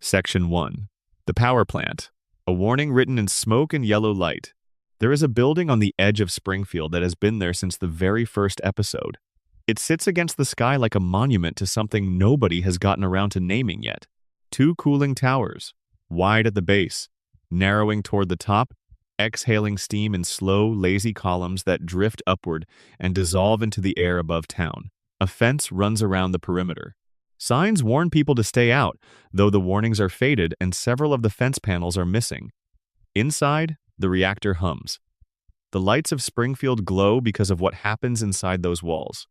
Section 1. The Power Plant. A warning written in smoke and yellow light. There is a building on the edge of Springfield that has been there since the very first episode. It sits against the sky like a monument to something nobody has gotten around to naming yet. Two cooling towers, wide at the base, narrowing toward the top, exhaling steam in slow, lazy columns that drift upward and dissolve into the air above town. A fence runs around the perimeter. Signs warn people to stay out, though the warnings are faded and several of the fence panels are missing. Inside, the reactor hums. The lights of Springfield glow because of what happens inside those walls.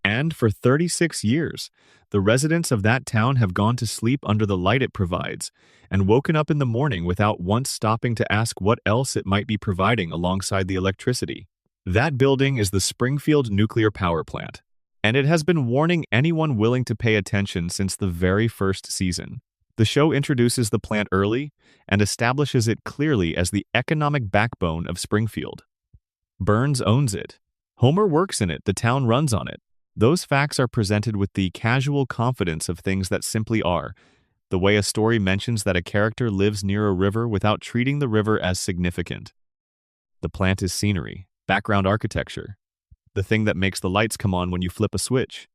And for 36 years, the residents of that town have gone to sleep under the light it provides and woken up in the morning without once stopping to ask what else it might be providing alongside the electricity. That building is the Springfield Nuclear Power Plant, and it has been warning anyone willing to pay attention since the very first season. The show introduces the plant early and establishes it clearly as the economic backbone of Springfield. Burns owns it. Homer works in it, the town runs on it. Those facts are presented with the casual confidence of things that simply are, the way a story mentions that a character lives near a river without treating the river as significant. The plant is scenery, background architecture, the thing that makes the lights come on when you flip a switch.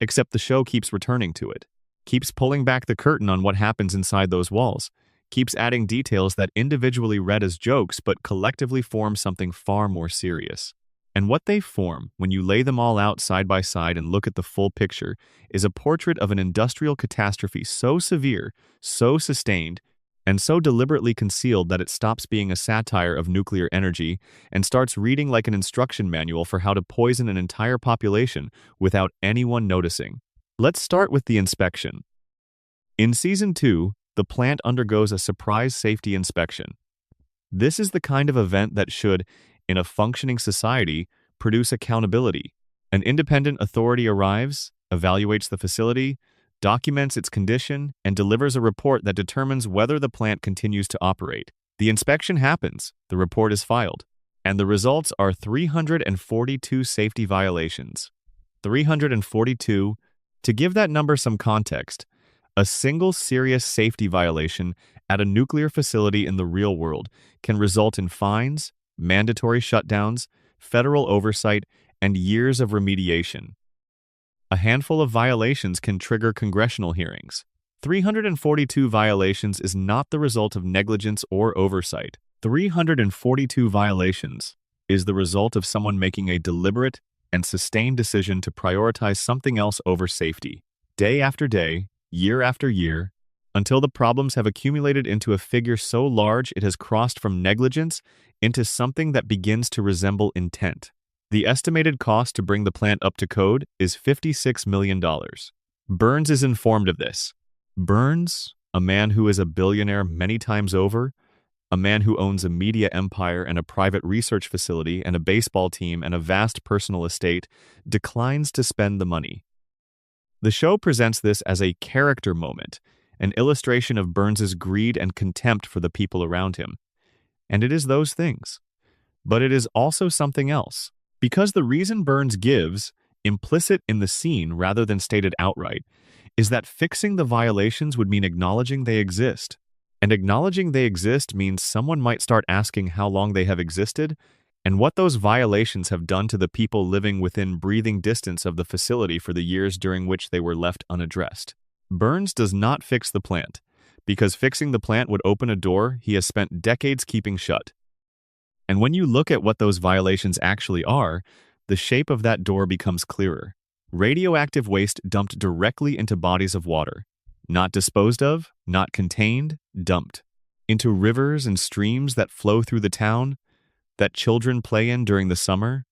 Except the show keeps returning to it, keeps pulling back the curtain on what happens inside those walls, keeps adding details that individually read as jokes but collectively form something far more serious. And what they form, when you lay them all out side by side and look at the full picture, is a portrait of an industrial catastrophe so severe, so sustained, and so deliberately concealed that it stops being a satire of nuclear energy and starts reading like an instruction manual for how to poison an entire population without anyone noticing. Let's start with the inspection. In Season 2, the plant undergoes a surprise safety inspection. This is the kind of event that should, in a functioning society, produce accountability. An independent authority arrives, evaluates the facility, documents its condition, and delivers a report that determines whether the plant continues to operate. The inspection happens, the report is filed, and the results are 342 safety violations. 342. To give that number some context, a single serious safety violation at a nuclear facility in the real world can result in fines, mandatory shutdowns, federal oversight, and years of remediation. A handful of violations can trigger congressional hearings. 342 violations is not the result of negligence or oversight. 342 violations is the result of someone making a deliberate and sustained decision to prioritize something else over safety, day after day, year after year, until the problems have accumulated into a figure so large it has crossed from negligence into something that begins to resemble intent. The estimated cost to bring the plant up to code is $56 million. Burns is informed of this. Burns, a man who is a billionaire many times over, a man who owns a media empire and a private research facility and a baseball team and a vast personal estate, declines to spend the money. The show presents this as a character moment, an illustration of Burns's greed and contempt for the people around him. And it is those things. But it is also something else. Because the reason Burns gives, implicit in the scene rather than stated outright, is that fixing the violations would mean acknowledging they exist. And acknowledging they exist means someone might start asking how long they have existed and what those violations have done to the people living within breathing distance of the facility for the years during which they were left unaddressed. Burns does not fix the plant, because fixing the plant would open a door he has spent decades keeping shut. And when you look at what those violations actually are, the shape of that door becomes clearer. Radioactive waste dumped directly into bodies of water. Not disposed of, not contained, dumped. Into rivers and streams that flow through the town, that children play in during the summer,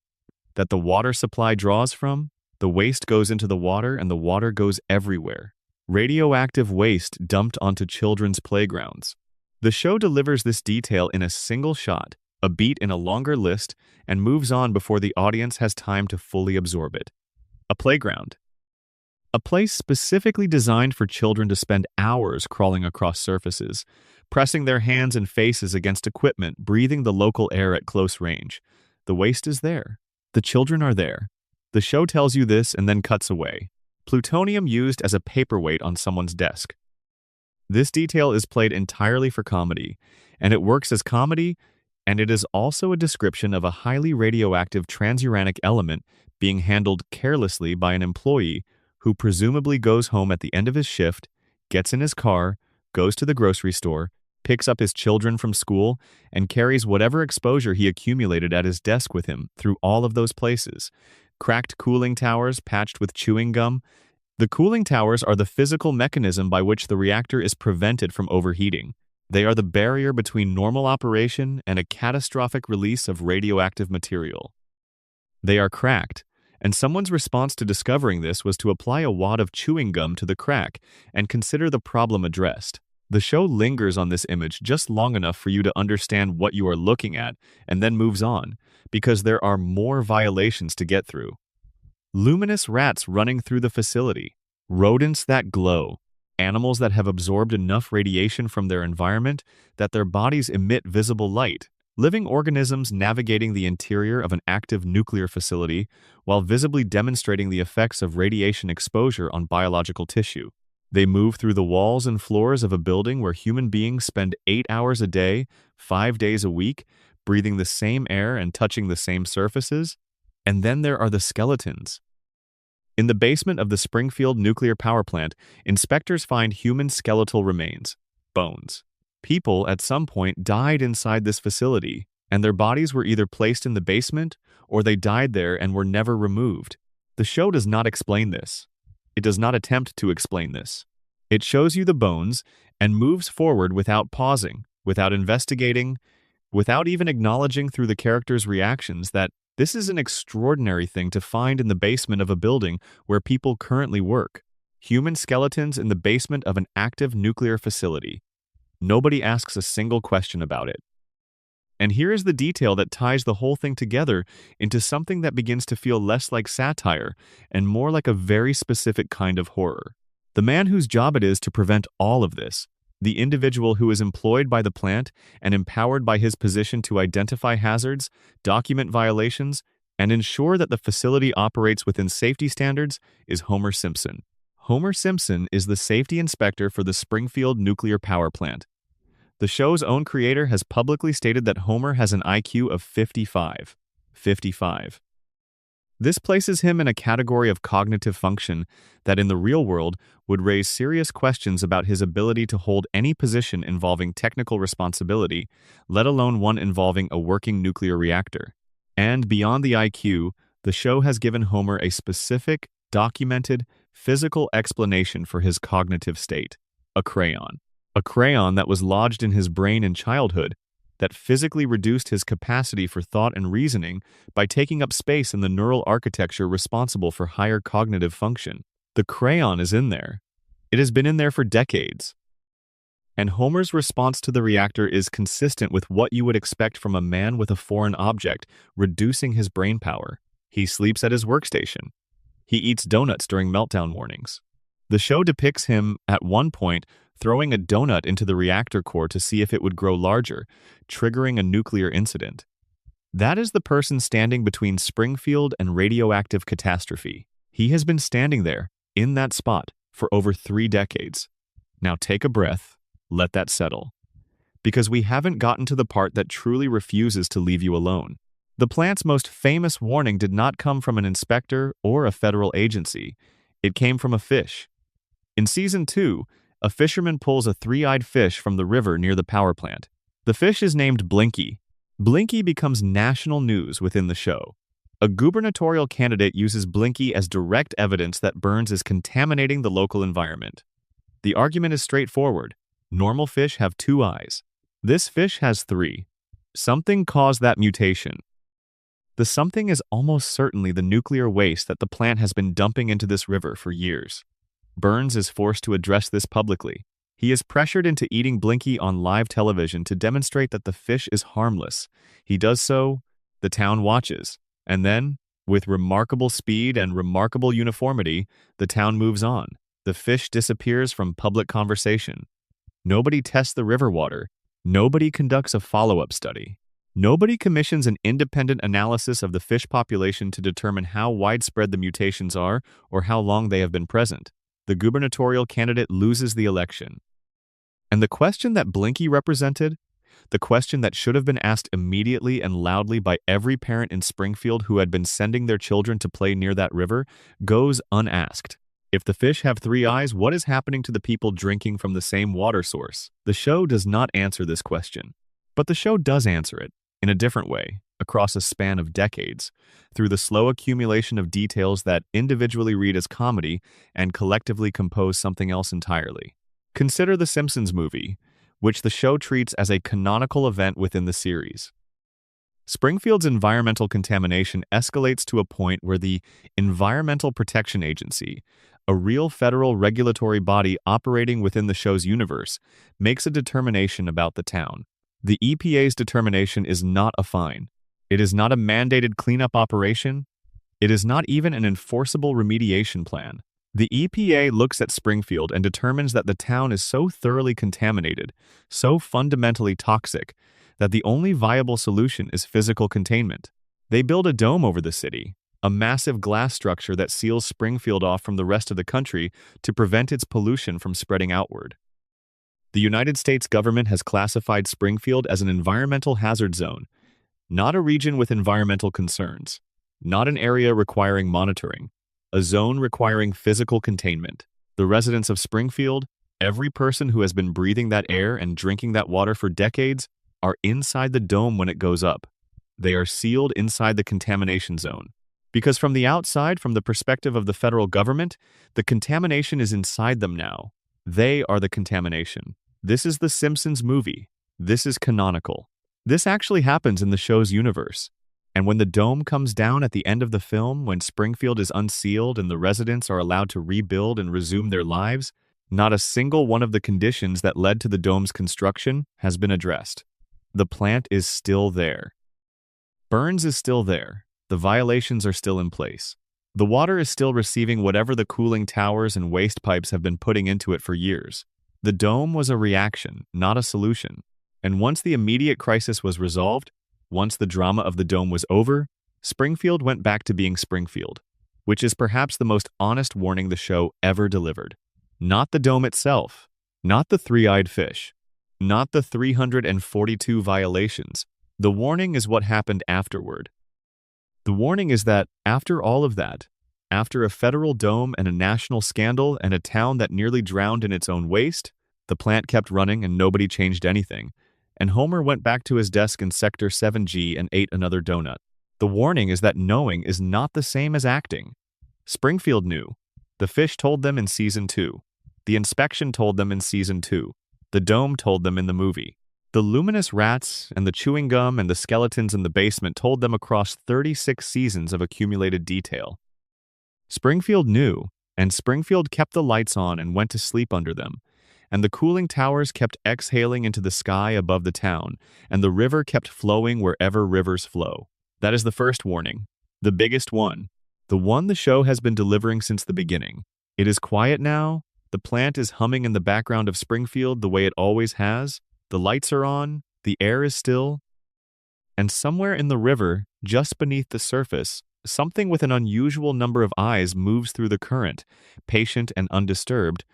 that the water supply draws from. The waste goes into the water and the water goes everywhere. Radioactive waste dumped onto children's playgrounds. The show delivers this detail in a single shot, a beat in a longer list, and moves on before the audience has time to fully absorb it. A playground. A place specifically designed for children to spend hours crawling across surfaces, pressing their hands and faces against equipment, breathing the local air at close range. The waste is there. The children are there. The show tells you this and then cuts away. Plutonium used as a paperweight on someone's desk. This detail is played entirely for comedy, and it works as comedy, and it is also a description of a highly radioactive transuranic element being handled carelessly by an employee who presumably goes home at the end of his shift, gets in his car, goes to the grocery store, picks up his children from school, and carries whatever exposure he accumulated at his desk with him through all of those places. Cracked cooling towers patched with chewing gum. The cooling towers are the physical mechanism by which the reactor is prevented from overheating. They are the barrier between normal operation and a catastrophic release of radioactive material. They are cracked, and someone's response to discovering this was to apply a wad of chewing gum to the crack and consider the problem addressed. The show lingers on this image just long enough for you to understand what you are looking at and then moves on, because there are more violations to get through. Luminous rats running through the facility, rodents that glow, animals that have absorbed enough radiation from their environment that their bodies emit visible light, living organisms navigating the interior of an active nuclear facility while visibly demonstrating the effects of radiation exposure on biological tissue. They move through the walls and floors of a building where human beings spend 8 hours a day, 5 days a week, breathing the same air and touching the same surfaces. And then there are the skeletons. In the basement of the Springfield nuclear power plant, inspectors find human skeletal remains, bones. People at some point died inside this facility, and their bodies were either placed in the basement or they died there and were never removed. The show does not explain this. It does not attempt to explain this. It shows you the bones and moves forward without pausing, without investigating, without even acknowledging through the characters' reactions that this is an extraordinary thing to find in the basement of a building where people currently work. Human skeletons in the basement of an active nuclear facility. Nobody asks a single question about it. And here is the detail that ties the whole thing together into something that begins to feel less like satire and more like a very specific kind of horror. The man whose job it is to prevent all of this, the individual who is employed by the plant and empowered by his position to identify hazards, document violations, and ensure that the facility operates within safety standards, is Homer Simpson. Homer Simpson is the safety inspector for the Springfield nuclear power plant. The show's own creator has publicly stated that Homer has an IQ of 55. 55. This places him in a category of cognitive function that in the real world would raise serious questions about his ability to hold any position involving technical responsibility, let alone one involving a working nuclear reactor. And beyond the IQ, the show has given Homer a specific, documented, physical explanation for his cognitive state: a crayon. A crayon that was lodged in his brain in childhood that physically reduced his capacity for thought and reasoning by taking up space in the neural architecture responsible for higher cognitive function. The crayon is in there. It has been in there for decades. And Homer's response to the reactor is consistent with what you would expect from a man with a foreign object, reducing his brain power. He sleeps at his workstation. He eats donuts during meltdown warnings. The show depicts him, at one point, throwing a donut into the reactor core to see if it would grow larger, triggering a nuclear incident. That is the person standing between Springfield and radioactive catastrophe. He has been standing there, in that spot, for over 3 decades. Now take a breath, let that settle. Because we haven't gotten to the part that truly refuses to leave you alone. The plant's most famous warning did not come from an inspector or a federal agency. It came from a fish. In Season 2, a fisherman pulls a 3-eyed fish from the river near the power plant. The fish is named Blinky. Blinky becomes national news within the show. A gubernatorial candidate uses Blinky as direct evidence that Burns is contaminating the local environment. The argument is straightforward. Normal fish have 2 eyes. This fish has 3. Something caused that mutation. The something is almost certainly the nuclear waste that the plant has been dumping into this river for years. Burns is forced to address this publicly. He is pressured into eating Blinky on live television to demonstrate that the fish is harmless. He does so, the town watches, and then, with remarkable speed and remarkable uniformity, the town moves on. The fish disappears from public conversation. Nobody tests the river water. Nobody conducts a follow-up study. Nobody commissions an independent analysis of the fish population to determine how widespread the mutations are or how long they have been present. The gubernatorial candidate loses the election. And the question that Blinky represented, the question that should have been asked immediately and loudly by every parent in Springfield who had been sending their children to play near that river, goes unasked. If the fish have three eyes, what is happening to the people drinking from the same water source? The show does not answer this question. But the show does answer it, in a different way, across a span of decades, through the slow accumulation of details that individually read as comedy and collectively compose something else entirely. Consider the Simpsons movie, which the show treats as a canonical event within the series. Springfield's environmental contamination escalates to a point where the Environmental Protection Agency, a real federal regulatory body operating within the show's universe, makes a determination about the town. The EPA's determination is not a fine. It is not a mandated cleanup operation. It is not even an enforceable remediation plan. The EPA looks at Springfield and determines that the town is so thoroughly contaminated, so fundamentally toxic, that the only viable solution is physical containment. They build a dome over the city, a massive glass structure that seals Springfield off from the rest of the country to prevent its pollution from spreading outward. The United States government has classified Springfield as an environmental hazard zone, not a region with environmental concerns, not an area requiring monitoring, a zone requiring physical containment. The residents of Springfield, every person who has been breathing that air and drinking that water for decades, are inside the dome when it goes up. They are sealed inside the contamination zone. Because from the outside, from the perspective of the federal government, the contamination is inside them now. They are the contamination. This is the Simpsons movie. This is canonical. This actually happens in the show's universe. And when the dome comes down at the end of the film, when Springfield is unsealed and the residents are allowed to rebuild and resume their lives, not a single one of the conditions that led to the dome's construction has been addressed. The plant is still there. Burns is still there. The violations are still in place. The water is still receiving whatever the cooling towers and waste pipes have been putting into it for years. The dome was a reaction, not a solution. And once the immediate crisis was resolved, once the drama of the dome was over, Springfield went back to being Springfield, which is perhaps the most honest warning the show ever delivered. Not the dome itself, not the three-eyed fish, not the 342 violations. The warning is what happened afterward. The warning is that, after all of that, after a federal dome and a national scandal and a town that nearly drowned in its own waste, the plant kept running and nobody changed anything, and Homer went back to his desk in Sector 7G and ate another donut. The warning is that knowing is not the same as acting. Springfield knew. The fish told them in Season 2. The inspection told them in Season 2. The dome told them in the movie. The luminous rats and the chewing gum and the skeletons in the basement told them across 36 seasons of accumulated detail. Springfield knew, and Springfield kept the lights on and went to sleep under them, and the cooling towers kept exhaling into the sky above the town, and the river kept flowing wherever rivers flow. That is the first warning, the biggest one, the one the show has been delivering since the beginning. It is quiet now. The plant is humming in the background of Springfield the way it always has. The lights are on, the air is still, and somewhere in the river, just beneath the surface, something with an unusual number of eyes moves through the current, patient and undisturbed,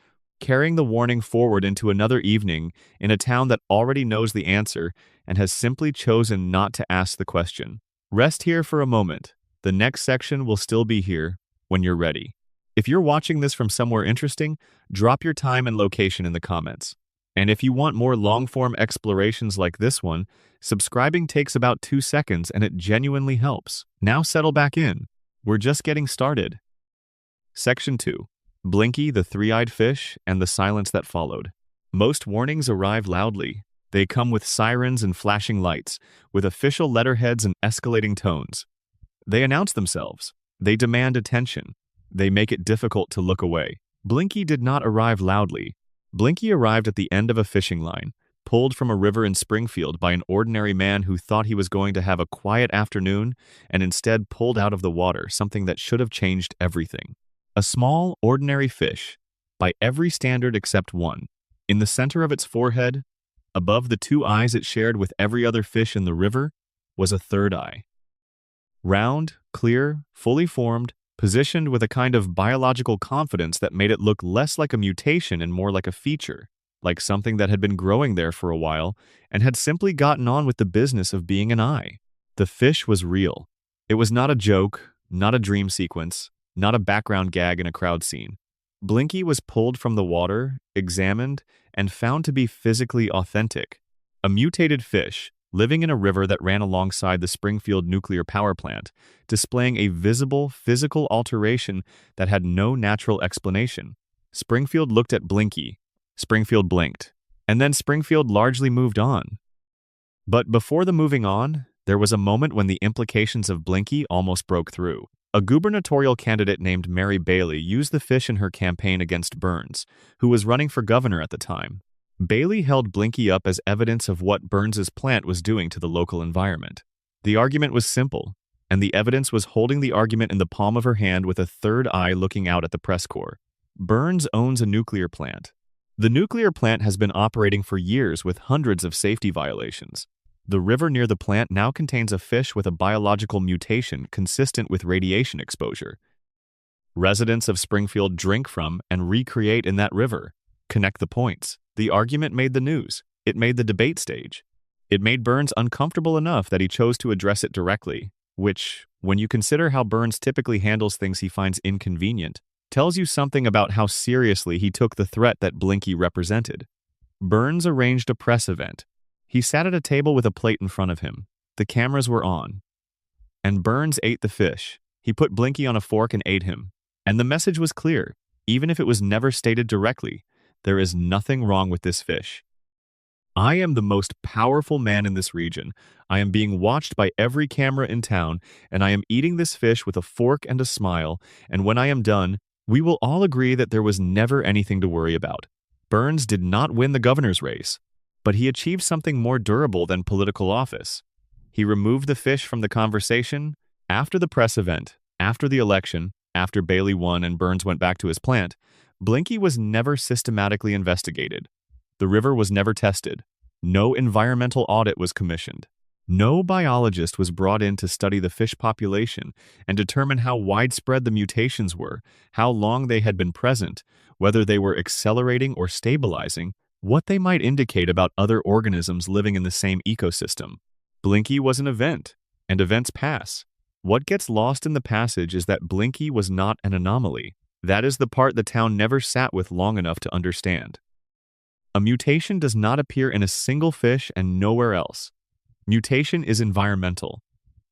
carrying the warning forward into another evening in a town that already knows the answer and has simply chosen not to ask the question. Rest here for a moment. The next section will still be here when you're ready. If you're watching this from somewhere interesting, drop your time and location in the comments. And if you want more long-form explorations like this one, subscribing takes about 2 seconds and it genuinely helps. Now settle back in. We're just getting started. Section 2. Blinky, the three-eyed fish, and the silence that followed. Most warnings arrive loudly. They come with sirens and flashing lights, with official letterheads and escalating tones. They announce themselves. They demand attention. They make it difficult to look away. Blinky did not arrive loudly. Blinky arrived at the end of a fishing line, pulled from a river in Springfield by an ordinary man who thought he was going to have a quiet afternoon and instead pulled out of the water something that should have changed everything. A small, ordinary fish, by every standard except one. In the center of its forehead, above the 2 eyes it shared with every other fish in the river, was a third eye. Round, clear, fully formed, positioned with a kind of biological confidence that made it look less like a mutation and more like a feature. like something that had been growing there for a while and had simply gotten on with the business of being an eye. The fish was real. It was not a joke, not a dream sequence, not a background gag in a crowd scene. Blinky was pulled from the water, examined, and found to be physically authentic. A mutated fish, living in a river that ran alongside the Springfield nuclear power plant, displaying a visible physical alteration that had no natural explanation. Springfield looked at Blinky. Springfield blinked. And then Springfield largely moved on. But before the moving on, there was a moment when the implications of Blinky almost broke through. A gubernatorial candidate named Mary Bailey used the fish in her campaign against Burns, who was running for governor at the time. Bailey held Blinky up as evidence of what Burns's plant was doing to the local environment. The argument was simple, and the evidence was holding the argument in the palm of her hand with a third eye looking out at the press corps. Burns owns a nuclear plant. The nuclear plant has been operating for years with hundreds of safety violations. The river near the plant now contains a fish with a biological mutation consistent with radiation exposure. Residents of Springfield drink from and recreate in that river. Connect the points. The argument made the news. It made the debate stage. It made Burns uncomfortable enough that he chose to address it directly, which, when you consider how Burns typically handles things he finds inconvenient, tells you something about how seriously he took the threat that Blinky represented. Burns arranged a press event. He sat at a table with a plate in front of him. The cameras were on. And Burns ate the fish. He put Blinky on a fork and ate him. And the message was clear, even if it was never stated directly. There is nothing wrong with this fish. I am the most powerful man in this region. I am being watched by every camera in town, and I am eating this fish with a fork and a smile, and when I am done, we will all agree that there was never anything to worry about. Burns did not win the governor's race, but he achieved something more durable than political office. He removed the fish from the conversation after the press event, after the election, after Bailey won and Burns went back to his plant. Blinky was never systematically investigated. The river was never tested. No environmental audit was commissioned. No biologist was brought in to study the fish population and determine how widespread the mutations were, how long they had been present, whether they were accelerating or stabilizing, what they might indicate about other organisms living in the same ecosystem. Blinky was an event, and events pass. What gets lost in the passage is that Blinky was not an anomaly. That is the part the town never sat with long enough to understand. A mutation does not appear in a single fish and nowhere else. Mutation is environmental.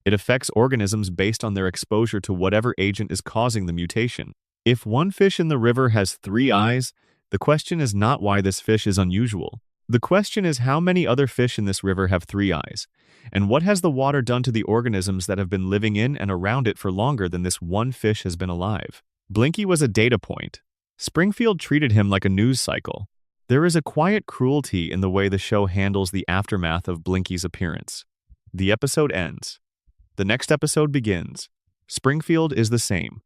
It affects organisms based on their exposure to whatever agent is causing the mutation. If one fish in the river has 3 eyes, the question is not why this fish is unusual. The question is how many other fish in this river have 3 eyes, and what has the water done to the organisms that have been living in and around it for longer than this one fish has been alive. Blinky was a data point. Springfield treated him like a news cycle. There is a quiet cruelty in the way the show handles the aftermath of Blinky's appearance. The episode ends. The next episode begins. Springfield is the same.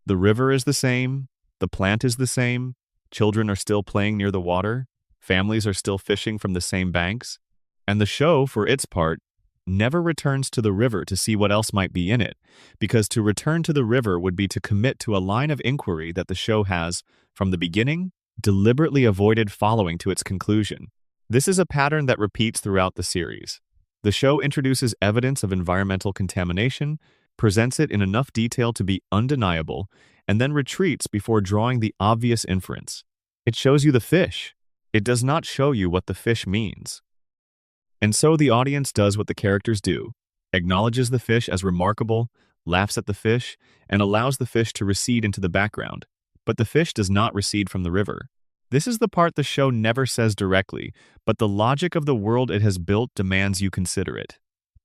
The river is the same. The plant is the same. Children are still playing near the water. Families are still fishing from the same banks. And the show, for its part, never returns to the river to see what else might be in it, because to return to the river would be to commit to a line of inquiry that the show has, from the beginning, deliberately avoided following to its conclusion. This is a pattern that repeats throughout the series. The show introduces evidence of environmental contamination, presents it in enough detail to be undeniable, and then retreats before drawing the obvious inference. It shows you the fish. It does not show you what the fish means. And so the audience does what the characters do, acknowledges the fish as remarkable, laughs at the fish, and allows the fish to recede into the background. But the fish does not recede from the river. This is the part the show never says directly, but the logic of the world it has built demands you consider it.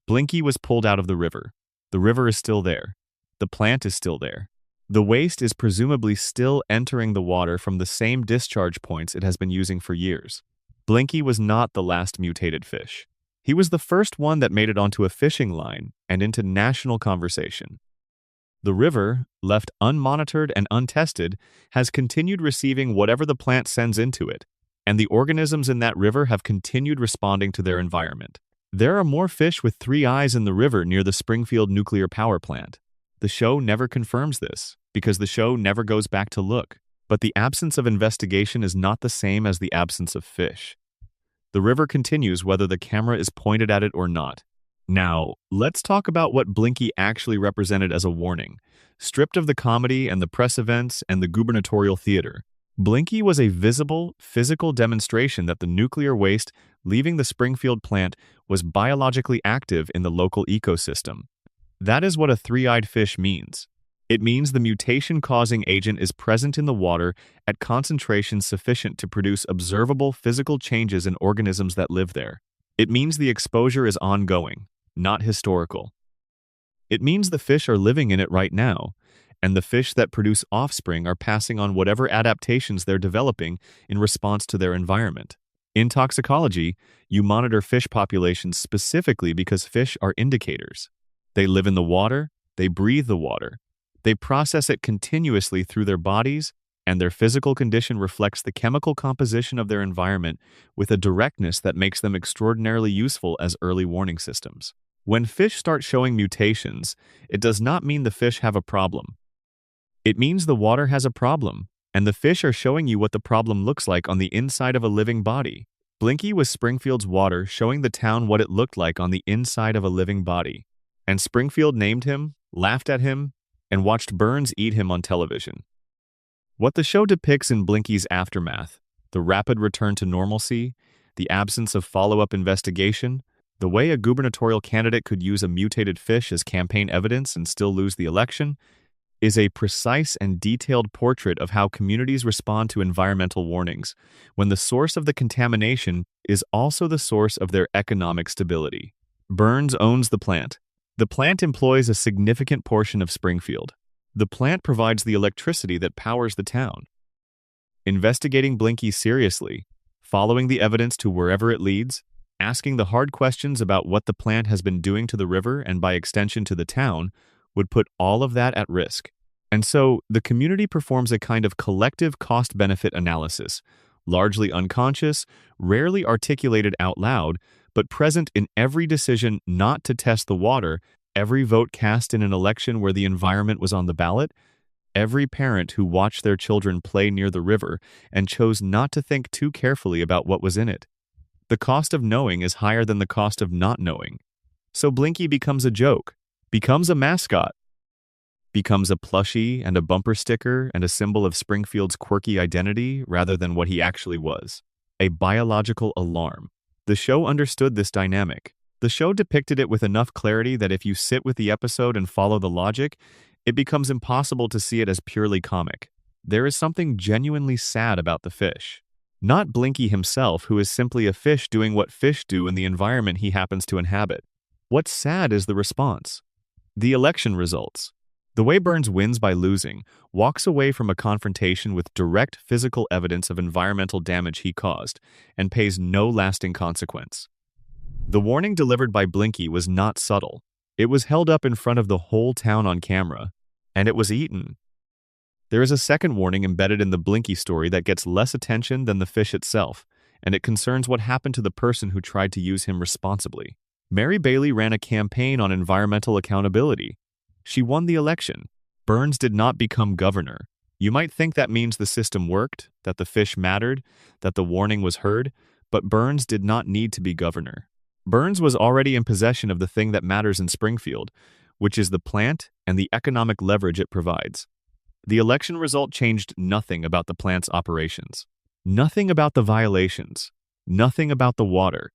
Blinky was pulled out of the river. The river is still there. The plant is still there. The waste is presumably still entering the water from the same discharge points it has been using for years. Blinky was not the last mutated fish. He was the first one that made it onto a fishing line and into national conversation. The river, left unmonitored and untested, has continued receiving whatever the plant sends into it, and the organisms in that river have continued responding to their environment. There are more fish with 3 eyes in the river near the Springfield nuclear power plant. The show never confirms this, because the show never goes back to look. But the absence of investigation is not the same as the absence of fish. The river continues whether the camera is pointed at it or not. Now, let's talk about what Blinky actually represented as a warning. Stripped of the comedy and the press events and the gubernatorial theater, Blinky was a visible, physical demonstration that the nuclear waste leaving the Springfield plant was biologically active in the local ecosystem. That is what a three-eyed fish means. It means the mutation-causing agent is present in the water at concentrations sufficient to produce observable physical changes in organisms that live there. It means the exposure is ongoing, not historical. It means the fish are living in it right now, and the fish that produce offspring are passing on whatever adaptations they're developing in response to their environment. In toxicology, you monitor fish populations specifically because fish are indicators. They live in the water, they breathe the water. They process it continuously through their bodies, and their physical condition reflects the chemical composition of their environment with a directness that makes them extraordinarily useful as early warning systems. When fish start showing mutations, it does not mean the fish have a problem. It means the water has a problem, and the fish are showing you what the problem looks like on the inside of a living body. Blinky was Springfield's water showing the town what it looked like on the inside of a living body. And Springfield named him, laughed at him, and watched Burns eat him on television. What the show depicts in Blinky's aftermath, the rapid return to normalcy, the absence of follow-up investigation, the way a gubernatorial candidate could use a mutated fish as campaign evidence and still lose the election, is a precise and detailed portrait of how communities respond to environmental warnings, when the source of the contamination is also the source of their economic stability. Burns owns the plant. The plant employs a significant portion of Springfield. The plant provides the electricity that powers the town. Investigating Blinky seriously, following the evidence to wherever it leads, asking the hard questions about what the plant has been doing to the river and by extension to the town, would put all of that at risk. And so, the community performs a kind of collective cost-benefit analysis, largely unconscious, rarely articulated out loud, but present in every decision not to test the water, every vote cast in an election where the environment was on the ballot, every parent who watched their children play near the river and chose not to think too carefully about what was in it. The cost of knowing is higher than the cost of not knowing. So Blinky becomes a joke, becomes a mascot, becomes a plushie and a bumper sticker and a symbol of Springfield's quirky identity rather than what he actually was, a biological alarm. The show understood this dynamic. The show depicted it with enough clarity that if you sit with the episode and follow the logic, it becomes impossible to see it as purely comic. There is something genuinely sad about the fish. Not Blinky himself, who is simply a fish doing what fish do in the environment he happens to inhabit. What's sad is the response. The election results. The way Burns wins by losing, walks away from a confrontation with direct physical evidence of environmental damage he caused, and pays no lasting consequence. The warning delivered by Blinky was not subtle. It was held up in front of the whole town on camera, and it was eaten. There is a second warning embedded in the Blinky story that gets less attention than the fish itself, and it concerns what happened to the person who tried to use him responsibly. Mary Bailey ran a campaign on environmental accountability. She won the election. Burns did not become governor. You might think that means the system worked, that the fish mattered, that the warning was heard, but Burns did not need to be governor. Burns was already in possession of the thing that matters in Springfield, which is the plant and the economic leverage it provides. The election result changed nothing about the plant's operations, nothing about the violations, nothing about the water.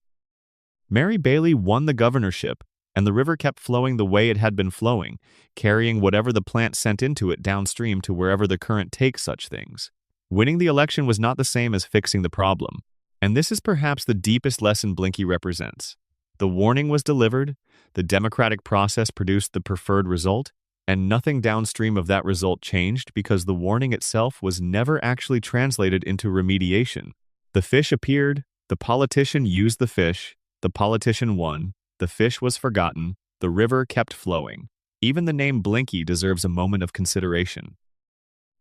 Mary Bailey won the governorship, and the river kept flowing the way it had been flowing, carrying whatever the plant sent into it downstream to wherever the current takes such things. Winning the election was not the same as fixing the problem, and this is perhaps the deepest lesson Blinky represents. The warning was delivered, the democratic process produced the preferred result, and nothing downstream of that result changed because the warning itself was never actually translated into remediation. The fish appeared, the politician used the fish, the politician won, the fish was forgotten, the river kept flowing. Even the name Blinky deserves a moment of consideration.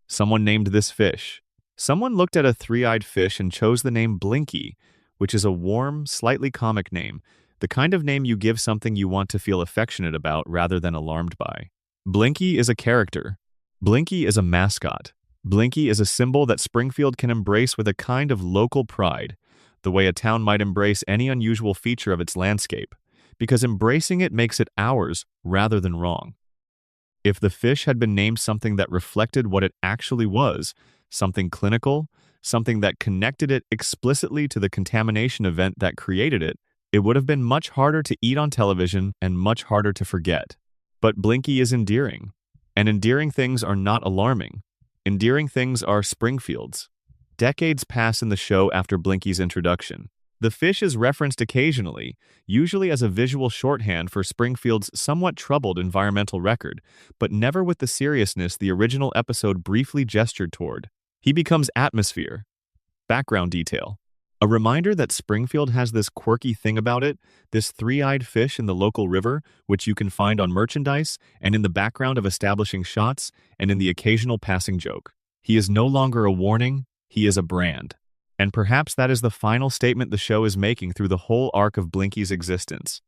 Someone named this fish. Someone looked at a three-eyed fish and chose the name Blinky, which is a warm, slightly comic name, the kind of name you give something you want to feel affectionate about rather than alarmed by. Blinky is a character. Blinky is a mascot. Blinky is a symbol that Springfield can embrace with a kind of local pride, the way a town might embrace any unusual feature of its landscape, because embracing it makes it ours rather than wrong. If the fish had been named something that reflected what it actually was, something clinical, something that connected it explicitly to the contamination event that created it, it would have been much harder to eat on television and much harder to forget. But Blinky is endearing, and endearing things are not alarming. Endearing things are Springfield's. Decades pass in the show after Blinky's introduction. The fish is referenced occasionally, usually as a visual shorthand for Springfield's somewhat troubled environmental record, but never with the seriousness the original episode briefly gestured toward. He becomes atmosphere, background detail, a reminder that Springfield has this quirky thing about it, this three-eyed fish in the local river, which you can find on merchandise and in the background of establishing shots and in the occasional passing joke. He is no longer a warning, he is a brand. And perhaps that is the final statement the show is making through the whole arc of Blinky's existence.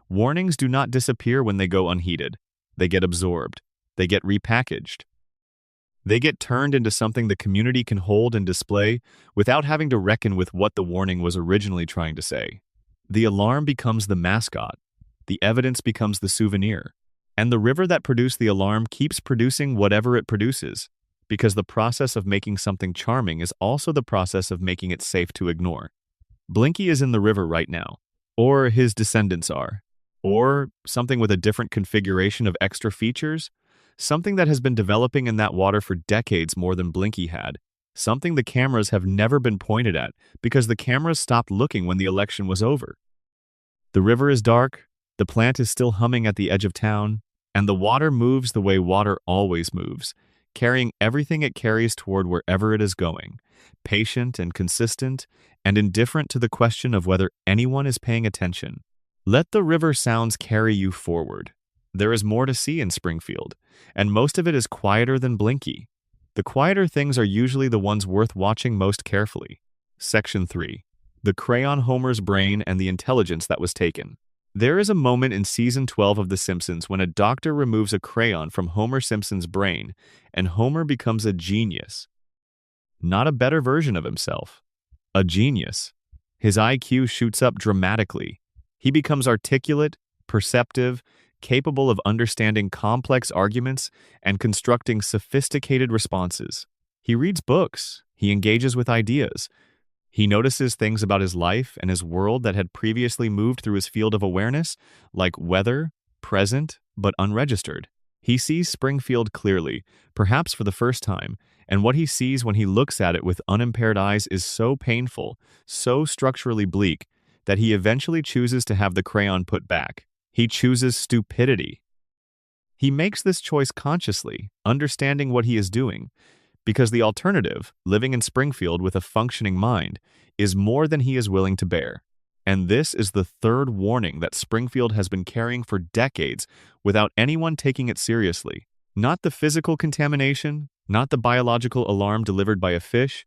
Warnings do not disappear when they go unheeded. They get absorbed. They get repackaged. They get turned into something the community can hold and display without having to reckon with what the warning was originally trying to say. The alarm becomes the mascot. The evidence becomes the souvenir. And the river that produced the alarm keeps producing whatever it produces, because the process of making something charming is also the process of making it safe to ignore. Blinky is in the river right now, or his descendants are, or something with a different configuration of extra features, something that has been developing in that water for decades more than Blinky had, something the cameras have never been pointed at because the cameras stopped looking when the election was over. The river is dark, the plant is still humming at the edge of town, and the water moves the way water always moves, carrying everything it carries toward wherever it is going, patient and consistent, and indifferent to the question of whether anyone is paying attention. Let the river sounds carry you forward. There is more to see in Springfield, and most of it is quieter than Blinky. The quieter things are usually the ones worth watching most carefully. Section 3. The Crayon Homer's Brain and the Intelligence That Was Taken. There is a moment in Season 12 of The Simpsons when a doctor removes a crayon from Homer Simpson's brain, and Homer becomes a genius. Not a better version of himself. A genius. His IQ shoots up dramatically. He becomes articulate, perceptive, capable of understanding complex arguments and constructing sophisticated responses. He reads books. He engages with ideas. He notices things about his life and his world that had previously moved through his field of awareness, like weather, present, but unregistered. He sees Springfield clearly, perhaps for the first time, and what he sees when he looks at it with unimpaired eyes is so painful, so structurally bleak, that he eventually chooses to have the crayon put back. He chooses stupidity. He makes this choice consciously, understanding what he is doing, because the alternative, living in Springfield with a functioning mind, is more than he is willing to bear. And this is the third warning that Springfield has been carrying for decades without anyone taking it seriously. Not the physical contamination, not the biological alarm delivered by a fish.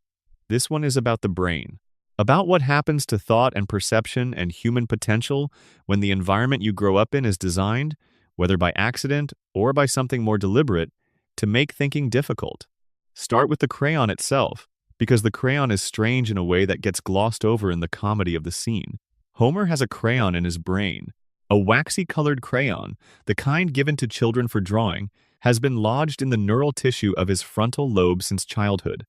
This one is about the brain. About what happens to thought and perception and human potential when the environment you grow up in is designed, whether by accident or by something more deliberate, to make thinking difficult. Start with the crayon itself, because the crayon is strange in a way that gets glossed over in the comedy of the scene. Homer has a crayon in his brain. A waxy-colored crayon, the kind given to children for drawing, has been lodged in the neural tissue of his frontal lobe since childhood.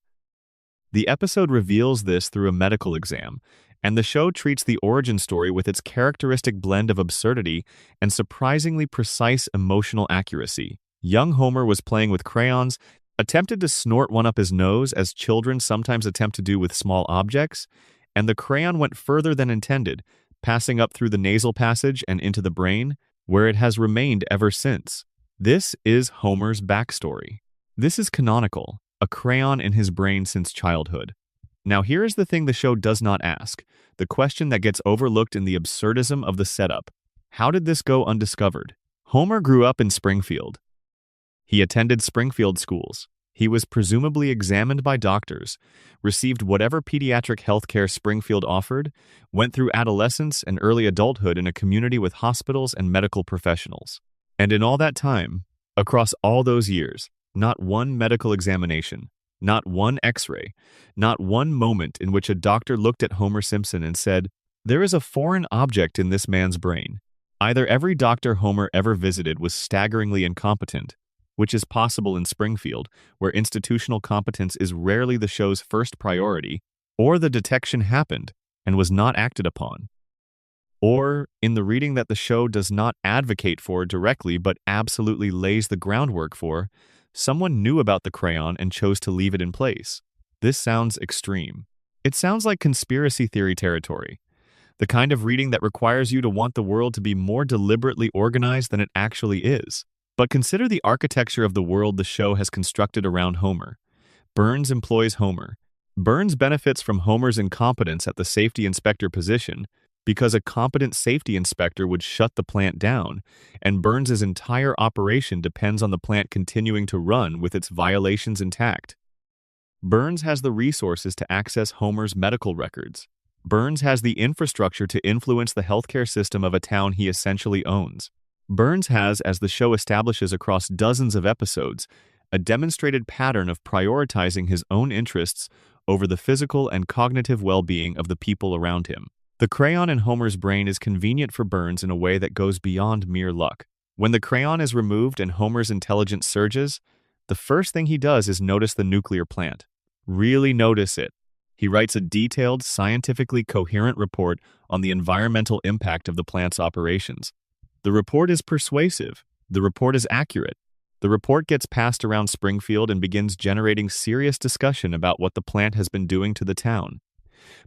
The episode reveals this through a medical exam, and the show treats the origin story with its characteristic blend of absurdity and surprisingly precise emotional accuracy. Young Homer was playing with crayons, attempted to snort one up his nose as children sometimes attempt to do with small objects, and the crayon went further than intended, passing up through the nasal passage and into the brain, where it has remained ever since. This is Homer's backstory. This is canonical. A crayon in his brain since childhood. Now here is the thing the show does not ask, the question that gets overlooked in the absurdism of the setup. How did this go undiscovered? Homer grew up in Springfield. He attended Springfield schools. He was presumably examined by doctors, received whatever pediatric health care Springfield offered, went through adolescence and early adulthood in a community with hospitals and medical professionals. And in all that time, across all those years, not one medical examination, Not one X-ray, not one moment in which a doctor looked at Homer Simpson and said, "There is a foreign object in this man's brain." Either every doctor Homer ever visited was staggeringly incompetent, which is possible in Springfield, where institutional competence is rarely the show's first priority, or the detection happened and was not acted upon. Or in the reading that the show does not advocate for directly but absolutely lays the groundwork for, someone knew about the crayon and chose to leave it in place. This sounds extreme. It sounds like conspiracy theory territory, the kind of reading that requires you to want the world to be more deliberately organized than it actually is. But consider the architecture of the world the show has constructed around Homer. Burns employs Homer. Burns benefits from Homer's incompetence at the safety inspector position because a competent safety inspector would shut the plant down, and Burns's entire operation depends on the plant continuing to run with its violations intact. Burns has the resources to access Homer's medical records. Burns has the infrastructure to influence the healthcare system of a town he essentially owns. Burns has, as the show establishes across dozens of episodes, a demonstrated pattern of prioritizing his own interests over the physical and cognitive well-being of the people around him. The crayon in Homer's brain is convenient for Burns in a way that goes beyond mere luck. When the crayon is removed and Homer's intelligence surges, the first thing he does is notice the nuclear plant. Really notice it. He writes a detailed, scientifically coherent report on the environmental impact of the plant's operations. The report is persuasive. The report is accurate. The report gets passed around Springfield and begins generating serious discussion about what the plant has been doing to the town.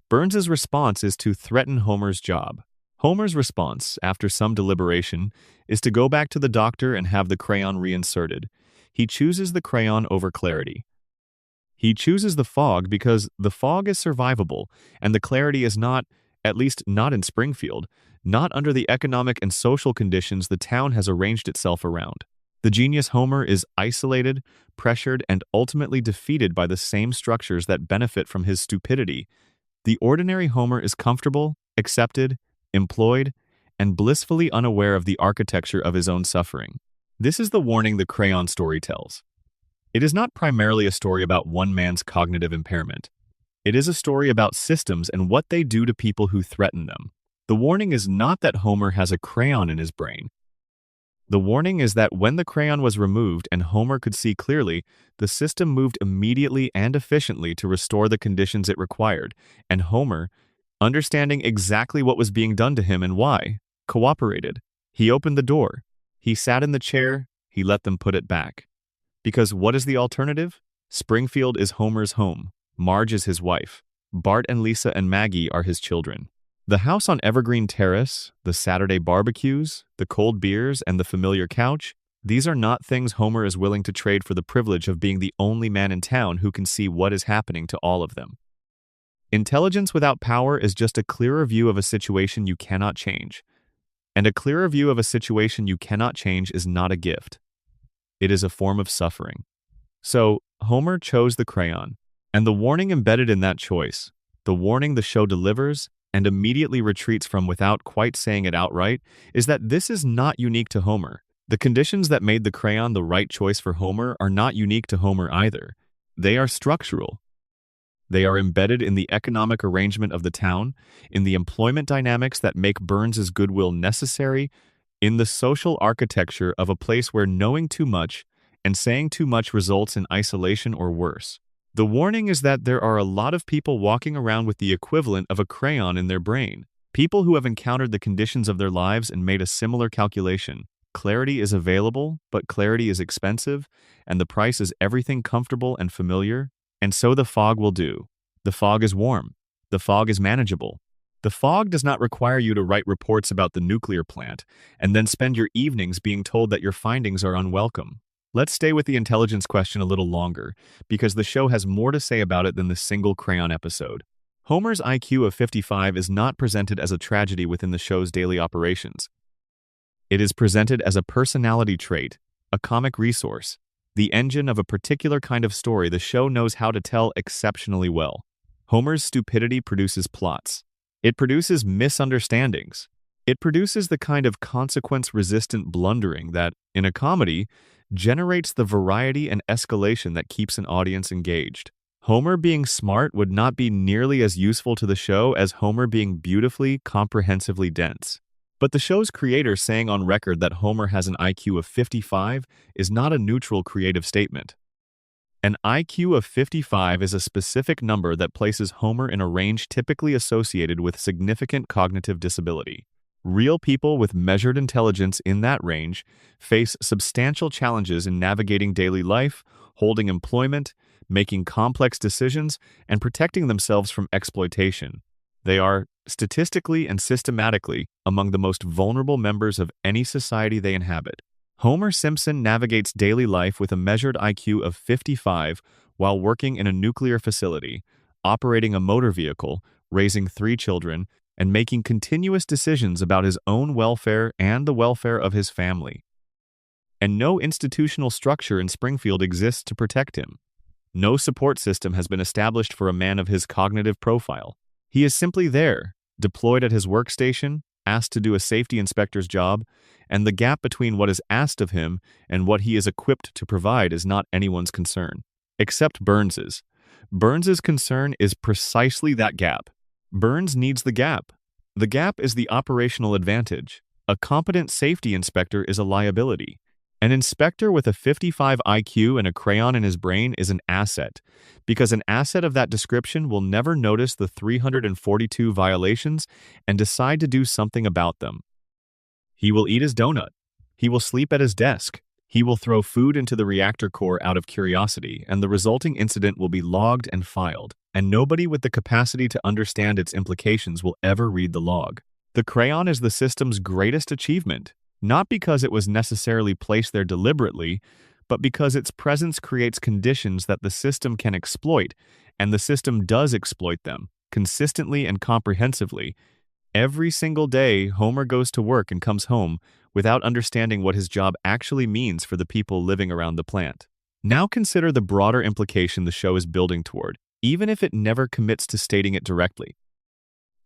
Burns's response is to threaten Homer's job. Homer's response, after some deliberation, is to go back to the doctor and have the crayon reinserted. He chooses the crayon over clarity. He chooses the fog because the fog is survivable, and the clarity is not, at least not in Springfield, not under the economic and social conditions the town has arranged itself around. The genius Homer is isolated, pressured, and ultimately defeated by the same structures that benefit from his stupidity. The ordinary Homer is comfortable, accepted, employed, and blissfully unaware of the architecture of his own suffering. This is the warning the crayon story tells. It is not primarily a story about one man's cognitive impairment. It is a story about systems and what they do to people who threaten them. The warning is not that Homer has a crayon in his brain. The warning is that when the crayon was removed and Homer could see clearly, the system moved immediately and efficiently to restore the conditions it required, and Homer, understanding exactly what was being done to him and why, cooperated. He opened the door. He sat in the chair. He let them put it back. Because what is the alternative? Springfield is Homer's home. Marge is his wife. Bart and Lisa and Maggie are his children. The house on Evergreen Terrace, the Saturday barbecues, the cold beers, and the familiar couch, these are not things Homer is willing to trade for the privilege of being the only man in town who can see what is happening to all of them. Intelligence without power is just a clearer view of a situation you cannot change. And a clearer view of a situation you cannot change is not a gift. It is a form of suffering. So, Homer chose the crayon, and the warning embedded in that choice, the warning the show delivers and immediately retreats from without quite saying it outright, is that this is not unique to Homer. The conditions that made the crayon the right choice for Homer are not unique to Homer either. They are structural. They are embedded in the economic arrangement of the town, in the employment dynamics that make Burns's goodwill necessary, in the social architecture of a place where knowing too much and saying too much results in isolation or worse. The warning is that there are a lot of people walking around with the equivalent of a crayon in their brain, people who have encountered the conditions of their lives and made a similar calculation. Clarity is available, but clarity is expensive, and the price is everything comfortable and familiar, and so the fog will do. The fog is warm. The fog is manageable. The fog does not require you to write reports about the nuclear plant and then spend your evenings being told that your findings are unwelcome. Let's stay with the intelligence question a little longer, because the show has more to say about it than the single crayon episode. Homer's IQ of 55 is not presented as a tragedy within the show's daily operations. It is presented as a personality trait, a comic resource, the engine of a particular kind of story the show knows how to tell exceptionally well. Homer's stupidity produces plots. It produces misunderstandings. It produces the kind of consequence-resistant blundering that, in a comedy, generates the variety and escalation that keeps an audience engaged. Homer being smart would not be nearly as useful to the show as Homer being beautifully, comprehensively dense. But the show's creator saying on record that Homer has an IQ of 55 is not a neutral creative statement. An IQ of 55 is a specific number that places Homer in a range typically associated with significant cognitive disability. Real people with measured intelligence in that range face substantial challenges in navigating daily life, holding employment, making complex decisions, and protecting themselves from exploitation. They are, statistically and systematically, among the most vulnerable members of any society they inhabit. Homer Simpson navigates daily life with a measured IQ of 55 while working in a nuclear facility, operating a motor vehicle, raising 3 children, and making continuous decisions about his own welfare and the welfare of his family. And no institutional structure in Springfield exists to protect him. No support system has been established for a man of his cognitive profile. He is simply there, deployed at his workstation, asked to do a safety inspector's job, and the gap between what is asked of him and what he is equipped to provide is not anyone's concern, except Burns's. Burns's concern is precisely that gap. Burns needs the gap. The gap is the operational advantage. A competent safety inspector is a liability. An inspector with a 55 IQ and a crayon in his brain is an asset, because an asset of that description will never notice the 342 violations and decide to do something about them. He will eat his donut. He will sleep at his desk. He will throw food into the reactor core out of curiosity, and the resulting incident will be logged and filed, and nobody with the capacity to understand its implications will ever read the log. The crayon is the system's greatest achievement, not because it was necessarily placed there deliberately, but because its presence creates conditions that the system can exploit, and the system does exploit them, consistently and comprehensively. Every single day, Homer goes to work and comes home without understanding what his job actually means for the people living around the plant. Now consider the broader implication the show is building toward, even if it never commits to stating it directly.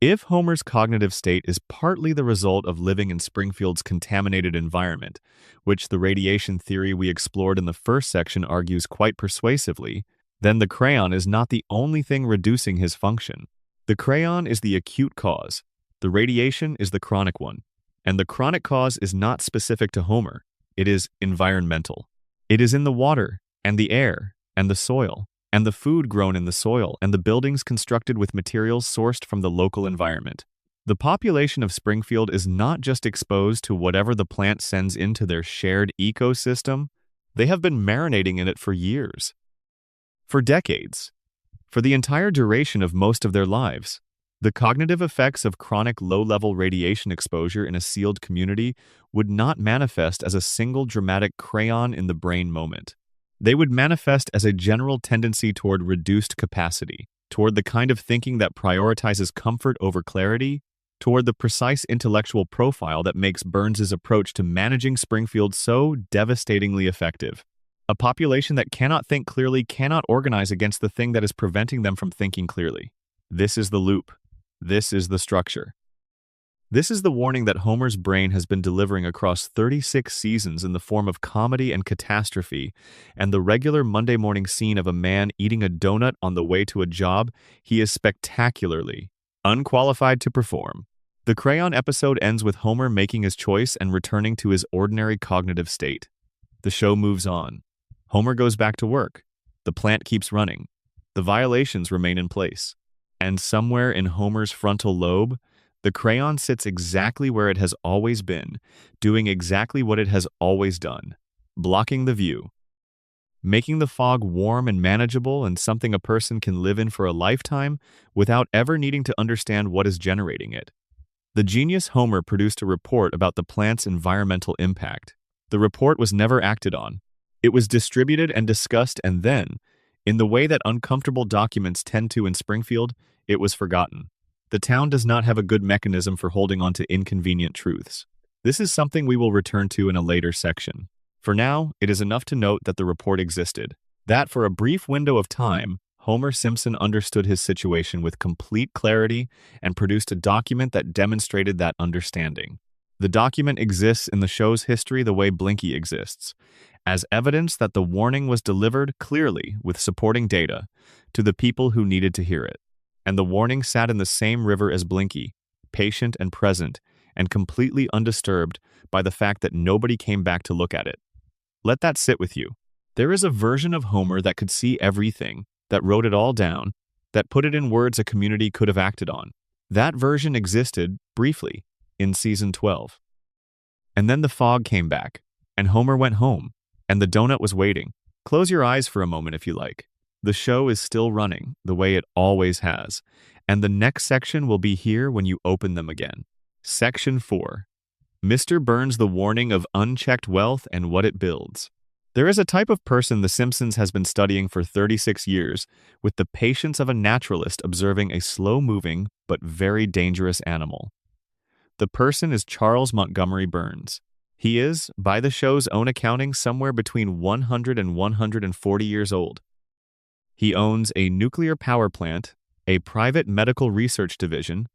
If Homer's cognitive state is partly the result of living in Springfield's contaminated environment, which the radiation theory we explored in the first section argues quite persuasively, then the crayon is not the only thing reducing his function. The crayon is the acute cause. The radiation is the chronic one. And the chronic cause is not specific to Homer. It is environmental. It is in the water, and the air, and the soil, and the food grown in the soil, and the buildings constructed with materials sourced from the local environment. The population of Springfield is not just exposed to whatever the plant sends into their shared ecosystem. They have been marinating in it for years. For decades. For the entire duration of most of their lives. The cognitive effects of chronic low-level radiation exposure in a sealed community would not manifest as a single dramatic crayon in the brain moment. They would manifest as a general tendency toward reduced capacity, toward the kind of thinking that prioritizes comfort over clarity, toward the precise intellectual profile that makes Burns's approach to managing Springfield so devastatingly effective. A population that cannot think clearly cannot organize against the thing that is preventing them from thinking clearly. This is the loop. This is the structure. This is the warning that Homer's brain has been delivering across 36 seasons in the form of comedy and catastrophe, and the regular Monday morning scene of a man eating a donut on the way to a job he is spectacularly unqualified to perform. The crayon episode ends with Homer making his choice and returning to his ordinary cognitive state. The show moves on. Homer goes back to work. The plant keeps running. The violations remain in place. And somewhere in Homer's frontal lobe, the crayon sits exactly where it has always been, doing exactly what it has always done, blocking the view, making the fog warm and manageable and something a person can live in for a lifetime without ever needing to understand what is generating it. The genius Homer produced a report about the plant's environmental impact. The report was never acted on. It was distributed and discussed, and then, in the way that uncomfortable documents tend to in Springfield, it was forgotten. The town does not have a good mechanism for holding on to inconvenient truths. This is something we will return to in a later section. For now, it is enough to note that the report existed, that for a brief window of time, Homer Simpson understood his situation with complete clarity and produced a document that demonstrated that understanding. The document exists in the show's history the way Blinky exists, as evidence that the warning was delivered clearly with supporting data to the people who needed to hear it. And the warning sat in the same river as Blinky, patient and present, and completely undisturbed by the fact that nobody came back to look at it. Let that sit with you. There is a version of Homer that could see everything, that wrote it all down, that put it in words a community could have acted on. That version existed, briefly, in season 12. And then the fog came back, and Homer went home, and the donut was waiting. Close your eyes for a moment if you like. The show is still running, the way it always has, and the next section will be here when you open them again. Section 4. Mr. Burns' The Warning of Unchecked Wealth and What It Builds. There is a type of person The Simpsons has been studying for 36 years, with the patience of a naturalist observing a slow-moving but very dangerous animal. The person is Charles Montgomery Burns. He is, by the show's own accounting, somewhere between 100 and 140 years old. He owns a nuclear power plant, a private medical research division,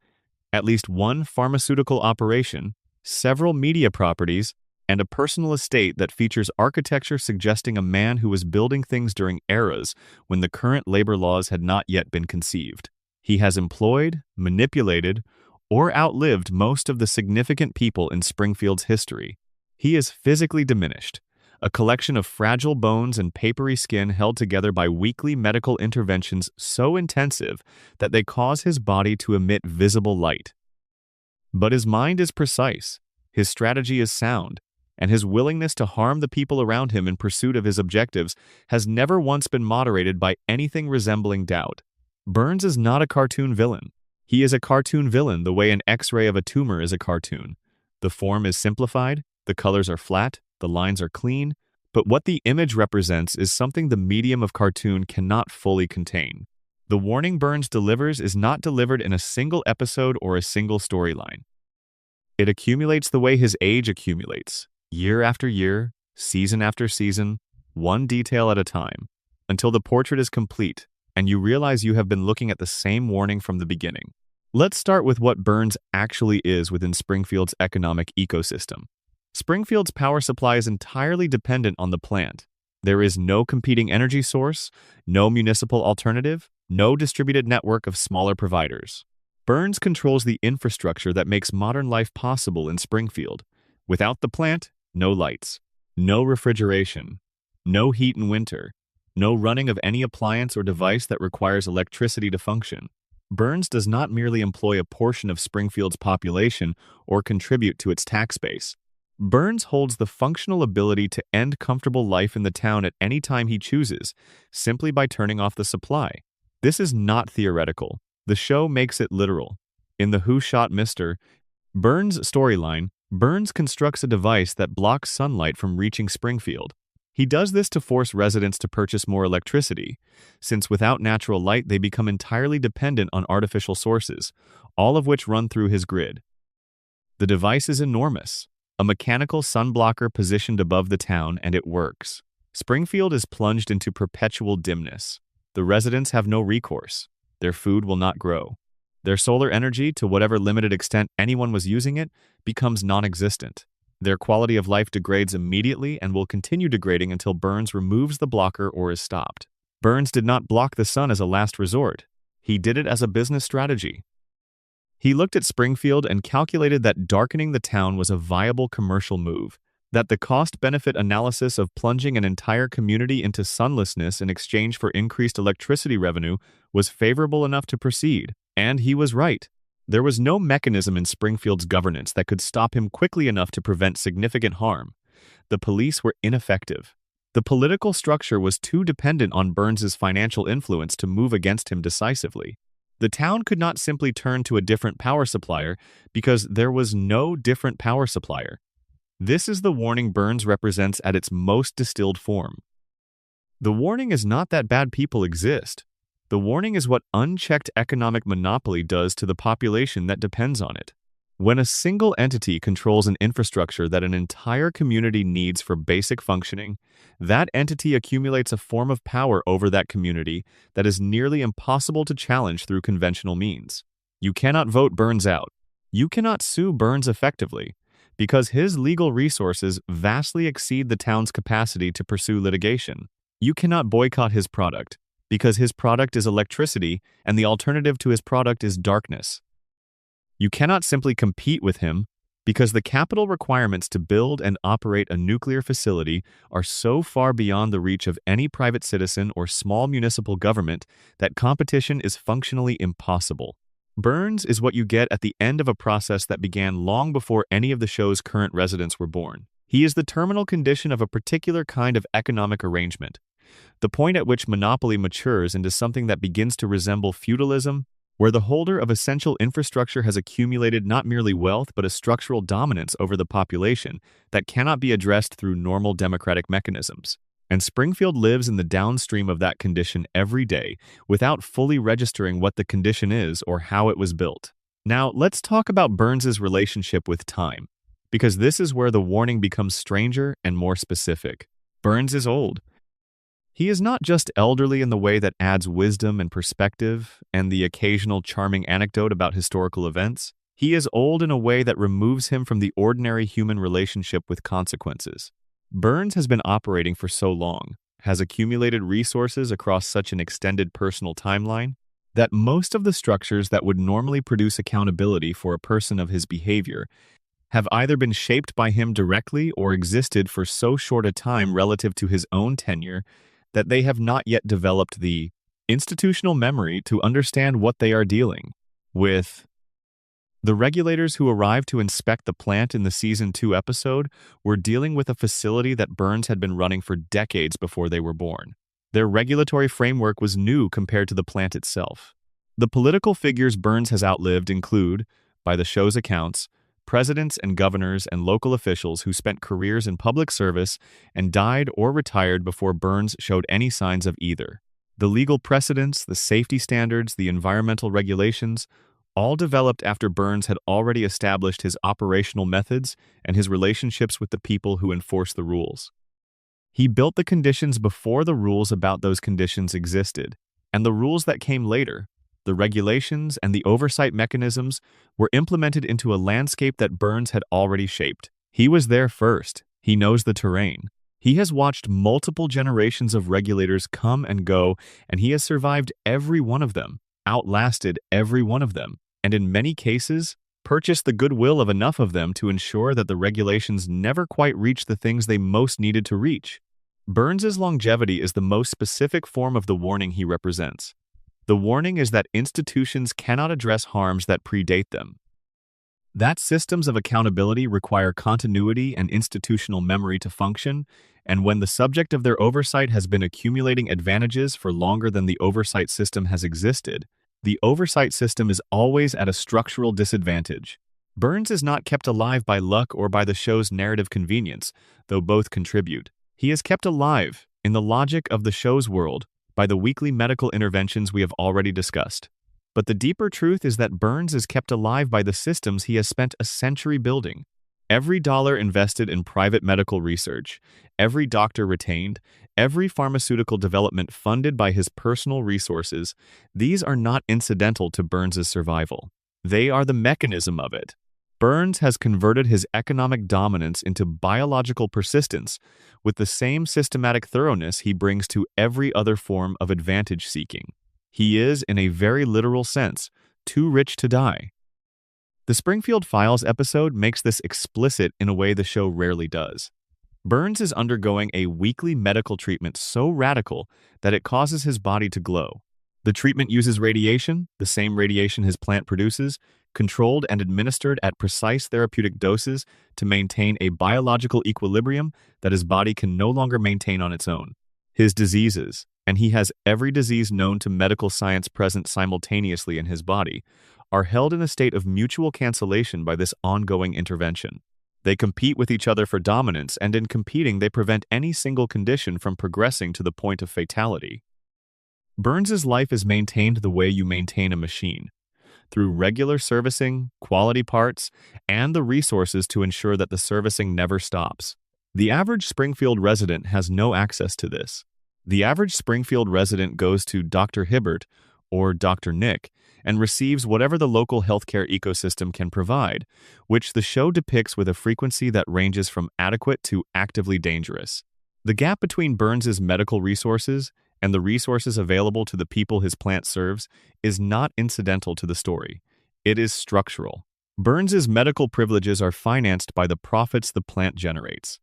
at least one pharmaceutical operation, several media properties, and a personal estate that features architecture suggesting a man who was building things during eras when the current labor laws had not yet been conceived. He has employed, manipulated, or outlived most of the significant people in Springfield's history. He is physically diminished, a collection of fragile bones and papery skin held together by weekly medical interventions so intensive that they cause his body to emit visible light. But his mind is precise, his strategy is sound, and his willingness to harm the people around him in pursuit of his objectives has never once been moderated by anything resembling doubt. Burns is not a cartoon villain. He is a cartoon villain the way an X-ray of a tumor is a cartoon. The form is simplified, the colors are flat, the lines are clean, but what the image represents is something the medium of cartoon cannot fully contain. The warning Burns delivers is not delivered in a single episode or a single storyline. It accumulates the way his age accumulates, year after year, season after season, one detail at a time, until the portrait is complete and you realize you have been looking at the same warning from the beginning. Let's start with what Burns actually is within Springfield's economic ecosystem. Springfield's power supply is entirely dependent on the plant. There is no competing energy source, no municipal alternative, no distributed network of smaller providers. Burns controls the infrastructure that makes modern life possible in Springfield. Without the plant, no lights, no refrigeration, no heat in winter, no running of any appliance or device that requires electricity to function. Burns does not merely employ a portion of Springfield's population or contribute to its tax base. Burns holds the functional ability to end comfortable life in the town at any time he chooses, simply by turning off the supply. This is not theoretical. The show makes it literal. In the Who Shot Mr. Burns storyline, Burns constructs a device that blocks sunlight from reaching Springfield. He does this to force residents to purchase more electricity, since without natural light they become entirely dependent on artificial sources, all of which run through his grid. The device is enormous, a mechanical sunblocker positioned above the town, and it works. Springfield is plunged into perpetual dimness. The residents have no recourse. Their food will not grow. Their solar energy, to whatever limited extent anyone was using it, becomes non-existent. Their quality of life degrades immediately and will continue degrading until Burns removes the blocker or is stopped. Burns did not block the sun as a last resort. He did it as a business strategy. He looked at Springfield and calculated that darkening the town was a viable commercial move, that the cost-benefit analysis of plunging an entire community into sunlessness in exchange for increased electricity revenue was favorable enough to proceed, and he was right. There was no mechanism in Springfield's governance that could stop him quickly enough to prevent significant harm. The police were ineffective. The political structure was too dependent on Burns's financial influence to move against him decisively. The town could not simply turn to a different power supplier because there was no different power supplier. This is the warning Burns represents at its most distilled form. The warning is not that bad people exist. The warning is what unchecked economic monopoly does to the population that depends on it. When a single entity controls an infrastructure that an entire community needs for basic functioning, that entity accumulates a form of power over that community that is nearly impossible to challenge through conventional means. You cannot vote Burns out. You cannot sue Burns effectively, because his legal resources vastly exceed the town's capacity to pursue litigation. You cannot boycott his product, because his product is electricity and the alternative to his product is darkness. You cannot simply compete with him because the capital requirements to build and operate a nuclear facility are so far beyond the reach of any private citizen or small municipal government that competition is functionally impossible. Burns is what you get at the end of a process that began long before any of the show's current residents were born. He is the terminal condition of a particular kind of economic arrangement, the point at which monopoly matures into something that begins to resemble feudalism, where the holder of essential infrastructure has accumulated not merely wealth but a structural dominance over the population that cannot be addressed through normal democratic mechanisms. And Springfield lives in the downstream of that condition every day without fully registering what the condition is or how it was built. Now, let's talk about Burns's relationship with time, because this is where the warning becomes stranger and more specific. Burns is old. He is not just elderly in the way that adds wisdom and perspective and the occasional charming anecdote about historical events. He is old in a way that removes him from the ordinary human relationship with consequences. Burns has been operating for so long, has accumulated resources across such an extended personal timeline, that most of the structures that would normally produce accountability for a person of his behavior have either been shaped by him directly or existed for so short a time relative to his own tenure that they have not yet developed the institutional memory to understand what they are dealing with. The regulators who arrived to inspect the plant in the Season 2 episode were dealing with a facility that Burns had been running for decades before they were born. Their regulatory framework was new compared to the plant itself. The political figures Burns has outlived include, by the show's accounts, presidents and governors and local officials who spent careers in public service and died or retired before Burns showed any signs of either. The legal precedents, the safety standards, the environmental regulations, all developed after Burns had already established his operational methods and his relationships with the people who enforce the rules. He built the conditions before the rules about those conditions existed, and the rules that came later, the regulations and the oversight mechanisms, were implemented into a landscape that Burns had already shaped. He was there first. He knows the terrain. He has watched multiple generations of regulators come and go, and he has survived every one of them, outlasted every one of them, and in many cases, purchased the goodwill of enough of them to ensure that the regulations never quite reached the things they most needed to reach. Burns's longevity is the most specific form of the warning he represents. The warning is that institutions cannot address harms that predate them. That systems of accountability require continuity and institutional memory to function, and when the subject of their oversight has been accumulating advantages for longer than the oversight system has existed, the oversight system is always at a structural disadvantage. Burns is not kept alive by luck or by the show's narrative convenience, though both contribute. He is kept alive, in the logic of the show's world, by the weekly medical interventions we have already discussed. But the deeper truth is that Burns is kept alive by the systems he has spent a century building. Every dollar invested in private medical research, every doctor retained, every pharmaceutical development funded by his personal resources, these are not incidental to Burns's survival. They are the mechanism of it. Burns has converted his economic dominance into biological persistence with the same systematic thoroughness he brings to every other form of advantage-seeking. He is, in a very literal sense, too rich to die. The Springfield Files episode makes this explicit in a way the show rarely does. Burns is undergoing a weekly medical treatment so radical that it causes his body to glow. The treatment uses radiation, the same radiation his plant produces, controlled and administered at precise therapeutic doses to maintain a biological equilibrium that his body can no longer maintain on its own. His diseases, and he has every disease known to medical science present simultaneously in his body, are held in a state of mutual cancellation by this ongoing intervention. They compete with each other for dominance, and in competing they prevent any single condition from progressing to the point of fatality. Burns's life is maintained the way you maintain a machine. through regular servicing, quality parts, and the resources to ensure that the servicing never stops. The average Springfield resident has no access to this. The average Springfield resident goes to Dr. Hibbert or Dr. Nick and receives whatever the local healthcare ecosystem can provide, which the show depicts with a frequency that ranges from adequate to actively dangerous. The gap between Burns's medical resources and the resources available to the people his plant serves is not incidental to the story. It is structural. Burns's medical privileges are financed by the profits the plant generates.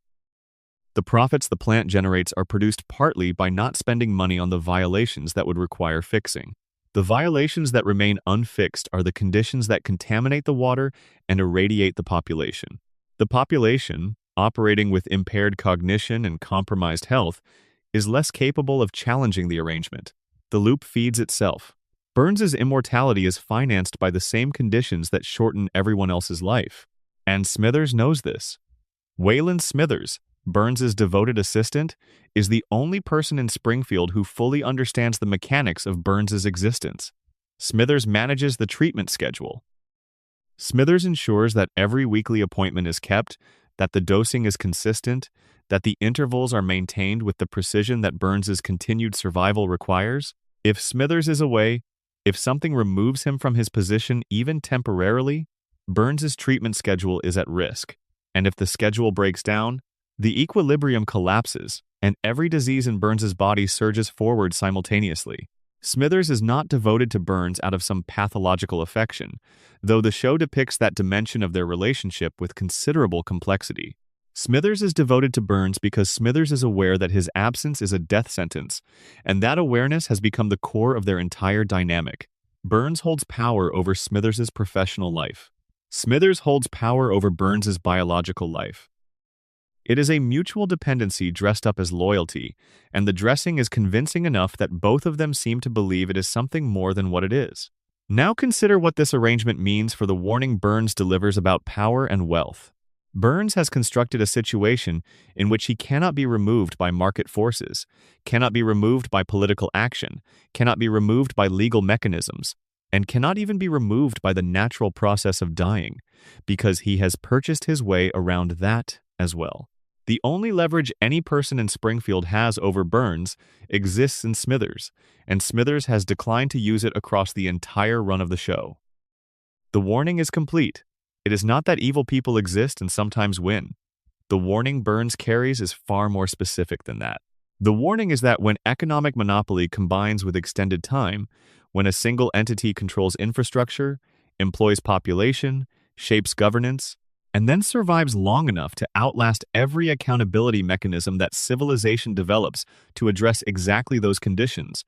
The profits the plant generates are produced partly by not spending money on the violations that would require fixing. The violations that remain unfixed are the conditions that contaminate the water and irradiate the population. The population, operating with impaired cognition and compromised health, is less capable of challenging the arrangement. The loop feeds itself. Burns's immortality is financed by the same conditions that shorten everyone else's life. And Smithers knows this. Waylon Smithers, Burns's devoted assistant, is the only person in Springfield who fully understands the mechanics of Burns's existence. Smithers manages the treatment schedule. Smithers ensures that every weekly appointment is kept, that the dosing is consistent, that the intervals are maintained with the precision that Burns's continued survival requires. If Smithers is away, if something removes him from his position even temporarily, Burns's treatment schedule is at risk. And if the schedule breaks down, the equilibrium collapses, and every disease in Burns's body surges forward simultaneously. Smithers is not devoted to Burns out of some pathological affection, though the show depicts that dimension of their relationship with considerable complexity. Smithers is devoted to Burns because Smithers is aware that his absence is a death sentence, and that awareness has become the core of their entire dynamic. Burns holds power over Smithers's professional life. Smithers holds power over Burns's biological life. It is a mutual dependency dressed up as loyalty, and the dressing is convincing enough that both of them seem to believe it is something more than what it is. Now consider what this arrangement means for the warning Burns delivers about power and wealth. Burns has constructed a situation in which he cannot be removed by market forces, cannot be removed by political action, cannot be removed by legal mechanisms, and cannot even be removed by the natural process of dying, because he has purchased his way around that as well. The only leverage any person in Springfield has over Burns exists in Smithers, and Smithers has declined to use it across the entire run of the show. The warning is complete. It is not that evil people exist and sometimes win. The warning Burns carries is far more specific than that. The warning is that when economic monopoly combines with extended time, when a single entity controls infrastructure, employs population, shapes governance, and then survives long enough to outlast every accountability mechanism that civilization develops to address exactly those conditions,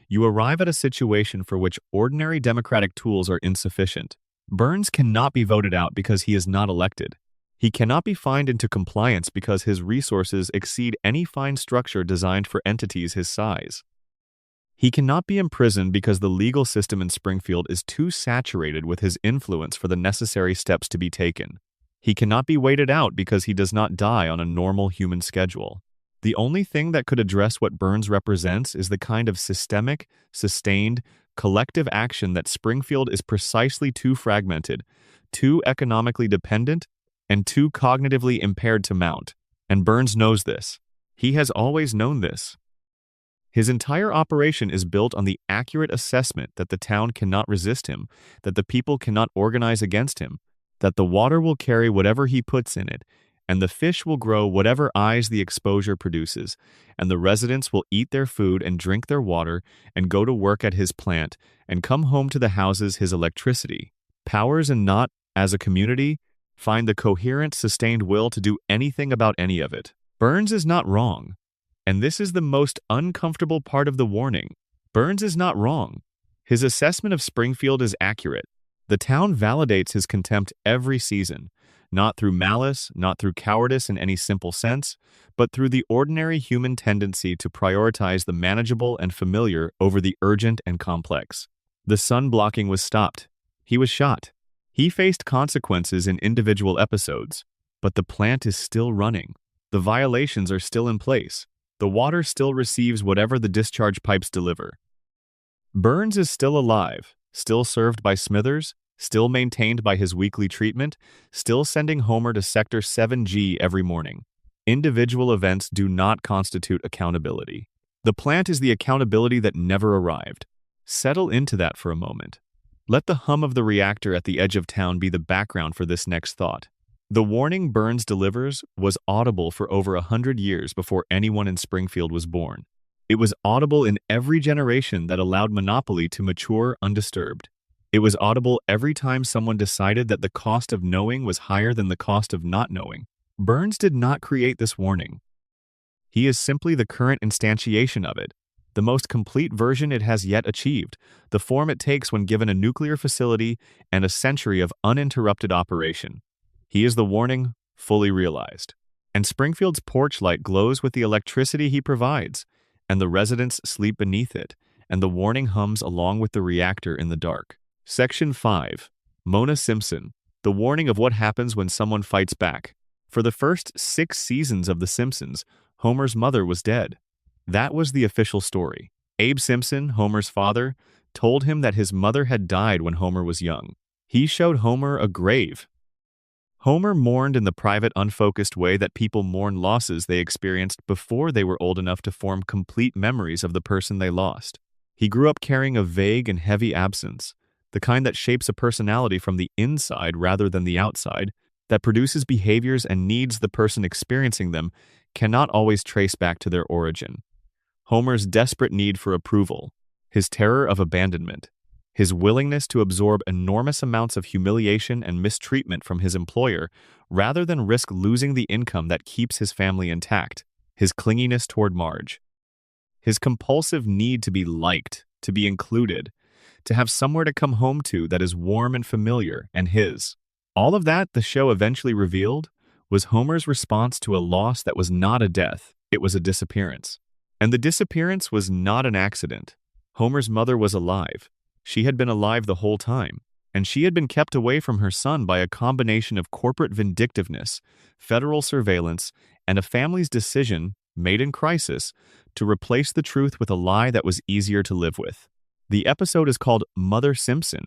you arrive at a situation for which ordinary democratic tools are insufficient. Burns cannot be voted out because he is not elected. He cannot be fined into compliance because his resources exceed any fine structure designed for entities his size. He cannot be imprisoned because the legal system in Springfield is too saturated with his influence for the necessary steps to be taken. He cannot be waited out because he does not die on a normal human schedule. The only thing that could address what Burns represents is the kind of systemic, sustained, collective action that Springfield is precisely too fragmented, too economically dependent, and too cognitively impaired to mount. And Burns knows this. He has always known this. His entire operation is built on the accurate assessment that the town cannot resist him, that the people cannot organize against him, that the water will carry whatever he puts in it, and the fish will grow whatever eyes the exposure produces, and the residents will eat their food and drink their water and go to work at his plant and come home to the houses his electricity. Powers and not, as a community, find the coherent, sustained will to do anything about any of it. Burns is not wrong, and this is the most uncomfortable part of the warning. Burns is not wrong. His assessment of Springfield is accurate. The town validates his contempt every season, not through malice, not through cowardice in any simple sense, but through the ordinary human tendency to prioritize the manageable and familiar over the urgent and complex. The sun blocking was stopped. He was shot. He faced consequences in individual episodes, but the plant is still running. The violations are still in place. The water still receives whatever the discharge pipes deliver. Burns is still alive, Still served by Smithers? Still maintained by his weekly treatment? Still sending Homer to Sector 7G every morning? Individual events do not constitute accountability. The plant is the accountability that never arrived. Settle into that for a moment. Let the hum of the reactor at the edge of town be the background for this next thought. The warning Burns delivers was audible for over 100 years before anyone in Springfield was born. It was audible in every generation that allowed monopoly to mature undisturbed. It was audible every time someone decided that the cost of knowing was higher than the cost of not knowing. Burns did not create this warning. He is simply the current instantiation of it, the most complete version it has yet achieved, the form it takes when given a nuclear facility and a century of uninterrupted operation. He is the warning fully realized. And Springfield's porch light glows with the electricity he provides, and the residents sleep beneath it, and the warning hums along with the reactor in the dark. Section 5. Mona Simpson. The warning of what happens when someone fights back. For the first 6 seasons of The Simpsons, Homer's mother was dead. That was the official story. Abe Simpson, Homer's father, told him that his mother had died when Homer was young. He showed Homer a grave. Homer mourned in the private, unfocused way that people mourn losses they experienced before they were old enough to form complete memories of the person they lost. He grew up carrying a vague and heavy absence, the kind that shapes a personality from the inside rather than the outside, that produces behaviors and needs the person experiencing them cannot always trace back to their origin. Homer's desperate need for approval, his terror of abandonment, his willingness to absorb enormous amounts of humiliation and mistreatment from his employer rather than risk losing the income that keeps his family intact, his clinginess toward Marge, his compulsive need to be liked, to be included, to have somewhere to come home to that is warm and familiar and his. All of that, the show eventually revealed, was Homer's response to a loss that was not a death, it was a disappearance. And the disappearance was not an accident. Homer's mother was alive. She had been alive the whole time, and she had been kept away from her son by a combination of corporate vindictiveness, federal surveillance, and a family's decision, made in crisis, to replace the truth with a lie that was easier to live with. The episode is called Mother Simpson,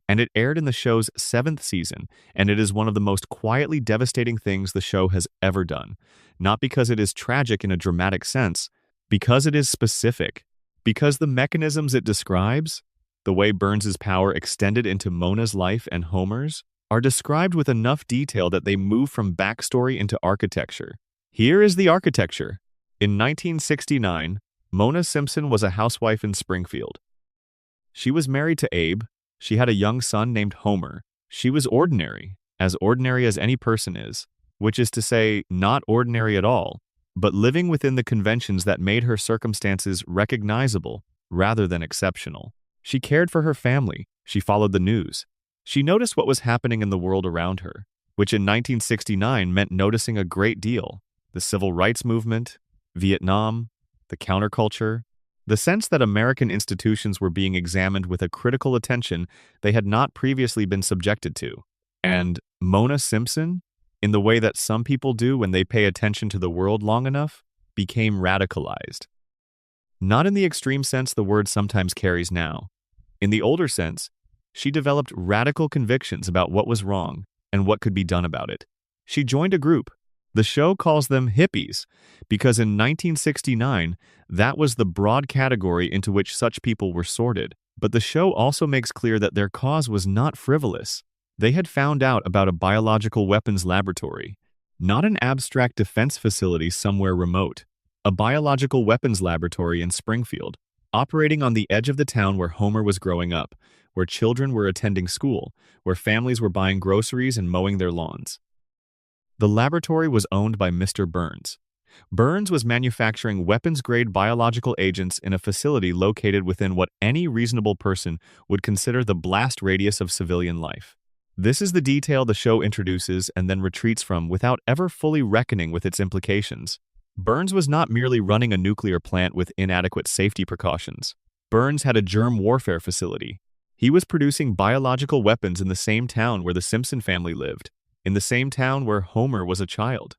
and it aired in the show's 7th season, and it is one of the most quietly devastating things the show has ever done. Not because it is tragic in a dramatic sense, because it is specific. Because the mechanisms it describes, the way Burns's power extended into Mona's life and Homer's, are described with enough detail that they move from backstory into architecture. Here is the architecture. In 1969, Mona Simpson was a housewife in Springfield. She was married to Abe. She had a young son named Homer. She was ordinary as any person is, which is to say, not ordinary at all, but living within the conventions that made her circumstances recognizable rather than exceptional. She cared for her family. She followed the news. She noticed what was happening in the world around her, which in 1969 meant noticing a great deal. The civil rights movement, Vietnam, the counterculture, the sense that American institutions were being examined with a critical attention they had not previously been subjected to. And Mona Simpson, in the way that some people do when they pay attention to the world long enough, became radicalized. Not in the extreme sense the word sometimes carries now. In the older sense, she developed radical convictions about what was wrong and what could be done about it. She joined a group. The show calls them hippies because in 1969, that was the broad category into which such people were sorted. But the show also makes clear that their cause was not frivolous. They had found out about a biological weapons laboratory, not an abstract defense facility somewhere remote, a biological weapons laboratory in Springfield, operating on the edge of the town where Homer was growing up, where children were attending school, where families were buying groceries and mowing their lawns. The laboratory was owned by Mr. Burns. Burns was manufacturing weapons-grade biological agents in a facility located within what any reasonable person would consider the blast radius of civilian life. This is the detail the show introduces and then retreats from without ever fully reckoning with its implications. Burns was not merely running a nuclear plant with inadequate safety precautions. Burns had a germ warfare facility. He was producing biological weapons in the same town where the Simpson family lived, in the same town where Homer was a child,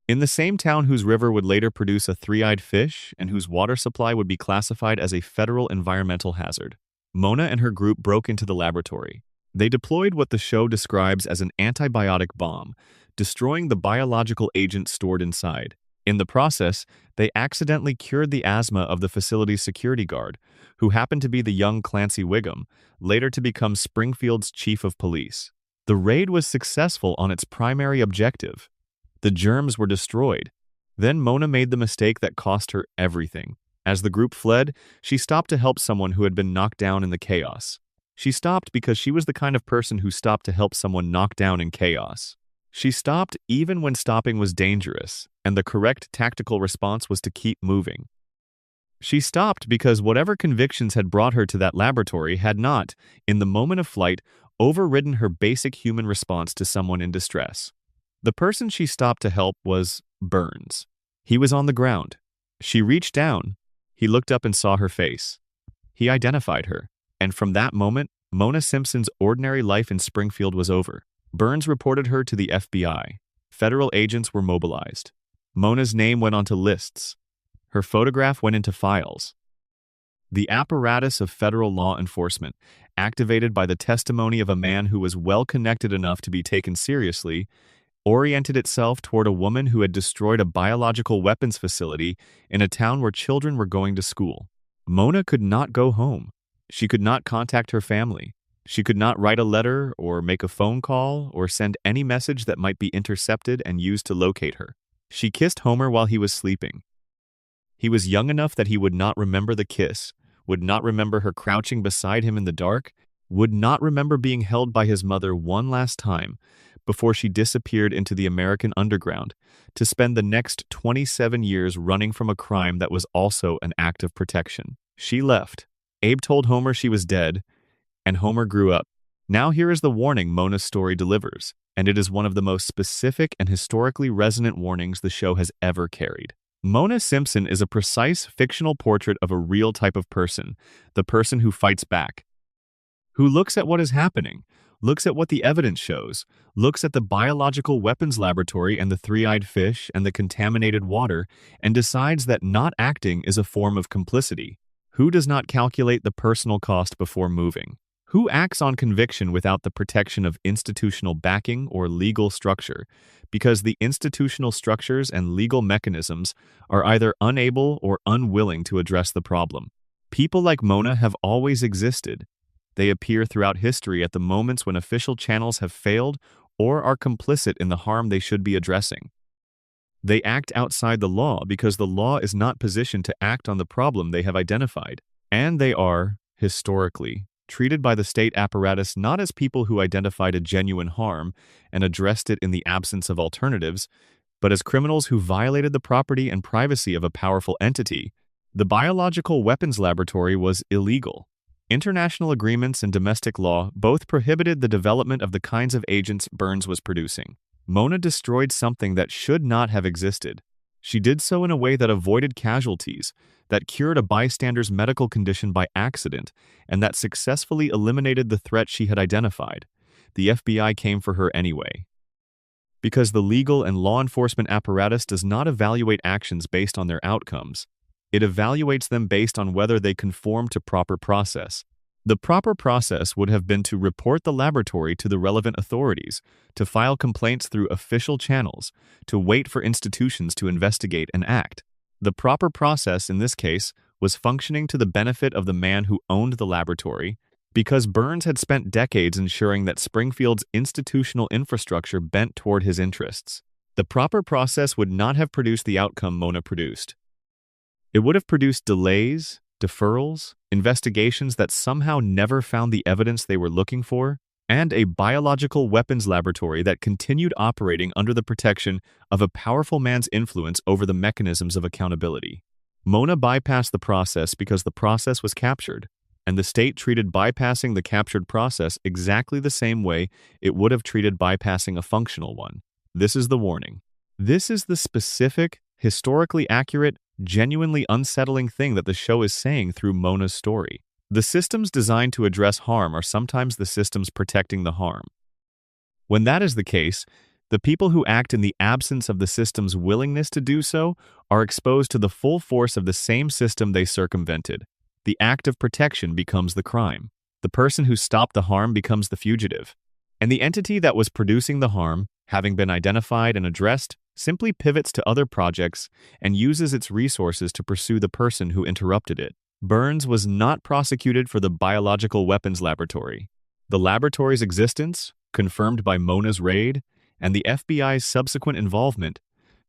in the same town whose river would later produce a three-eyed fish and whose water supply would be classified as a federal environmental hazard. Mona and her group broke into the laboratory. They deployed what the show describes as an antibiotic bomb, destroying the biological agent stored inside. In the process, they accidentally cured the asthma of the facility's security guard, who happened to be the young Clancy Wiggum, later to become Springfield's chief of police. The raid was successful on its primary objective. The germs were destroyed. Then Mona made the mistake that cost her everything. As the group fled, she stopped to help someone who had been knocked down in the chaos. She stopped because she was the kind of person who stopped to help someone knocked down in chaos. She stopped even when stopping was dangerous, and the correct tactical response was to keep moving. She stopped because whatever convictions had brought her to that laboratory had not, in the moment of flight, overridden her basic human response to someone in distress. The person she stopped to help was Burns. He was on the ground. She reached down. He looked up and saw her face. He identified her, and from that moment, Mona Simpson's ordinary life in Springfield was over. Burns reported her to the FBI. Federal agents were mobilized. Mona's name went onto lists. Her photograph went into files. The apparatus of federal law enforcement, activated by the testimony of a man who was well connected enough to be taken seriously, oriented itself toward a woman who had destroyed a biological weapons facility in a town where children were going to school. Mona could not go home. She could not contact her family. She could not write a letter or make a phone call or send any message that might be intercepted and used to locate her. She kissed Homer while he was sleeping. He was young enough that he would not remember the kiss, would not remember her crouching beside him in the dark, would not remember being held by his mother one last time before she disappeared into the American underground to spend the next 27 years running from a crime that was also an act of protection. She left. Abe told Homer she was dead, and Homer grew up. Now here is the warning Mona's story delivers, and it is one of the most specific and historically resonant warnings the show has ever carried. Mona Simpson is a precise fictional portrait of a real type of person, the person who fights back, who looks at what is happening, looks at what the evidence shows, looks at the biological weapons laboratory and the three-eyed fish and the contaminated water, and decides that not acting is a form of complicity. Who does not calculate the personal cost before moving? Who acts on conviction without the protection of institutional backing or legal structure, because the institutional structures and legal mechanisms are either unable or unwilling to address the problem? People like Mona have always existed. They appear throughout history at the moments when official channels have failed or are complicit in the harm they should be addressing. They act outside the law because the law is not positioned to act on the problem they have identified, and they are, historically, treated by the state apparatus not as people who identified a genuine harm and addressed it in the absence of alternatives, but as criminals who violated the property and privacy of a powerful entity. The biological weapons laboratory was illegal. International agreements and domestic law both prohibited the development of the kinds of agents Burns was producing. Mona destroyed something that should not have existed. She did so in a way that avoided casualties, that cured a bystander's medical condition by accident, and that successfully eliminated the threat she had identified. The FBI came for her anyway. Because the legal and law enforcement apparatus does not evaluate actions based on their outcomes. It evaluates them based on whether they conform to proper process. The proper process would have been to report the laboratory to the relevant authorities, to file complaints through official channels, to wait for institutions to investigate and act. The proper process in this case was functioning to the benefit of the man who owned the laboratory, because Burns had spent decades ensuring that Springfield's institutional infrastructure bent toward his interests. The proper process would not have produced the outcome Mona produced. It would have produced delays, deferrals, investigations that somehow never found the evidence they were looking for, and a biological weapons laboratory that continued operating under the protection of a powerful man's influence over the mechanisms of accountability. Mona bypassed the process because the process was captured, and the state treated bypassing the captured process exactly the same way it would have treated bypassing a functional one. This is the warning. This is the specific, historically accurate, genuinely unsettling thing that the show is saying through Mona's story. The systems designed to address harm are sometimes the systems protecting the harm. When that is the case, the people who act in the absence of the system's willingness to do so are exposed to the full force of the same system they circumvented. The act of protection becomes the crime. The person who stopped the harm becomes the fugitive. And the entity that was producing the harm, having been identified and addressed, simply pivots to other projects and uses its resources to pursue the person who interrupted it. Burns was not prosecuted for the biological weapons laboratory. The laboratory's existence, confirmed by Mona's raid, and the FBI's subsequent involvement,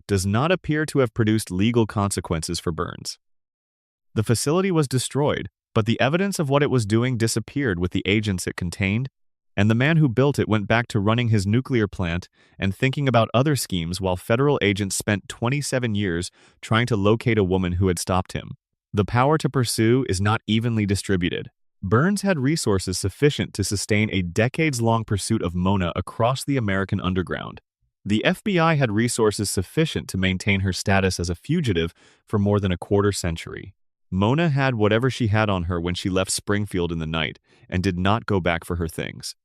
does not appear to have produced legal consequences for Burns. The facility was destroyed, but the evidence of what it was doing disappeared with the agents it contained, and the man who built it went back to running his nuclear plant and thinking about other schemes while federal agents spent 27 years trying to locate a woman who had stopped him. The power to pursue is not evenly distributed. Burns had resources sufficient to sustain a decades-long pursuit of Mona across the American underground. The FBI had resources sufficient to maintain her status as a fugitive for more than a quarter century. Mona had whatever she had on her when she left Springfield in the night and did not go back for her things.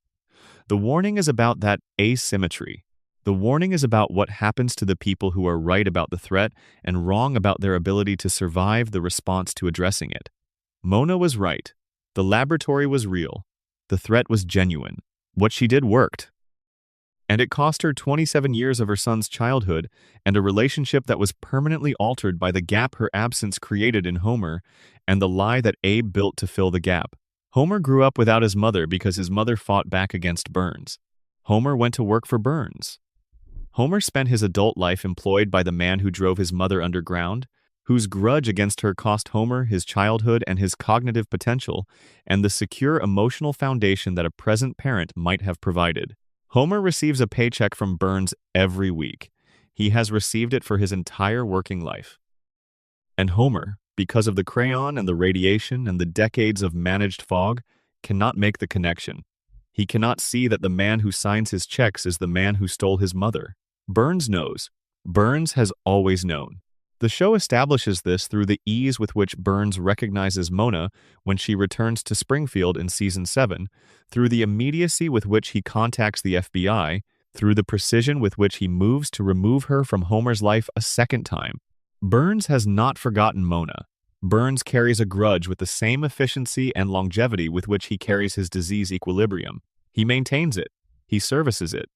The warning is about that asymmetry. The warning is about what happens to the people who are right about the threat and wrong about their ability to survive the response to addressing it. Mona was right. The laboratory was real. The threat was genuine. What she did worked. And it cost her 27 years of her son's childhood and a relationship that was permanently altered by the gap her absence created in Homer and the lie that Abe built to fill the gap. Homer grew up without his mother because his mother fought back against Burns. Homer went to work for Burns. Homer spent his adult life employed by the man who drove his mother underground, whose grudge against her cost Homer his childhood and his cognitive potential and the secure emotional foundation that a present parent might have provided. Homer receives a paycheck from Burns every week. He has received it for his entire working life. And Homer, because of the crayon and the radiation and the decades of managed fog, cannot make the connection. He cannot see that the man who signs his checks is the man who stole his mother. Burns knows. Burns has always known. The show establishes this through the ease with which Burns recognizes Mona when she returns to Springfield in Season 7, through the immediacy with which he contacts the FBI, through the precision with which he moves to remove her from Homer's life a second time. Burns has not forgotten Mona. Burns carries a grudge with the same efficiency and longevity with which he carries his disease equilibrium. He maintains it. He services it.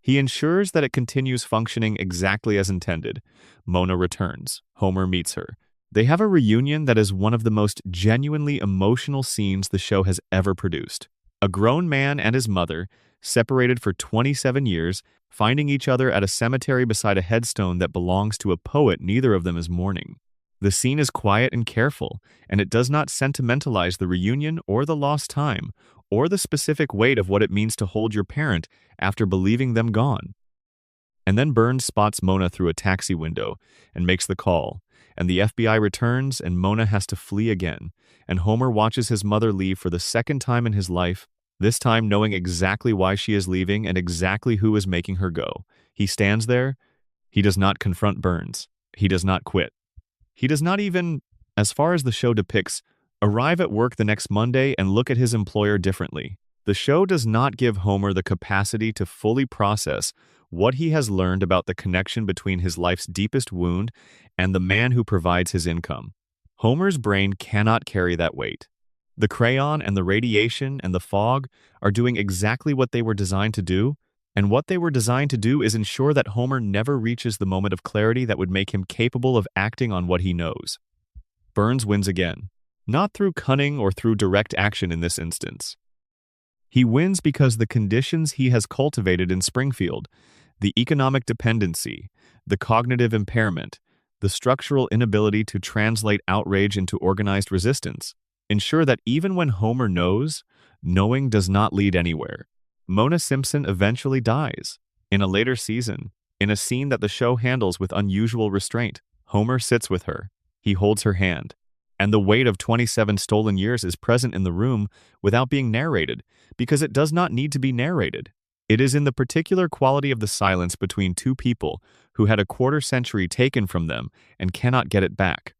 He ensures that it continues functioning exactly as intended. Mona returns. Homer meets her. They have a reunion that is one of the most genuinely emotional scenes the show has ever produced. A grown man and his mother, separated for 27 years, finding each other at a cemetery beside a headstone that belongs to a poet neither of them is mourning. The scene is quiet and careful, and it does not sentimentalize the reunion or the lost time, or the specific weight of what it means to hold your parent after believing them gone. And then Burns spots Mona through a taxi window and makes the call, and the FBI returns and Mona has to flee again, and Homer watches his mother leave for the second time in his life, this time knowing exactly why she is leaving and exactly who is making her go. He stands there. He does not confront Burns. He does not quit. He does not even, as far as the show depicts, arrive at work the next Monday and look at his employer differently. The show does not give Homer the capacity to fully process what he has learned about the connection between his life's deepest wound and the man who provides his income. Homer's brain cannot carry that weight. The crayon and the radiation and the fog are doing exactly what they were designed to do, and what they were designed to do is ensure that Homer never reaches the moment of clarity that would make him capable of acting on what he knows. Burns wins again, not through cunning or through direct action in this instance. He wins because the conditions he has cultivated in Springfield, the economic dependency, the cognitive impairment, the structural inability to translate outrage into organized resistance, ensure that even when Homer knows, knowing does not lead anywhere. Mona Simpson eventually dies. In a later season, in a scene that the show handles with unusual restraint, Homer sits with her. He holds her hand. And the weight of 27 stolen years is present in the room without being narrated, because it does not need to be narrated. It is in the particular quality of the silence between two people who had a quarter century taken from them and cannot get it back.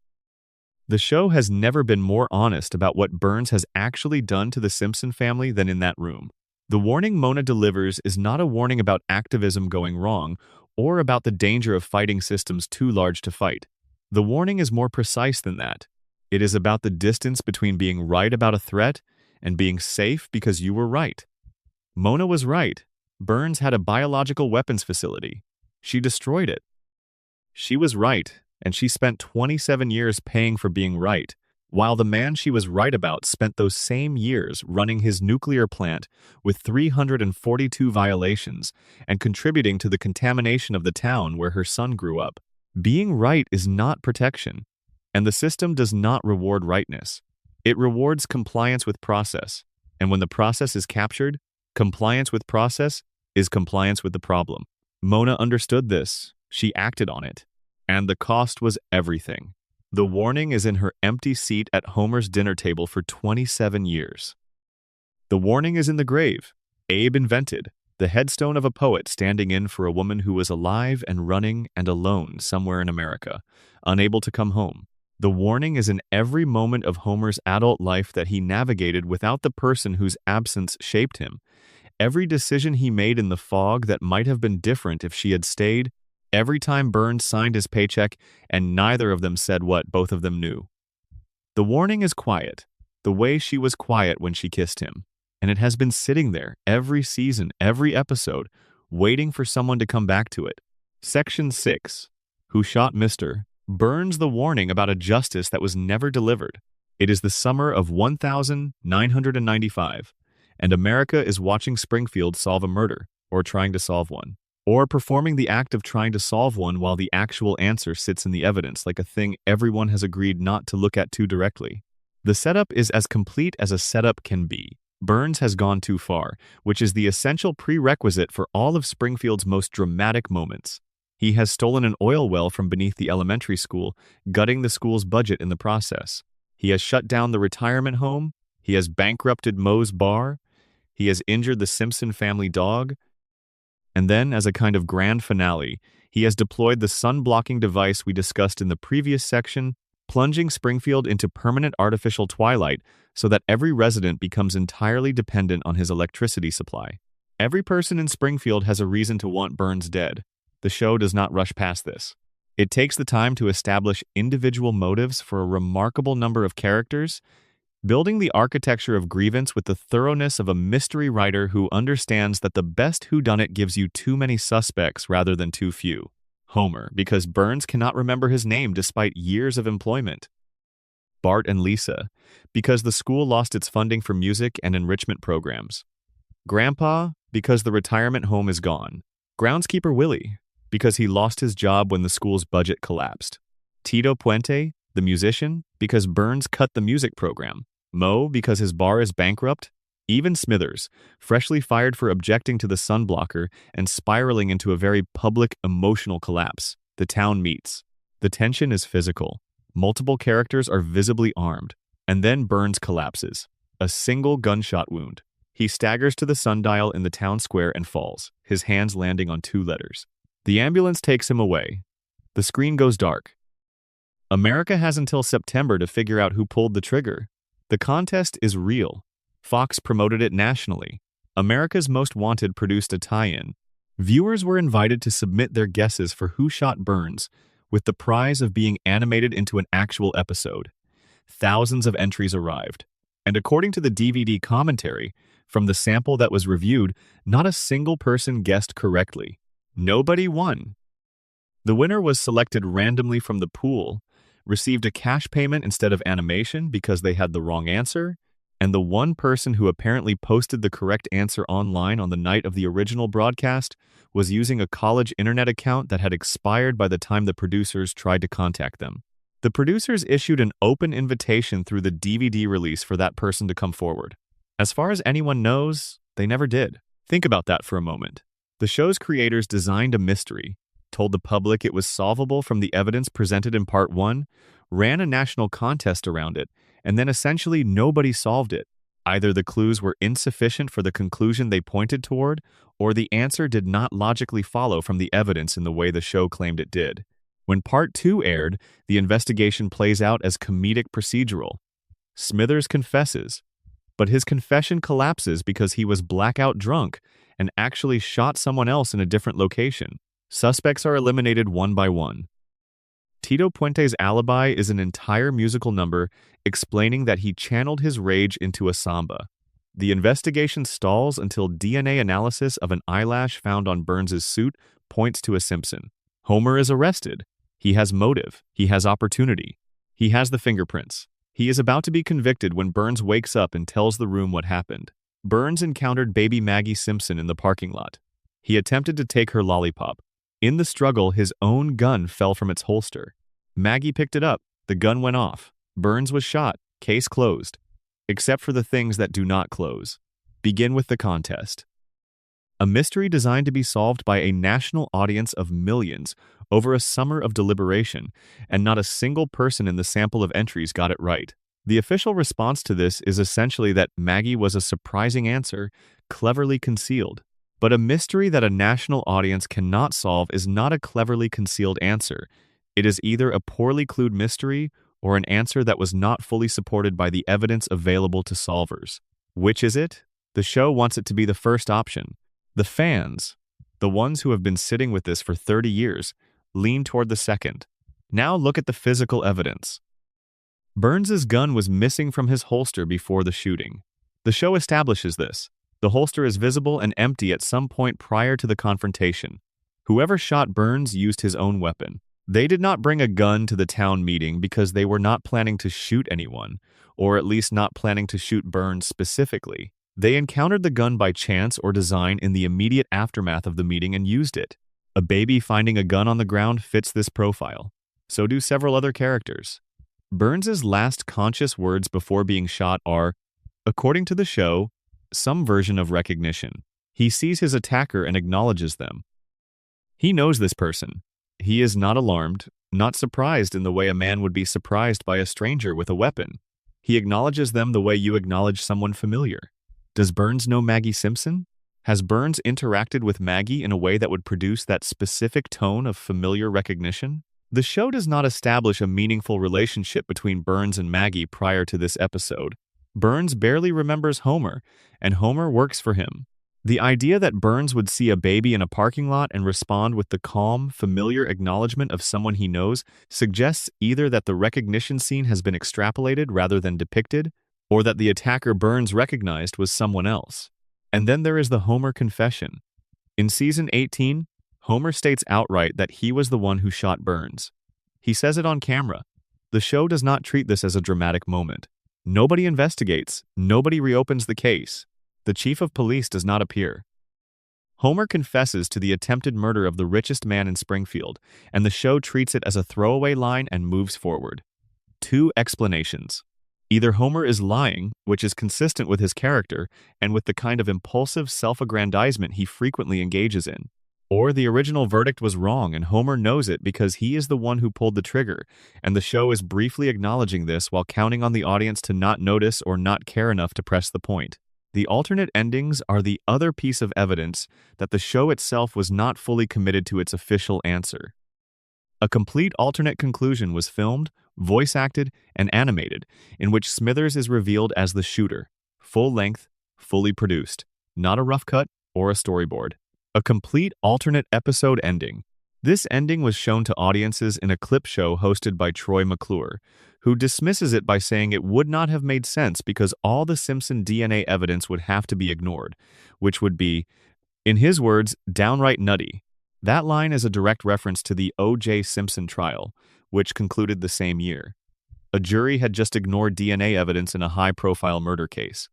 The show has never been more honest about what Burns has actually done to the Simpson family than in that room. The warning Mona delivers is not a warning about activism going wrong or about the danger of fighting systems too large to fight. The warning is more precise than that. It is about the distance between being right about a threat and being safe because you were right. Mona was right. Burns had a biological weapons facility. She destroyed it. She was right, and she spent 27 years paying for being right, while the man she was right about spent those same years running his nuclear plant with 342 violations and contributing to the contamination of the town where her son grew up. Being right is not protection, and the system does not reward rightness. It rewards compliance with process, and when the process is captured, compliance with process is compliance with the problem. Mona understood this. She acted on it. And the cost was everything. The warning is in her empty seat at Homer's dinner table for 27 years. The warning is in the grave. Abe invented the headstone of a poet standing in for a woman who was alive and running and alone somewhere in America, unable to come home. The warning is in every moment of Homer's adult life that he navigated without the person whose absence shaped him. Every decision he made in the fog that might have been different if she had stayed. Every time Burns signed his paycheck, and neither of them said what both of them knew. The warning is quiet, the way she was quiet when she kissed him, and it has been sitting there every season, every episode, waiting for someone to come back to it. Section 6. Who Shot Mr. Burns? The warning about a justice that was never delivered. It is the summer of 1995, and America is watching Springfield solve a murder, or trying to solve one. Or performing the act of trying to solve one while the actual answer sits in the evidence like a thing everyone has agreed not to look at too directly. The setup is as complete as a setup can be. Burns has gone too far, which is the essential prerequisite for all of Springfield's most dramatic moments. He has stolen an oil well from beneath the elementary school, gutting the school's budget in the process. He has shut down the retirement home. He has bankrupted Moe's bar. He has injured the Simpson family dog. And then, as a kind of grand finale, he has deployed the sun-blocking device we discussed in the previous section, plunging Springfield into permanent artificial twilight so that every resident becomes entirely dependent on his electricity supply. Every person in Springfield has a reason to want Burns dead. The show does not rush past this. It takes the time to establish individual motives for a remarkable number of characters, building the architecture of grievance with the thoroughness of a mystery writer who understands that the best whodunit gives you too many suspects rather than too few. Homer, because Burns cannot remember his name despite years of employment. Bart and Lisa, because the school lost its funding for music and enrichment programs. Grandpa, because the retirement home is gone. Groundskeeper Willie, because he lost his job when the school's budget collapsed. Tito Puente, the musician, because Burns cut the music program. Moe, because his bar is bankrupt. Even Smithers, freshly fired for objecting to the sunblocker and spiraling into a very public, emotional collapse. The town meets. The tension is physical. Multiple characters are visibly armed. And then Burns collapses. A single gunshot wound. He staggers to the sundial in the town square and falls, his hands landing on 2 letters. The ambulance takes him away. The screen goes dark. America has until September to figure out who pulled the trigger. The contest is real. Fox promoted it nationally. America's Most Wanted produced a tie-in. Viewers were invited to submit their guesses for Who Shot Burns, with the prize of being animated into an actual episode. Thousands of entries arrived. And according to the DVD commentary, from the sample that was reviewed, not a single person guessed correctly. Nobody won. The winner was selected randomly from the pool, received a cash payment instead of animation because they had the wrong answer, and the one person who apparently posted the correct answer online on the night of the original broadcast was using a college internet account that had expired by the time the producers tried to contact them. The producers issued an open invitation through the DVD release for that person to come forward. As far as anyone knows, they never did. Think about that for a moment. The show's creators designed a mystery, told the public it was solvable from the evidence presented in Part 1, ran a national contest around it, and then essentially nobody solved it. Either the clues were insufficient for the conclusion they pointed toward, or the answer did not logically follow from the evidence in the way the show claimed it did. When Part 2 aired, the investigation plays out as comedic procedural. Smithers confesses, but his confession collapses because he was blackout drunk and actually shot someone else in a different location. Suspects are eliminated one by one. Tito Puente's alibi is an entire musical number explaining that he channeled his rage into a samba. The investigation stalls until DNA analysis of an eyelash found on Burns's suit points to a Simpson. Homer is arrested. He has motive. He has opportunity. He has the fingerprints. He is about to be convicted when Burns wakes up and tells the room what happened. Burns encountered baby Maggie Simpson in the parking lot. He attempted to take her lollipop. In the struggle, his own gun fell from its holster. Maggie picked it up. The gun went off. Burns was shot. Case closed. Except for the things that do not close. Begin with the contest. A mystery designed to be solved by a national audience of millions over a summer of deliberation, and not a single person in the sample of entries got it right. The official response to this is essentially that Maggie was a surprising answer, cleverly concealed. But a mystery that a national audience cannot solve is not a cleverly concealed answer. It is either a poorly clued mystery or an answer that was not fully supported by the evidence available to solvers. Which is it? The show wants it to be the first option. The fans, the ones who have been sitting with this for 30 years, lean toward the second. Now look at the physical evidence. Burns's gun was missing from his holster before the shooting. The show establishes this. The holster is visible and empty at some point prior to the confrontation. Whoever shot Burns used his own weapon. They did not bring a gun to the town meeting because they were not planning to shoot anyone, or at least not planning to shoot Burns specifically. They encountered the gun by chance or design in the immediate aftermath of the meeting and used it. A baby finding a gun on the ground fits this profile. So do several other characters. Burns's last conscious words before being shot are, according to the show, some version of recognition. He sees his attacker and acknowledges them. He knows this person. He is not alarmed, not surprised in the way a man would be surprised by a stranger with a weapon. He acknowledges them the way you acknowledge someone familiar. Does Burns know Maggie Simpson? Has Burns interacted with Maggie in a way that would produce that specific tone of familiar recognition? The show does not establish a meaningful relationship between Burns and Maggie prior to this episode. Burns barely remembers Homer, and Homer works for him. The idea that Burns would see a baby in a parking lot and respond with the calm, familiar acknowledgement of someone he knows suggests either that the recognition scene has been extrapolated rather than depicted, or that the attacker Burns recognized was someone else. And then there is the Homer confession. In season 18, Homer states outright that he was the one who shot Burns. He says it on camera. The show does not treat this as a dramatic moment. Nobody investigates. Nobody reopens the case. The chief of police does not appear. Homer confesses to the attempted murder of the richest man in Springfield, and the show treats it as a throwaway line and moves forward. Two explanations. Either Homer is lying, which is consistent with his character and with the kind of impulsive self-aggrandizement he frequently engages in, or the original verdict was wrong and Homer knows it because he is the one who pulled the trigger, and the show is briefly acknowledging this while counting on the audience to not notice or not care enough to press the point. The alternate endings are the other piece of evidence that the show itself was not fully committed to its official answer. A complete alternate conclusion was filmed, voice-acted, and animated, in which Smithers is revealed as the shooter, full-length, fully produced, not a rough cut or a storyboard. A complete alternate episode ending. This ending was shown to audiences in a clip show hosted by Troy McClure, who dismisses it by saying it would not have made sense because all the Simpson DNA evidence would have to be ignored, which would be, in his words, downright nutty. That line is a direct reference to the O.J. Simpson trial, which concluded the same year. A jury had just ignored DNA evidence in a high-profile murder case.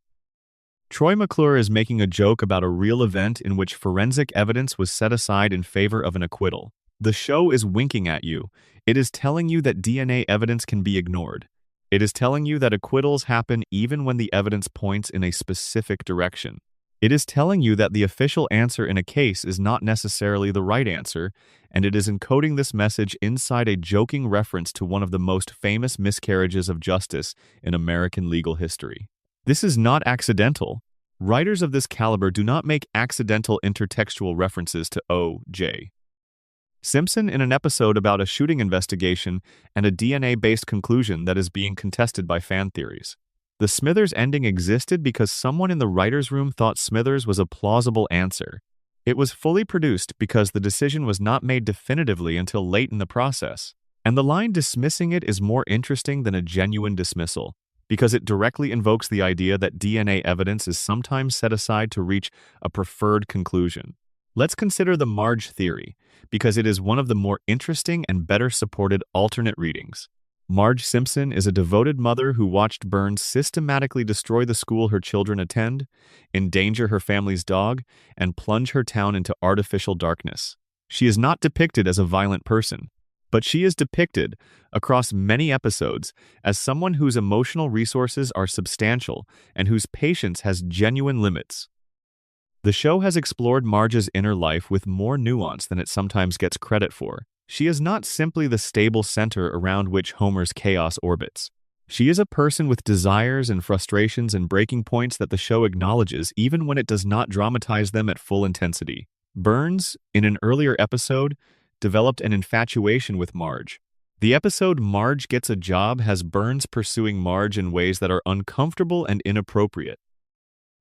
Troy McClure is making a joke about a real event in which forensic evidence was set aside in favor of an acquittal. The show is winking at you. It is telling you that DNA evidence can be ignored. It is telling you that acquittals happen even when the evidence points in a specific direction. It is telling you that the official answer in a case is not necessarily the right answer, and it is encoding this message inside a joking reference to one of the most famous miscarriages of justice in American legal history. This is not accidental. Writers of this caliber do not make accidental intertextual references to O.J. Simpson in an episode about a shooting investigation and a DNA-based conclusion that is being contested by fan theories. The Smithers ending existed because someone in the writer's room thought Smithers was a plausible answer. It was fully produced because the decision was not made definitively until late in the process. And the line dismissing it is more interesting than a genuine dismissal, because it directly invokes the idea that DNA evidence is sometimes set aside to reach a preferred conclusion. Let's consider the Marge theory, because it is one of the more interesting and better supported alternate readings. Marge Simpson is a devoted mother who watched Burns systematically destroy the school her children attend, endanger her family's dog, and plunge her town into artificial darkness. She is not depicted as a violent person, but she is depicted, across many episodes, as someone whose emotional resources are substantial and whose patience has genuine limits. The show has explored Marge's inner life with more nuance than it sometimes gets credit for. She is not simply the stable center around which Homer's chaos orbits. She is a person with desires and frustrations and breaking points that the show acknowledges even when it does not dramatize them at full intensity. Burns, in an earlier episode, developed an infatuation with Marge. The episode Marge Gets a Job has Burns pursuing Marge in ways that are uncomfortable and inappropriate.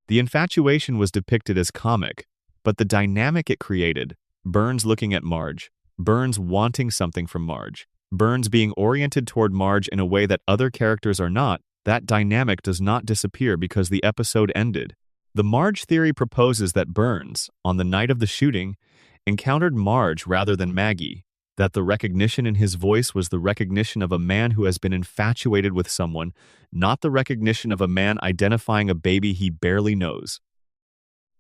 The infatuation was depicted as comic, but the dynamic it created, Burns looking at Marge, Burns wanting something from Marge, Burns being oriented toward Marge in a way that other characters are not, that dynamic does not disappear because the episode ended. The Marge theory proposes that Burns, on the night of the shooting, encountered Marge rather than Maggie, that the recognition in his voice was the recognition of a man who has been infatuated with someone, not the recognition of a man identifying a baby he barely knows.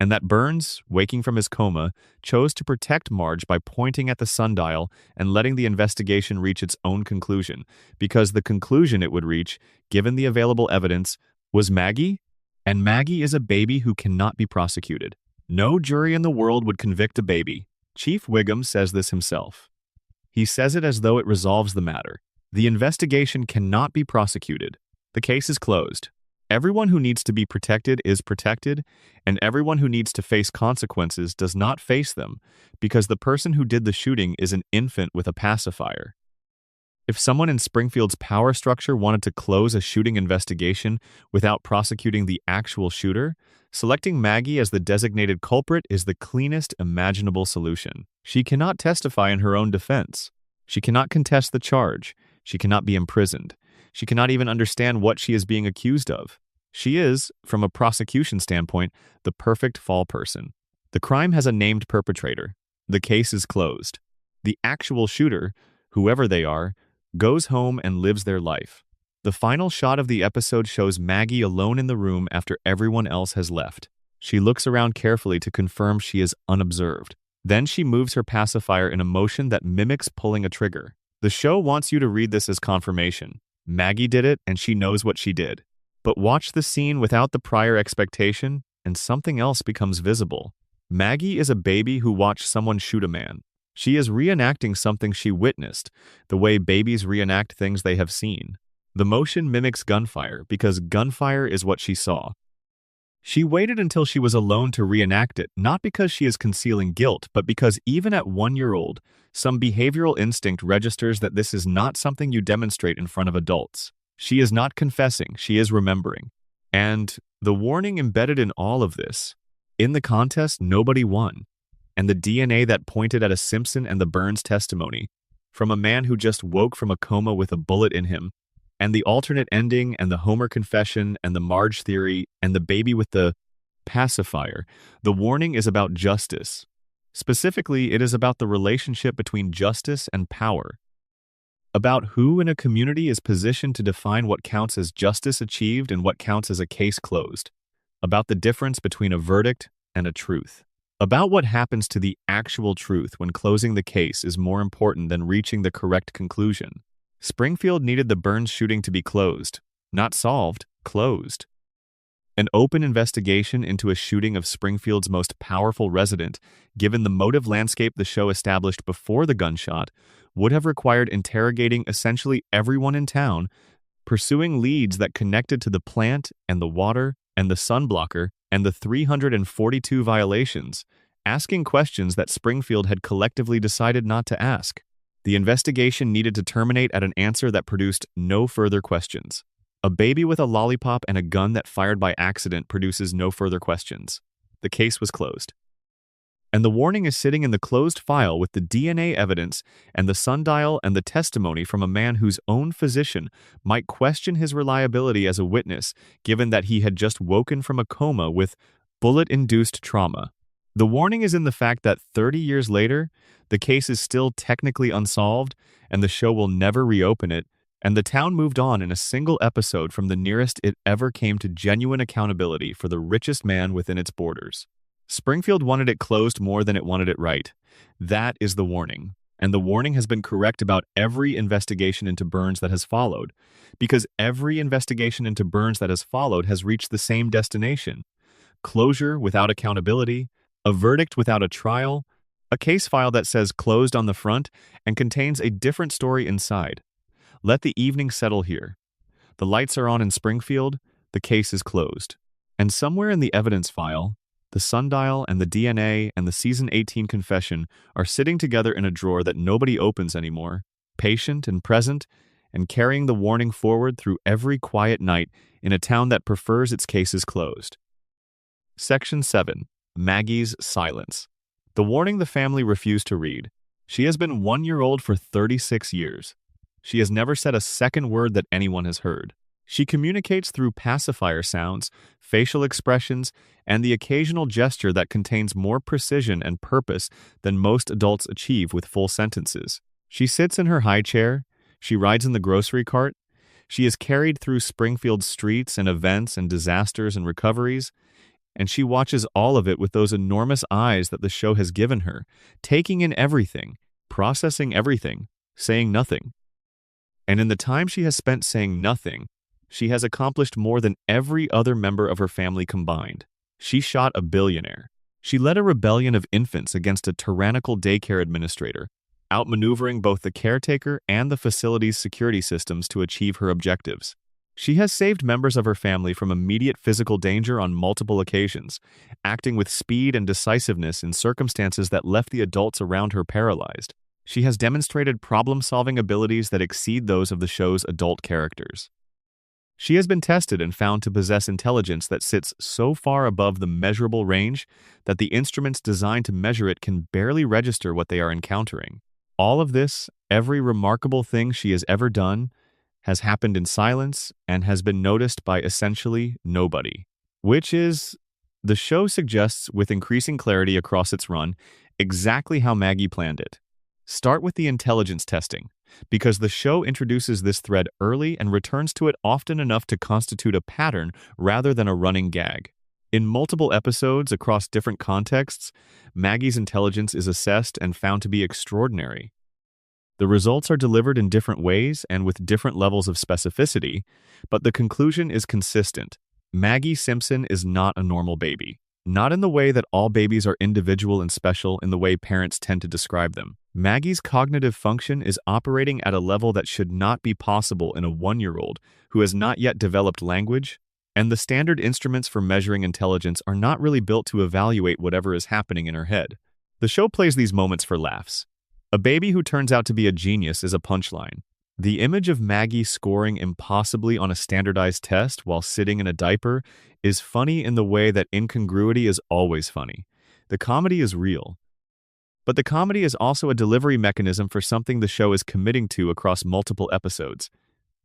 And that Burns, waking from his coma, chose to protect Marge by pointing at the sundial and letting the investigation reach its own conclusion, because the conclusion it would reach, given the available evidence, was Maggie, and Maggie is a baby who cannot be prosecuted. No jury in the world would convict a baby. Chief Wiggum says this himself. He says it as though it resolves the matter. The investigation cannot be prosecuted. The case is closed. Everyone who needs to be protected is protected, and everyone who needs to face consequences does not face them, because the person who did the shooting is an infant with a pacifier. If someone in Springfield's power structure wanted to close a shooting investigation without prosecuting the actual shooter, selecting Maggie as the designated culprit is the cleanest imaginable solution. She cannot testify in her own defense. She cannot contest the charge. She cannot be imprisoned. She cannot even understand what she is being accused of. She is, from a prosecution standpoint, the perfect fall person. The crime has a named perpetrator. The case is closed. The actual shooter, whoever they are, goes home and lives their life. The final shot of the episode shows Maggie alone in the room after everyone else has left. She looks around carefully to confirm she is unobserved. Then she moves her pacifier in a motion that mimics pulling a trigger. The show wants you to read this as confirmation. Maggie did it, and she knows what she did. But watch the scene without the prior expectation, and something else becomes visible. Maggie is a baby who watched someone shoot a man. She is reenacting something she witnessed, the way babies reenact things they have seen. The motion mimics gunfire because gunfire is what she saw. She waited until she was alone to reenact it, not because she is concealing guilt, but because even at 1 year old, some behavioral instinct registers that this is not something you demonstrate in front of adults. She is not confessing, she is remembering. And the warning embedded in all of this, in the contest, nobody won. And the DNA that pointed at a Simpson and the Burns testimony, from a man who just woke from a coma with a bullet in him, and the alternate ending and the Homer confession and the Marge theory and the baby with the pacifier, the warning is about justice. Specifically, it is about the relationship between justice and power. About who in a community is positioned to define what counts as justice achieved and what counts as a case closed. About the difference between a verdict and a truth. About what happens to the actual truth when closing the case is more important than reaching the correct conclusion. Springfield needed the Burns shooting to be closed. Not solved, closed. An open investigation into a shooting of Springfield's most powerful resident, given the motive landscape the show established before the gunshot, would have required interrogating essentially everyone in town, pursuing leads that connected to the plant and the water and the sunblocker and the 342 violations, asking questions that Springfield had collectively decided not to ask. The investigation needed to terminate at an answer that produced no further questions. A baby with a lollipop and a gun that fired by accident produces no further questions. The case was closed. And the warning is sitting in the closed file with the DNA evidence and the sundial and the testimony from a man whose own physician might question his reliability as a witness, given that he had just woken from a coma with bullet-induced trauma. The warning is in the fact that 30 years later, the case is still technically unsolved, and the show will never reopen it, and the town moved on in a single episode from the nearest it ever came to genuine accountability for the richest man within its borders. Springfield wanted it closed more than it wanted it right. That is the warning. And the warning has been correct about every investigation into Burns that has followed, because every investigation into Burns that has followed has reached the same destination. Closure without accountability, a verdict without a trial, a case file that says closed on the front and contains a different story inside. Let the evening settle here. The lights are on in Springfield, the case is closed. And somewhere in the evidence file, the sundial and the DNA and the season 18 confession are sitting together in a drawer that nobody opens anymore, patient and present, and carrying the warning forward through every quiet night in a town that prefers its cases closed. Section 7. Maggie's Silence. The warning the family refused to read. She has been 1-year-old for 36 years. She has never said a second word that anyone has heard. She communicates through pacifier sounds, facial expressions, and the occasional gesture that contains more precision and purpose than most adults achieve with full sentences. She sits in her high chair. She rides in the grocery cart. She is carried through Springfield's streets and events and disasters and recoveries, and she watches all of it with those enormous eyes that the show has given her, taking in everything, processing everything, saying nothing. And in the time she has spent saying nothing, she has accomplished more than every other member of her family combined. She shot a billionaire. She led a rebellion of infants against a tyrannical daycare administrator, outmaneuvering both the caretaker and the facility's security systems to achieve her objectives. She has saved members of her family from immediate physical danger on multiple occasions, acting with speed and decisiveness in circumstances that left the adults around her paralyzed. She has demonstrated problem-solving abilities that exceed those of the show's adult characters. She has been tested and found to possess intelligence that sits so far above the measurable range that the instruments designed to measure it can barely register what they are encountering. All of this, every remarkable thing she has ever done, has happened in silence and has been noticed by essentially nobody. Which is, the show suggests with increasing clarity across its run, exactly how Maggie planned it. Start with the intelligence testing, because the show introduces this thread early and returns to it often enough to constitute a pattern rather than a running gag. In multiple episodes across different contexts, Maggie's intelligence is assessed and found to be extraordinary. The results are delivered in different ways and with different levels of specificity, but the conclusion is consistent. Maggie Simpson is not a normal baby. Not in the way that all babies are individual and special in the way parents tend to describe them. Maggie's cognitive function is operating at a level that should not be possible in a 1-year-old who has not yet developed language, and the standard instruments for measuring intelligence are not really built to evaluate whatever is happening in her head. The show plays these moments for laughs. A baby who turns out to be a genius is a punchline. The image of Maggie scoring impossibly on a standardized test while sitting in a diaper is funny in the way that incongruity is always funny. The comedy is real. But the comedy is also a delivery mechanism for something the show is committing to across multiple episodes.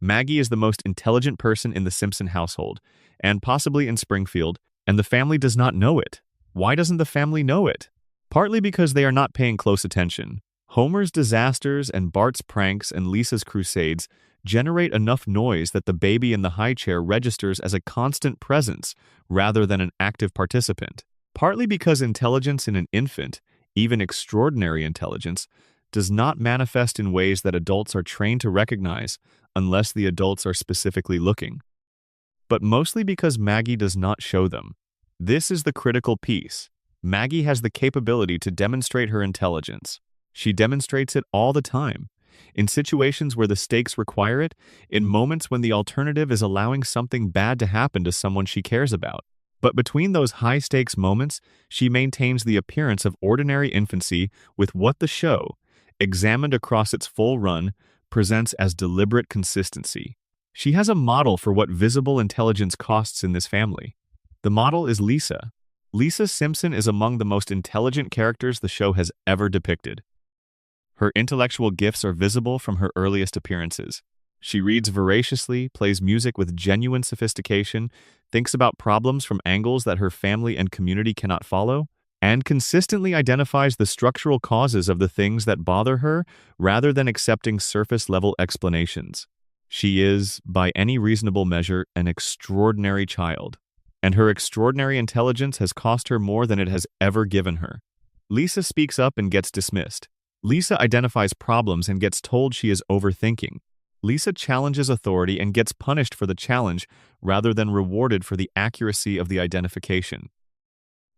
Maggie is the most intelligent person in the Simpson household, and possibly in Springfield, and the family does not know it. Why doesn't the family know it? Partly because they are not paying close attention. Homer's disasters and Bart's pranks and Lisa's crusades generate enough noise that the baby in the high chair registers as a constant presence rather than an active participant. Partly because intelligence in an infant, even extraordinary intelligence, does not manifest in ways that adults are trained to recognize unless the adults are specifically looking. But mostly because Maggie does not show them. This is the critical piece. Maggie has the capability to demonstrate her intelligence. She demonstrates it all the time, in situations where the stakes require it, in moments when the alternative is allowing something bad to happen to someone she cares about. But between those high-stakes moments, she maintains the appearance of ordinary infancy with what the show, examined across its full run, presents as deliberate consistency. She has a model for what visible intelligence costs in this family. The model is Lisa. Lisa Simpson is among the most intelligent characters the show has ever depicted. Her intellectual gifts are visible from her earliest appearances. She reads voraciously, plays music with genuine sophistication, thinks about problems from angles that her family and community cannot follow, and consistently identifies the structural causes of the things that bother her rather than accepting surface-level explanations. She is, by any reasonable measure, an extraordinary child, and her extraordinary intelligence has cost her more than it has ever given her. Lisa speaks up and gets dismissed. Lisa identifies problems and gets told she is overthinking. Lisa challenges authority and gets punished for the challenge rather than rewarded for the accuracy of the identification.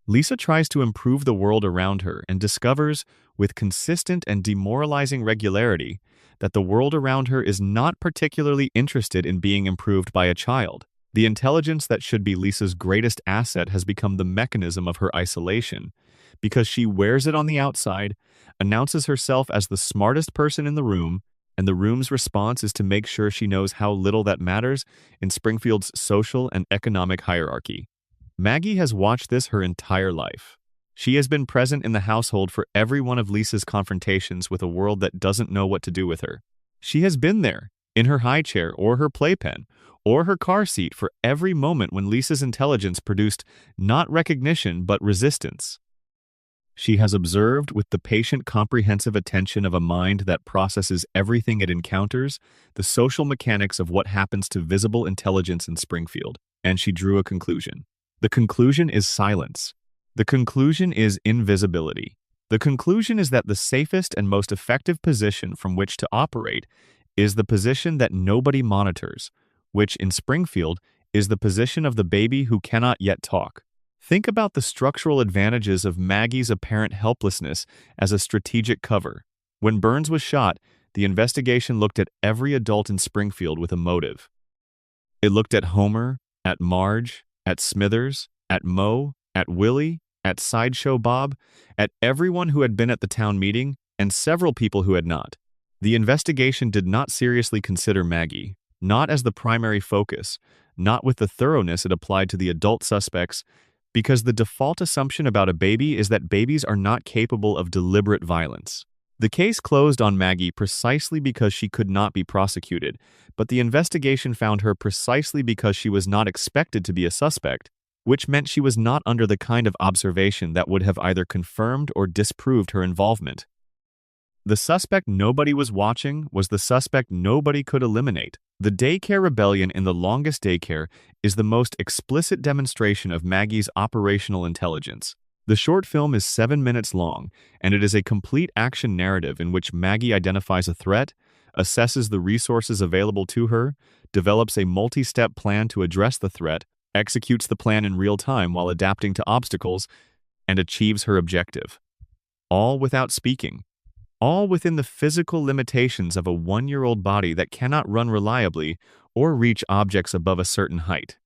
Lisa tries to improve the world around her and discovers, with consistent and demoralizing regularity, that the world around her is not particularly interested in being improved by a child. The intelligence that should be Lisa's greatest asset has become the mechanism of her isolation, because she wears it on the outside, announces herself as the smartest person in the room, and the room's response is to make sure she knows how little that matters in Springfield's social and economic hierarchy. Maggie has watched this her entire life. She has been present in the household for every one of Lisa's confrontations with a world that doesn't know what to do with her. She has been there, in her high chair or her playpen, or her car seat for every moment when Lisa's intelligence produced not recognition but resistance. She has observed with the patient, comprehensive attention of a mind that processes everything it encounters, the social mechanics of what happens to visible intelligence in Springfield, and she drew a conclusion. The conclusion is silence. The conclusion is invisibility. The conclusion is that the safest and most effective position from which to operate is the position that nobody monitors, which in Springfield is the position of the baby who cannot yet talk. Think about the structural advantages of Maggie's apparent helplessness as a strategic cover. When Burns was shot, the investigation looked at every adult in Springfield with a motive. It looked at Homer, at Marge, at Smithers, at Moe, at Willie, at Sideshow Bob, at everyone who had been at the town meeting, and several people who had not. The investigation did not seriously consider Maggie, not as the primary focus, not with the thoroughness it applied to the adult suspects, because the default assumption about a baby is that babies are not capable of deliberate violence. The case closed on Maggie precisely because she could not be prosecuted, but the investigation found her precisely because she was not expected to be a suspect, which meant she was not under the kind of observation that would have either confirmed or disproved her involvement. The suspect nobody was watching was the suspect nobody could eliminate. The daycare rebellion in The Longest Daycare is the most explicit demonstration of Maggie's operational intelligence. The short film is 7 minutes long, and it is a complete action narrative in which Maggie identifies a threat, assesses the resources available to her, develops a multi-step plan to address the threat, executes the plan in real time while adapting to obstacles, and achieves her objective. All without speaking. All within the physical limitations of a 1-year-old body that cannot run reliably or reach objects above a certain height.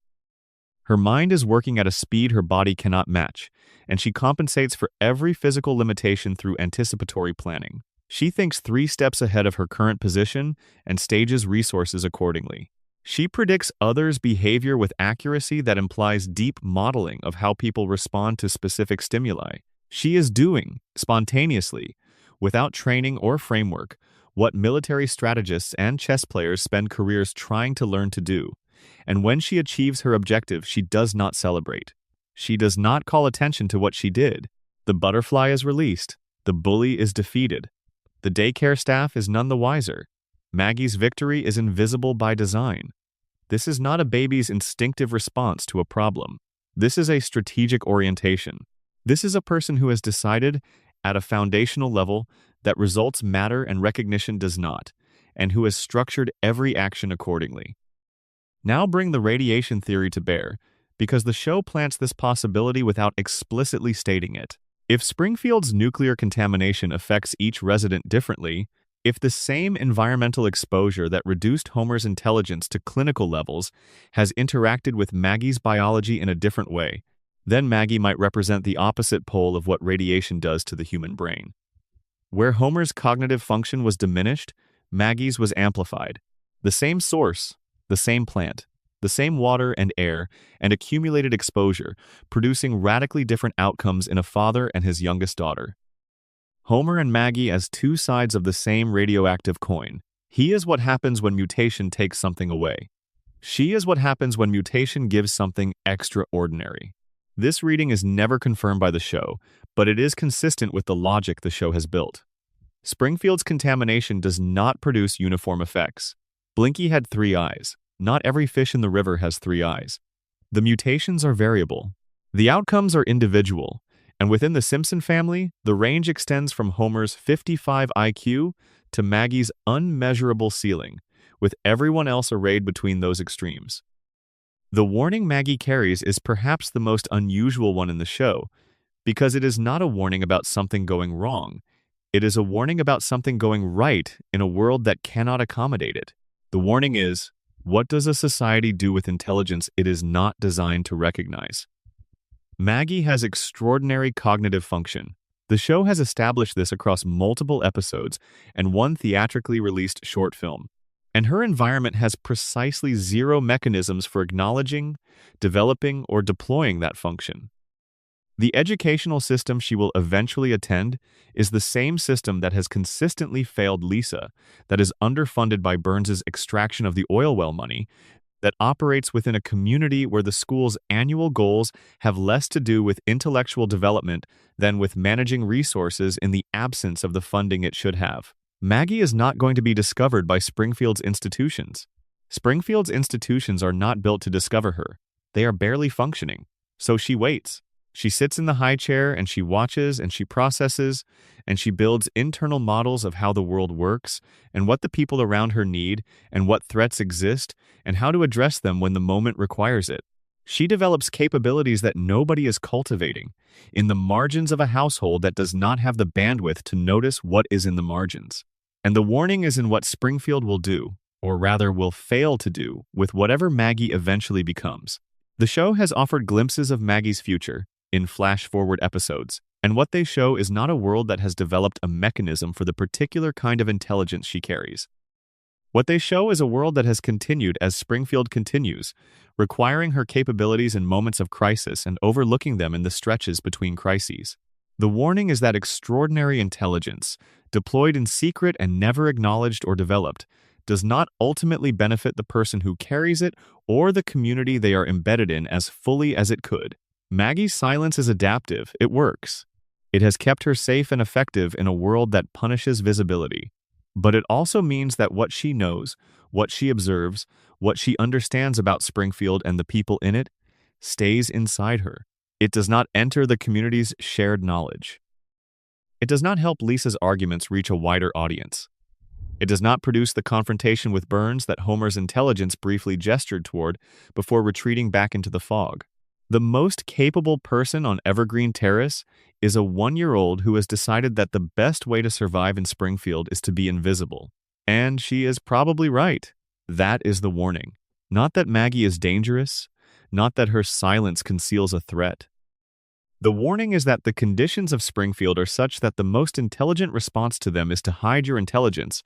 Her mind is working at a speed her body cannot match, and she compensates for every physical limitation through anticipatory planning. She thinks 3 steps ahead of her current position and stages resources accordingly. She predicts others' behavior with accuracy that implies deep modeling of how people respond to specific stimuli. She is doing, spontaneously, without training or framework, what military strategists and chess players spend careers trying to learn to do. And when she achieves her objective, she does not celebrate. She does not call attention to what she did. The butterfly is released. The bully is defeated. The daycare staff is none the wiser. Maggie's victory is invisible by design. This is not a baby's instinctive response to a problem. This is a strategic orientation. This is a person who has decided, at a foundational level, that results matter and recognition does not, and who has structured every action accordingly. Now bring the radiation theory to bear, because the show plants this possibility without explicitly stating it. If Springfield's nuclear contamination affects each resident differently, if the same environmental exposure that reduced Homer's intelligence to clinical levels has interacted with Maggie's biology in a different way, then Maggie might represent the opposite pole of what radiation does to the human brain. Where Homer's cognitive function was diminished, Maggie's was amplified. The same source, the same plant, the same water and air, and accumulated exposure, producing radically different outcomes in a father and his youngest daughter. Homer and Maggie as two sides of the same radioactive coin. He is what happens when mutation takes something away. She is what happens when mutation gives something extraordinary. This reading is never confirmed by the show, but it is consistent with the logic the show has built. Springfield's contamination does not produce uniform effects. Blinky had 3 eyes. Not every fish in the river has 3 eyes. The mutations are variable. The outcomes are individual. And within the Simpson family, the range extends from Homer's 55 IQ to Maggie's unmeasurable ceiling, with everyone else arrayed between those extremes. The warning Maggie carries is perhaps the most unusual one in the show, because it is not a warning about something going wrong. It is a warning about something going right in a world that cannot accommodate it. The warning is, what does a society do with intelligence it is not designed to recognize? Maggie has extraordinary cognitive function. The show has established this across multiple episodes and one theatrically released short film. And her environment has precisely 0 mechanisms for acknowledging, developing, or deploying that function. The educational system she will eventually attend is the same system that has consistently failed Lisa, that is underfunded by Burns's extraction of the oil well money, that operates within a community where the school's annual goals have less to do with intellectual development than with managing resources in the absence of the funding it should have. Maggie is not going to be discovered by Springfield's institutions. Springfield's institutions are not built to discover her. They are barely functioning. So she waits. She sits in the high chair and she watches and she processes and she builds internal models of how the world works and what the people around her need and what threats exist and how to address them when the moment requires it. She develops capabilities that nobody is cultivating in the margins of a household that does not have the bandwidth to notice what is in the margins. And the warning is in what Springfield will do, or rather will fail to do, with whatever Maggie eventually becomes. The show has offered glimpses of Maggie's future in flash-forward episodes, and what they show is not a world that has developed a mechanism for the particular kind of intelligence she carries. What they show is a world that has continued as Springfield continues, requiring her capabilities in moments of crisis and overlooking them in the stretches between crises. The warning is that extraordinary intelligence, deployed in secret and never acknowledged or developed, does not ultimately benefit the person who carries it or the community they are embedded in as fully as it could. Maggie's silence is adaptive. It works. It has kept her safe and effective in a world that punishes visibility. But it also means that what she knows, what she observes, what she understands about Springfield and the people in it, stays inside her. It does not enter the community's shared knowledge. It does not help Lisa's arguments reach a wider audience. It does not produce the confrontation with Burns that Homer's intelligence briefly gestured toward before retreating back into the fog. The most capable person on Evergreen Terrace is a 1-year-old who has decided that the best way to survive in Springfield is to be invisible. And she is probably right. That is the warning. Not that Maggie is dangerous, not that her silence conceals a threat. The warning is that the conditions of Springfield are such that the most intelligent response to them is to hide your intelligence,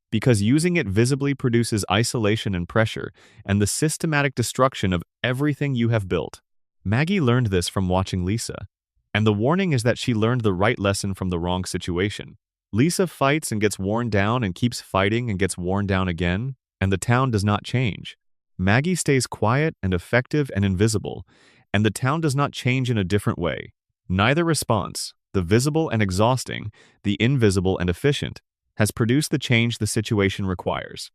because using it visibly produces isolation and pressure and the systematic destruction of everything you have built. Maggie learned this from watching Lisa. And the warning is that she learned the right lesson from the wrong situation. Lisa fights and gets worn down and keeps fighting and gets worn down again, and the town does not change. Maggie stays quiet and effective and invisible, and the town does not change in a different way. Neither response, the visible and exhausting, the invisible and efficient, has produced the change the situation requires.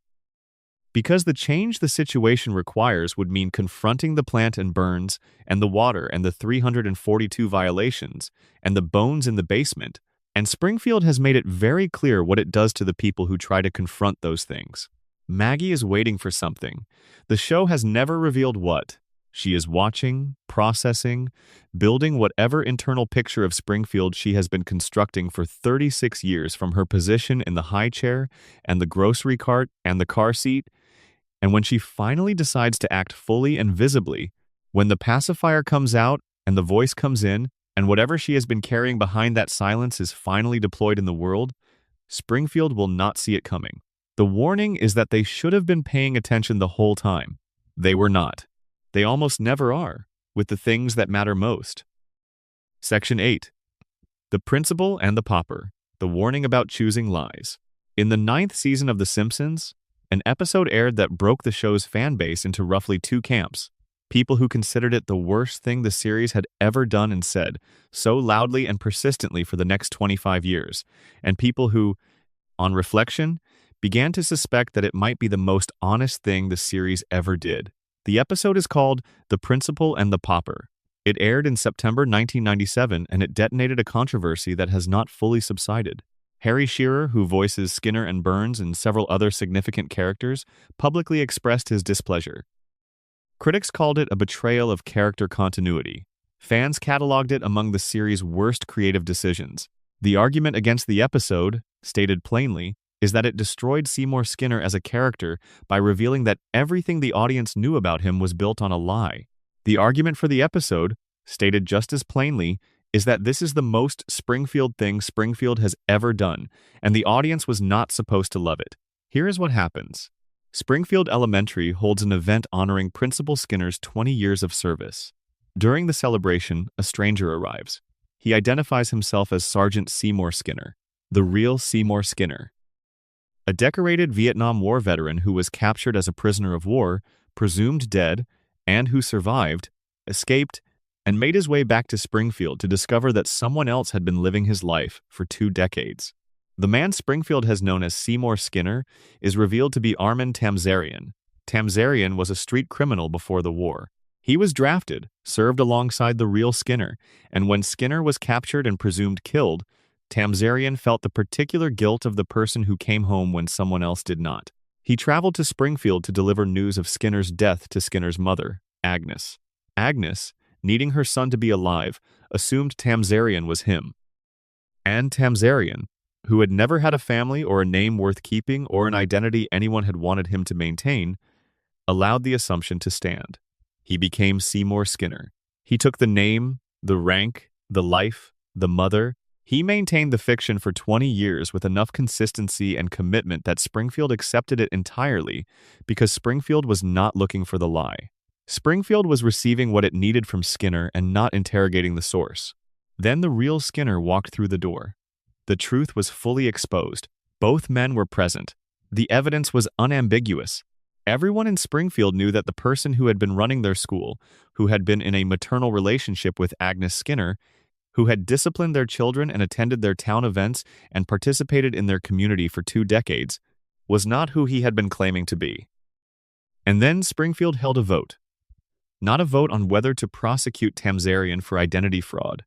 Because the change the situation requires would mean confronting the plant and Burns, and the water and the 342 violations, and the bones in the basement, and Springfield has made it very clear what it does to the people who try to confront those things. Maggie is waiting for something. The show has never revealed what. She is watching, processing, building whatever internal picture of Springfield she has been constructing for 36 years from her position in the high chair and the grocery cart and the car seat. And when she finally decides to act fully and visibly, when the pacifier comes out and the voice comes in, and whatever she has been carrying behind that silence is finally deployed in the world, Springfield will not see it coming. The warning is that they should have been paying attention the whole time. They were not. They almost never are, with the things that matter most. Section 8. The Principal and the Pauper. The warning about choosing lies. In the 9th season of The Simpsons, an episode aired that broke the show's fan base into roughly two camps. People who considered it the worst thing the series had ever done and said, so loudly and persistently for the next 25 years, and people who, on reflection, began to suspect that it might be the most honest thing the series ever did. The episode is called The Principal and the Pauper. It aired in September 1997, and it detonated a controversy that has not fully subsided. Harry Shearer, who voices Skinner and Burns and several other significant characters, publicly expressed his displeasure. Critics called it a betrayal of character continuity. Fans cataloged it among the series' worst creative decisions. The argument against the episode, stated plainly, is that it destroyed Seymour Skinner as a character by revealing that everything the audience knew about him was built on a lie. The argument for the episode, stated just as plainly, is that this is the most Springfield thing Springfield has ever done, and the audience was not supposed to love it. Here is what happens. Springfield Elementary holds an event honoring Principal Skinner's 20 years of service. During the celebration, a stranger arrives. He identifies himself as Sergeant Seymour Skinner, the real Seymour Skinner. A decorated Vietnam War veteran who was captured as a prisoner of war, presumed dead, and who survived, escaped, and made his way back to Springfield to discover that someone else had been living his life for 2 decades. The man Springfield has known as Seymour Skinner is revealed to be Armin Tamzarian. Tamzarian was a street criminal before the war. He was drafted, served alongside the real Skinner, and when Skinner was captured and presumed killed, Tamzarian felt the particular guilt of the person who came home when someone else did not. He traveled to Springfield to deliver news of Skinner's death to Skinner's mother, Agnes. Agnes, needing her son to be alive, assumed Tamzarian was him. And Tamzarian, who had never had a family or a name worth keeping or an identity anyone had wanted him to maintain, allowed the assumption to stand. He became Seymour Skinner. He took the name, the rank, the life, the mother. He maintained the fiction for 20 years with enough consistency and commitment that Springfield accepted it entirely because Springfield was not looking for the lie. Springfield was receiving what it needed from Skinner and not interrogating the source. Then the real Skinner walked through the door. The truth was fully exposed. Both men were present. The evidence was unambiguous. Everyone in Springfield knew that the person who had been running their school, who had been in a maternal relationship with Agnes Skinner, who had disciplined their children and attended their town events and participated in their community for 2 decades, was not who he had been claiming to be. And then Springfield held a vote. Not a vote on whether to prosecute Tamzarian for identity fraud.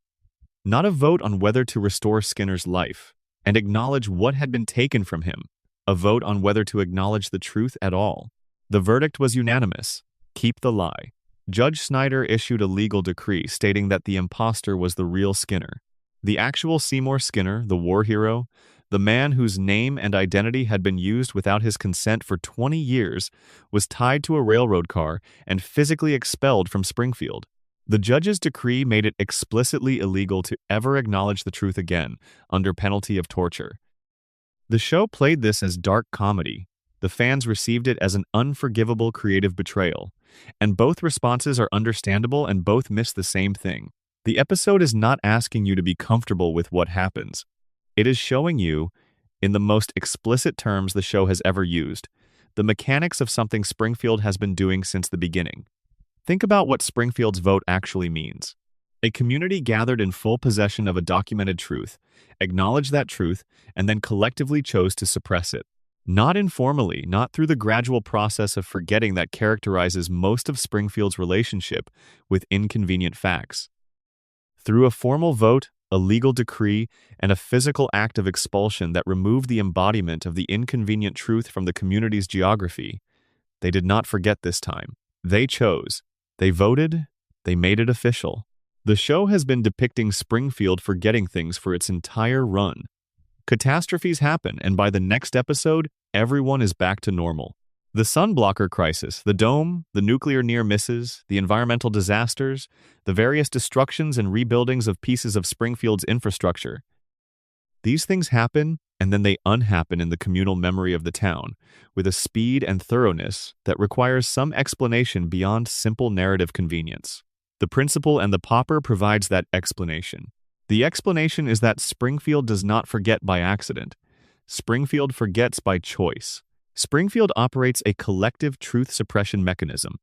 Not a vote on whether to restore Skinner's life and acknowledge what had been taken from him. A vote on whether to acknowledge the truth at all. The verdict was unanimous. Keep the lie. Judge Snyder issued a legal decree stating that the imposter was the real Skinner. The actual Seymour Skinner, the war hero, the man whose name and identity had been used without his consent for 20 years, was tied to a railroad car and physically expelled from Springfield. The judge's decree made it explicitly illegal to ever acknowledge the truth again, under penalty of torture. The show played this as dark comedy. The fans received it as an unforgivable creative betrayal. And both responses are understandable and both miss the same thing. The episode is not asking you to be comfortable with what happens. It is showing you, in the most explicit terms the show has ever used, the mechanics of something Springfield has been doing since the beginning. Think about what Springfield's vote actually means. A community gathered in full possession of a documented truth, acknowledged that truth, and then collectively chose to suppress it. Not informally, not through the gradual process of forgetting that characterizes most of Springfield's relationship with inconvenient facts. Through a formal vote, a legal decree, and a physical act of expulsion that removed the embodiment of the inconvenient truth from the community's geography, they did not forget this time. They chose. They voted. They made it official. The show has been depicting Springfield forgetting things for its entire run. Catastrophes happen, and by the next episode, everyone is back to normal. The sunblocker crisis, the dome, the nuclear near misses, the environmental disasters, the various destructions and rebuildings of pieces of Springfield's infrastructure. These things happen, and then they unhappen in the communal memory of the town, with a speed and thoroughness that requires some explanation beyond simple narrative convenience. The principal and the pauper provides that explanation. The explanation is that Springfield does not forget by accident. Springfield forgets by choice. Springfield operates a collective truth suppression mechanism,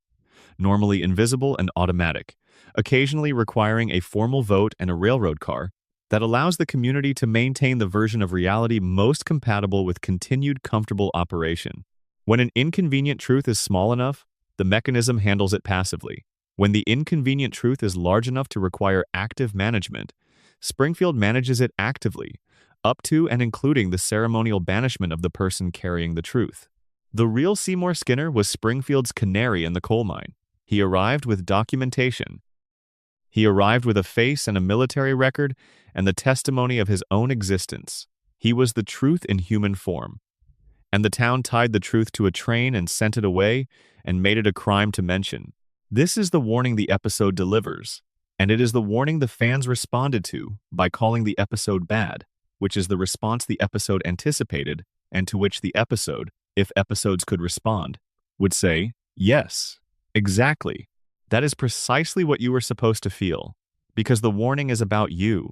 normally invisible and automatic, occasionally requiring a formal vote and a railroad car, that allows the community to maintain the version of reality most compatible with continued comfortable operation. When an inconvenient truth is small enough, the mechanism handles it passively. When the inconvenient truth is large enough to require active management, Springfield manages it actively, up to and including the ceremonial banishment of the person carrying the truth. The real Seymour Skinner was Springfield's canary in the coal mine. He arrived with documentation. He arrived with a face and a military record and the testimony of his own existence. He was the truth in human form. And the town tied the truth to a train and sent it away and made it a crime to mention. This is the warning the episode delivers, and it is the warning the fans responded to by calling the episode bad, which is the response the episode anticipated and to which the episode, if episodes could respond, would say, yes, exactly. That is precisely what you were supposed to feel, because the warning is about you.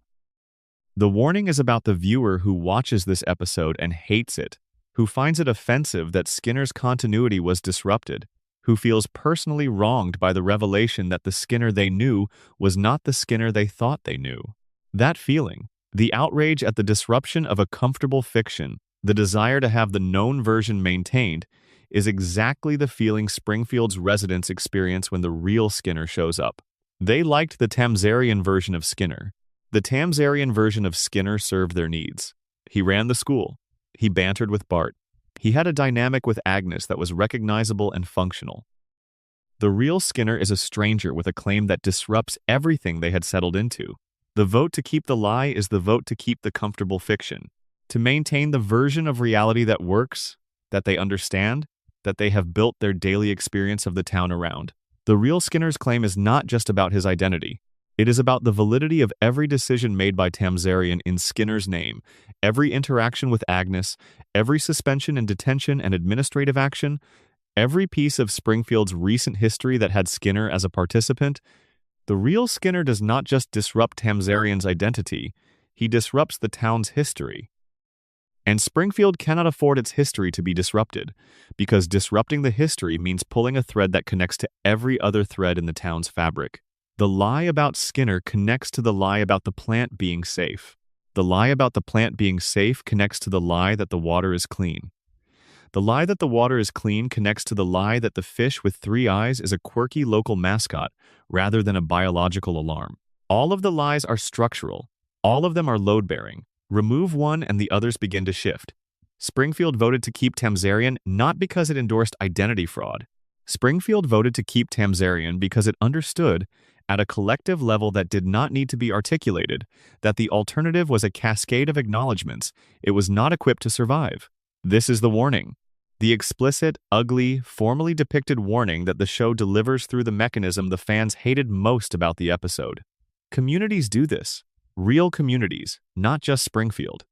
The warning is about the viewer who watches this episode and hates it, who finds it offensive that Skinner's continuity was disrupted, who feels personally wronged by the revelation that the Skinner they knew was not the Skinner they thought they knew. That feeling, the outrage at the disruption of a comfortable fiction, the desire to have the known version maintained, is exactly the feeling Springfield's residents experience when the real Skinner shows up. They liked the Tamsarian version of Skinner. The Tamsarian version of Skinner served their needs. He ran the school. He bantered with Bart. He had a dynamic with Agnes that was recognizable and functional. The real Skinner is a stranger with a claim that disrupts everything they had settled into. The vote to keep the lie is the vote to keep the comfortable fiction, to maintain the version of reality that works, that they understand, that they have built their daily experience of the town around. The real Skinner's claim is not just about his identity. It is about the validity of every decision made by Tamsarian in Skinner's name, every interaction with Agnes, every suspension and detention and administrative action, every piece of Springfield's recent history that had Skinner as a participant. The real Skinner does not just disrupt Tamsarian's identity, he disrupts the town's history. And Springfield cannot afford its history to be disrupted, because disrupting the history means pulling a thread that connects to every other thread in the town's fabric. The lie about Skinner connects to the lie about the plant being safe. The lie about the plant being safe connects to the lie that the water is clean. The lie that the water is clean connects to the lie that the fish with 3 eyes is a quirky local mascot rather than a biological alarm. All of the lies are structural. All of them are load-bearing. Remove one and the others begin to shift. Springfield voted to keep Tamsarian not because it endorsed identity fraud. Springfield voted to keep Tamsarian because it understood, at a collective level that did not need to be articulated, that the alternative was a cascade of acknowledgments it was not equipped to survive. This is the warning. The explicit, ugly, formally depicted warning that the show delivers through the mechanism the fans hated most about the episode. Communities do this. Real communities, not just Springfield.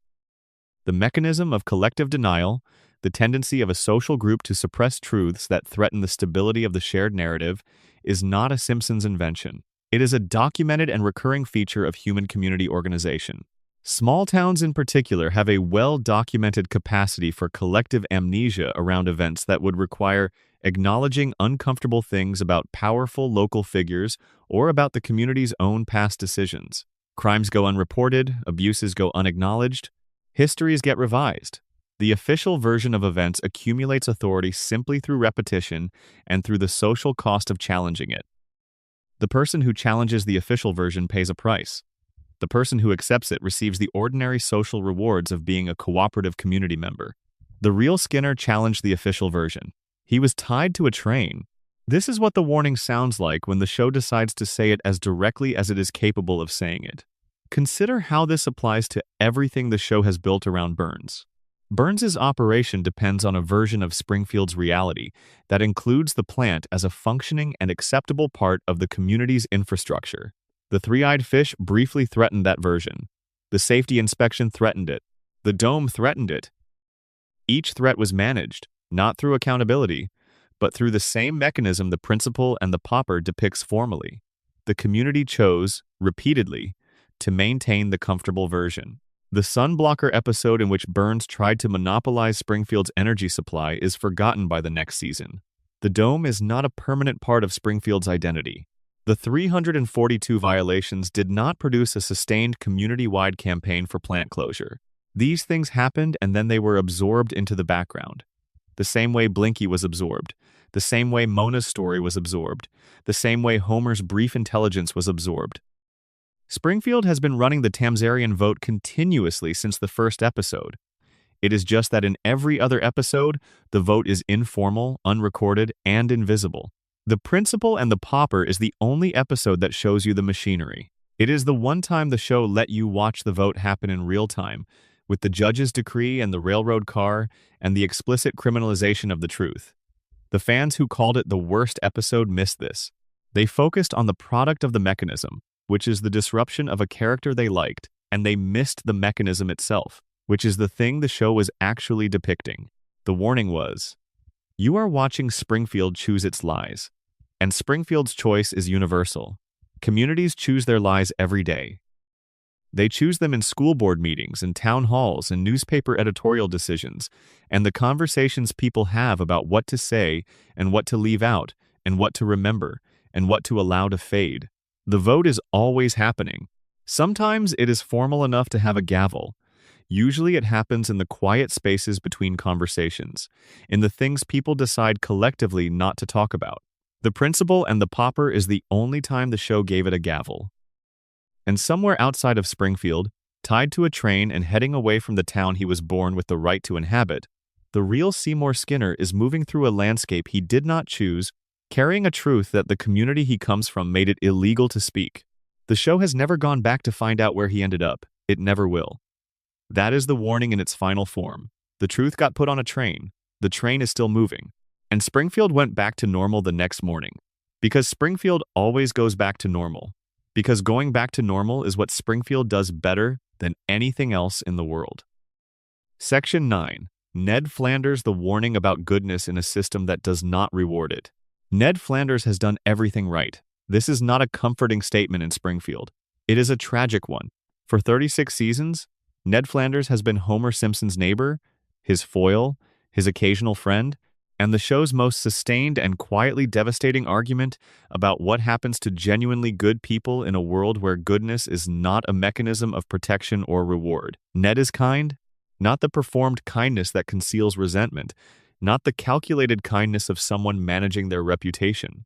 The mechanism of collective denial, the tendency of a social group to suppress truths that threaten the stability of the shared narrative, is not a Simpsons invention. It is a documented and recurring feature of human community organization. Small towns in particular have a well-documented capacity for collective amnesia around events that would require acknowledging uncomfortable things about powerful local figures or about the community's own past decisions. Crimes go unreported, abuses go unacknowledged, histories get revised. The official version of events accumulates authority simply through repetition and through the social cost of challenging it. The person who challenges the official version pays a price. The person who accepts it receives the ordinary social rewards of being a cooperative community member. The real Skinner challenged the official version. He was tied to a train. This is what the warning sounds like when the show decides to say it as directly as it is capable of saying it. Consider how this applies to everything the show has built around Burns. Burns's operation depends on a version of Springfield's reality that includes the plant as a functioning and acceptable part of the community's infrastructure. The 3-eyed fish briefly threatened that version. The safety inspection threatened it. The dome threatened it. Each threat was managed, not through accountability, but through the same mechanism the principal and the pauper depicts formally. The community chose, repeatedly, to maintain the comfortable version. The sunblocker episode in which Burns tried to monopolize Springfield's energy supply is forgotten by the next season. The dome is not a permanent part of Springfield's identity. The 342 violations did not produce a sustained community-wide campaign for plant closure. These things happened and then they were absorbed into the background. The same way Blinky was absorbed, the same way Mona's story was absorbed, the same way Homer's brief intelligence was absorbed. Springfield has been running the Tamsarian vote continuously since the first episode. It is just that in every other episode, the vote is informal, unrecorded, and invisible. The Principal and the Pauper is the only episode that shows you the machinery. It is the one time the show let you watch the vote happen in real time, with the judge's decree and the railroad car and the explicit criminalization of the truth. The fans who called it the worst episode missed this. They focused on the product of the mechanism, which is the disruption of a character they liked, and they missed the mechanism itself, which is the thing the show was actually depicting. The warning was, you are watching Springfield choose its lies, and Springfield's choice is universal. Communities choose their lies every day. They choose them in school board meetings and town halls and newspaper editorial decisions, and the conversations people have about what to say and what to leave out and what to remember and what to allow to fade. The vote is always happening. Sometimes it is formal enough to have a gavel. Usually it happens in the quiet spaces between conversations, in the things people decide collectively not to talk about. The Principal and the Pauper is the only time the show gave it a gavel. And somewhere outside of Springfield, tied to a train and heading away from the town he was born with the right to inhabit, the real Seymour Skinner is moving through a landscape he did not choose, carrying a truth that the community he comes from made it illegal to speak. The show has never gone back to find out where he ended up. It never will. That is the warning in its final form. The truth got put on a train. The train is still moving. And Springfield went back to normal the next morning. Because Springfield always goes back to normal. Because going back to normal is what Springfield does better than anything else in the world. Section 9. Ned Flanders, the warning about goodness in a system that does not reward it. Ned Flanders has done everything right. This is not a comforting statement in Springfield. It is a tragic one. For 36 seasons, Ned Flanders has been Homer Simpson's neighbor, his foil, his occasional friend, and the show's most sustained and quietly devastating argument about what happens to genuinely good people in a world where goodness is not a mechanism of protection or reward. Ned is kind, not the performed kindness that conceals resentment, not the calculated kindness of someone managing their reputation.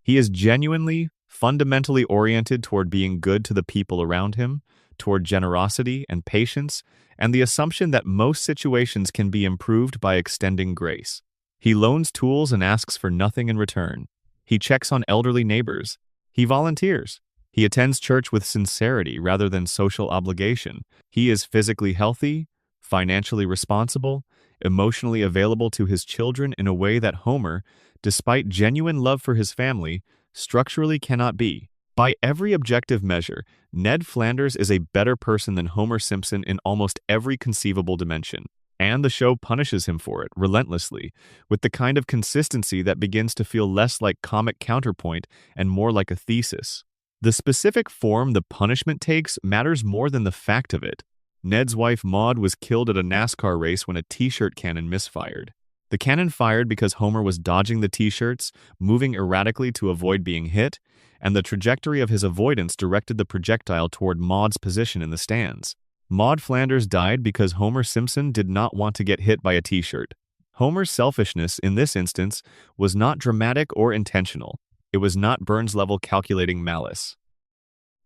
He is genuinely, fundamentally oriented toward being good to the people around him, toward generosity and patience, and the assumption that most situations can be improved by extending grace. He loans tools and asks for nothing in return. He checks on elderly neighbors. He volunteers. He attends church with sincerity rather than social obligation. He is physically healthy, financially responsible, emotionally available to his children in a way that Homer, despite genuine love for his family, structurally cannot be. By every objective measure, Ned Flanders is a better person than Homer Simpson in almost every conceivable dimension. And the show punishes him for it, relentlessly, with the kind of consistency that begins to feel less like comic counterpoint and more like a thesis. The specific form the punishment takes matters more than the fact of it. Ned's wife Maude was killed at a NASCAR race when a t-shirt cannon misfired. The cannon fired because Homer was dodging the t-shirts, moving erratically to avoid being hit, and the trajectory of his avoidance directed the projectile toward Maude's position in the stands. Maude Flanders died because Homer Simpson did not want to get hit by a t-shirt. Homer's selfishness, in this instance, was not dramatic or intentional. It was not Burns-level calculating malice.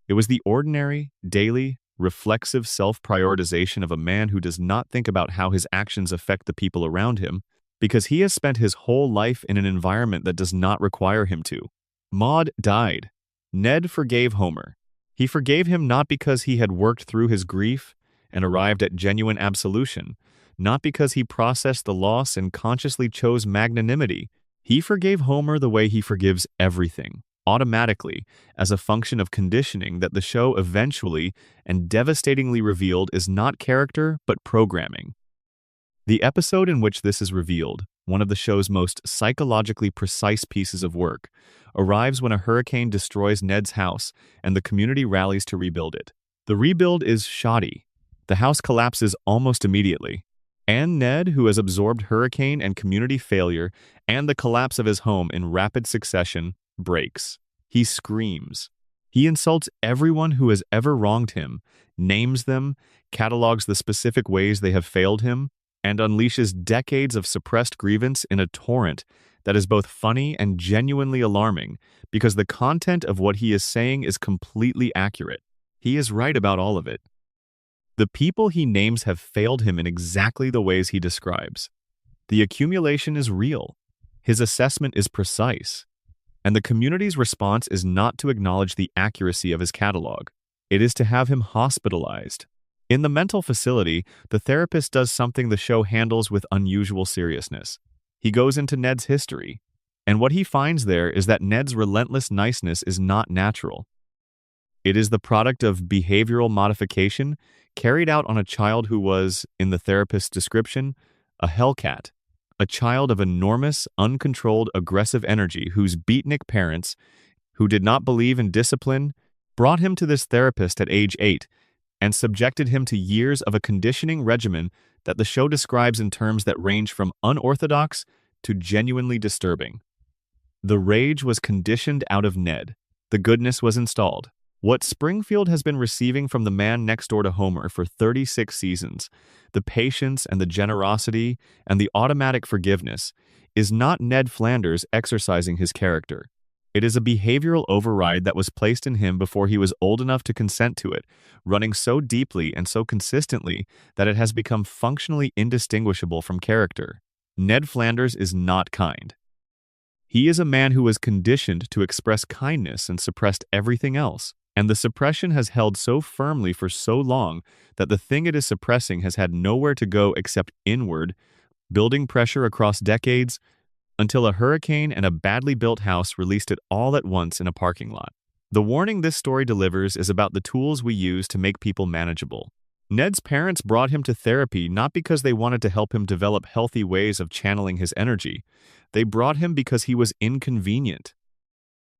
It was the ordinary, daily, reflexive self-prioritization of a man who does not think about how his actions affect the people around him, because he has spent his whole life in an environment that does not require him to. Maude died. Ned forgave Homer. He forgave him not because he had worked through his grief and arrived at genuine absolution, not because he processed the loss and consciously chose magnanimity. He forgave Homer the way he forgives everything. automatically as a function of conditioning that the show eventually and devastatingly revealed is not character but programming. The episode in which this is revealed, one of the show's most psychologically precise pieces of work, arrives when a hurricane destroys Ned's house and the community rallies to rebuild it. The rebuild is shoddy. The house collapses almost immediately. And Ned, who has absorbed hurricane and community failure and the collapse of his home in rapid succession, breaks. He screams. He insults everyone who has ever wronged him, names them, catalogs the specific ways they have failed him, and unleashes decades of suppressed grievance in a torrent that is both funny and genuinely alarming because the content of what he is saying is completely accurate. He is right about all of it. The people he names have failed him in exactly the ways he describes. The accumulation is real. His assessment is precise. And the community's response is not to acknowledge the accuracy of his catalog. It is to have him hospitalized. In the mental facility, the therapist does something the show handles with unusual seriousness. He goes into Ned's history, and what he finds there is that Ned's relentless niceness is not natural. It is the product of behavioral modification carried out on a child who was, in the therapist's description, a hellcat, a child of enormous, uncontrolled, aggressive energy whose beatnik parents, who did not believe in discipline, brought him to this therapist at age 8 and subjected him to years of a conditioning regimen that the show describes in terms that range from unorthodox to genuinely disturbing. The rage was conditioned out of Ned. The goodness was installed. What Springfield has been receiving from the man next door to Homer for 36 seasons, the patience and the generosity and the automatic forgiveness, is not Ned Flanders exercising his character. It is a behavioral override that was placed in him before he was old enough to consent to it, running so deeply and so consistently that it has become functionally indistinguishable from character. Ned Flanders is not kind. He is a man who was conditioned to express kindness and suppressed everything else. And the suppression has held so firmly for so long that the thing it is suppressing has had nowhere to go except inward, building pressure across decades until a hurricane and a badly built house released it all at once in a parking lot. The warning this story delivers is about the tools we use to make people manageable. Ned's parents brought him to therapy not because they wanted to help him develop healthy ways of channeling his energy. They brought him because he was inconvenient.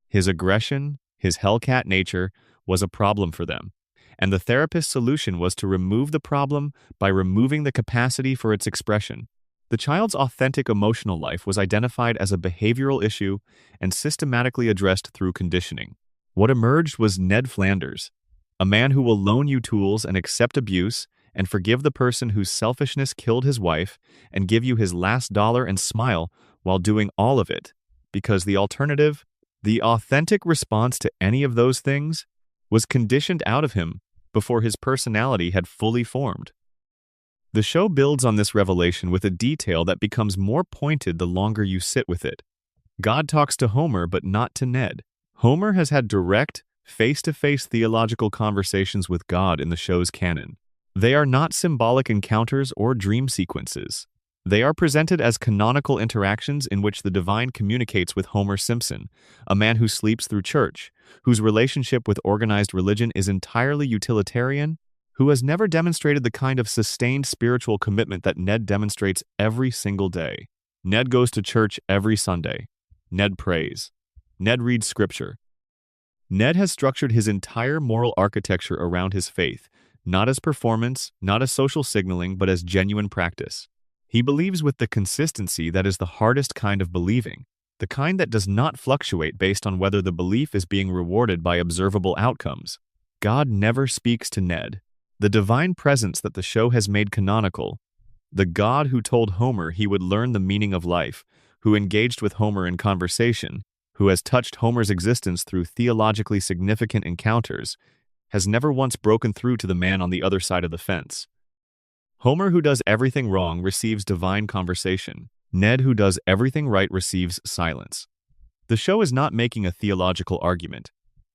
His aggression, his hellcat nature, was a problem for them, and the therapist's solution was to remove the problem by removing the capacity for its expression. The child's authentic emotional life was identified as a behavioral issue and systematically addressed through conditioning. What emerged was Ned Flanders, a man who will loan you tools and accept abuse and forgive the person whose selfishness killed his wife and give you his last dollar and smile while doing all of it, because the alternative, the authentic response to any of those things, was conditioned out of him before his personality had fully formed. The show builds on this revelation with a detail that becomes more pointed the longer you sit with it. God talks to Homer, but not to Ned. Homer has had direct, face-to-face theological conversations with God in the show's canon. They are not symbolic encounters or dream sequences. They are presented as canonical interactions in which the divine communicates with Homer Simpson, a man who sleeps through church, whose relationship with organized religion is entirely utilitarian, who has never demonstrated the kind of sustained spiritual commitment that Ned demonstrates every single day. Ned goes to church every Sunday. Ned prays. Ned reads scripture. Ned has structured his entire moral architecture around his faith, not as performance, not as social signaling, but as genuine practice. He believes with the consistency that is the hardest kind of believing, the kind that does not fluctuate based on whether the belief is being rewarded by observable outcomes. God never speaks to Ned. The divine presence that the show has made canonical, the God who told Homer he would learn the meaning of life, who engaged with Homer in conversation, who has touched Homer's existence through theologically significant encounters, has never once broken through to the man on the other side of the fence. Homer, who does everything wrong, receives divine conversation. Ned, who does everything right, receives silence. The show is not making a theological argument.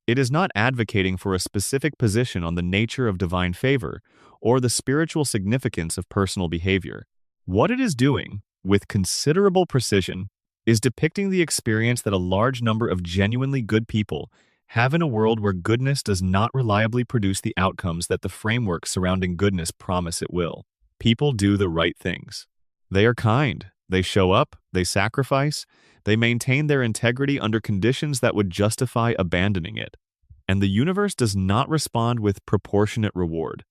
It is not advocating for a specific position on the nature of divine favor or the spiritual significance of personal behavior. What it is doing, with considerable precision, is depicting the experience that a large number of genuinely good people have in a world where goodness does not reliably produce the outcomes that the framework surrounding goodness promise it will. People do the right things. They are kind, they show up, they sacrifice, they maintain their integrity under conditions that would justify abandoning it. And the universe does not respond with proportionate reward.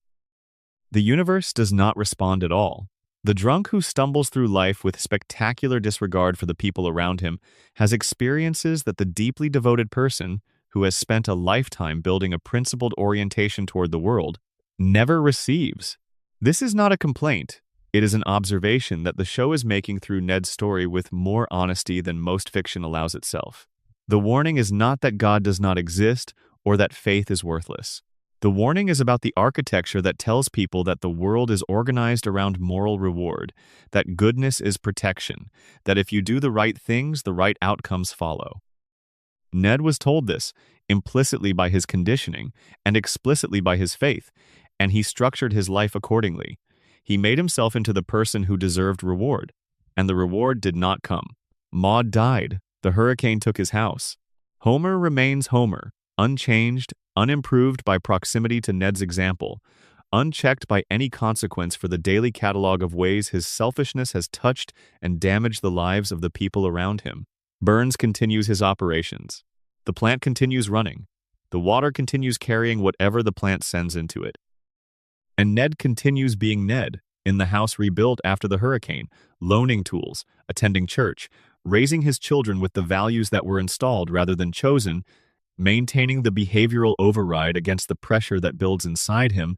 The universe does not respond at all. The drunk who stumbles through life with spectacular disregard for the people around him has experiences that the deeply devoted person, who has spent a lifetime building a principled orientation toward the world, never receives. This is not a complaint. It is an observation that the show is making through Ned's story with more honesty than most fiction allows itself. The warning is not that God does not exist or that faith is worthless. The warning is about the architecture that tells people that the world is organized around moral reward, that goodness is protection, that if you do the right things, the right outcomes follow. Ned was told this, implicitly by his conditioning and explicitly by his faith, and he structured his life accordingly. He made himself into the person who deserved reward, and the reward did not come. Maud died. The hurricane took his house. Homer remains Homer, unchanged, unimproved by proximity to Ned's example, unchecked by any consequence for the daily catalog of ways his selfishness has touched and damaged the lives of the people around him. Burns continues his operations. The plant continues running. The water continues carrying whatever the plant sends into it. And Ned continues being Ned, in the house rebuilt after the hurricane, loaning tools, attending church, raising his children with the values that were installed rather than chosen, maintaining the behavioral override against the pressure that builds inside him,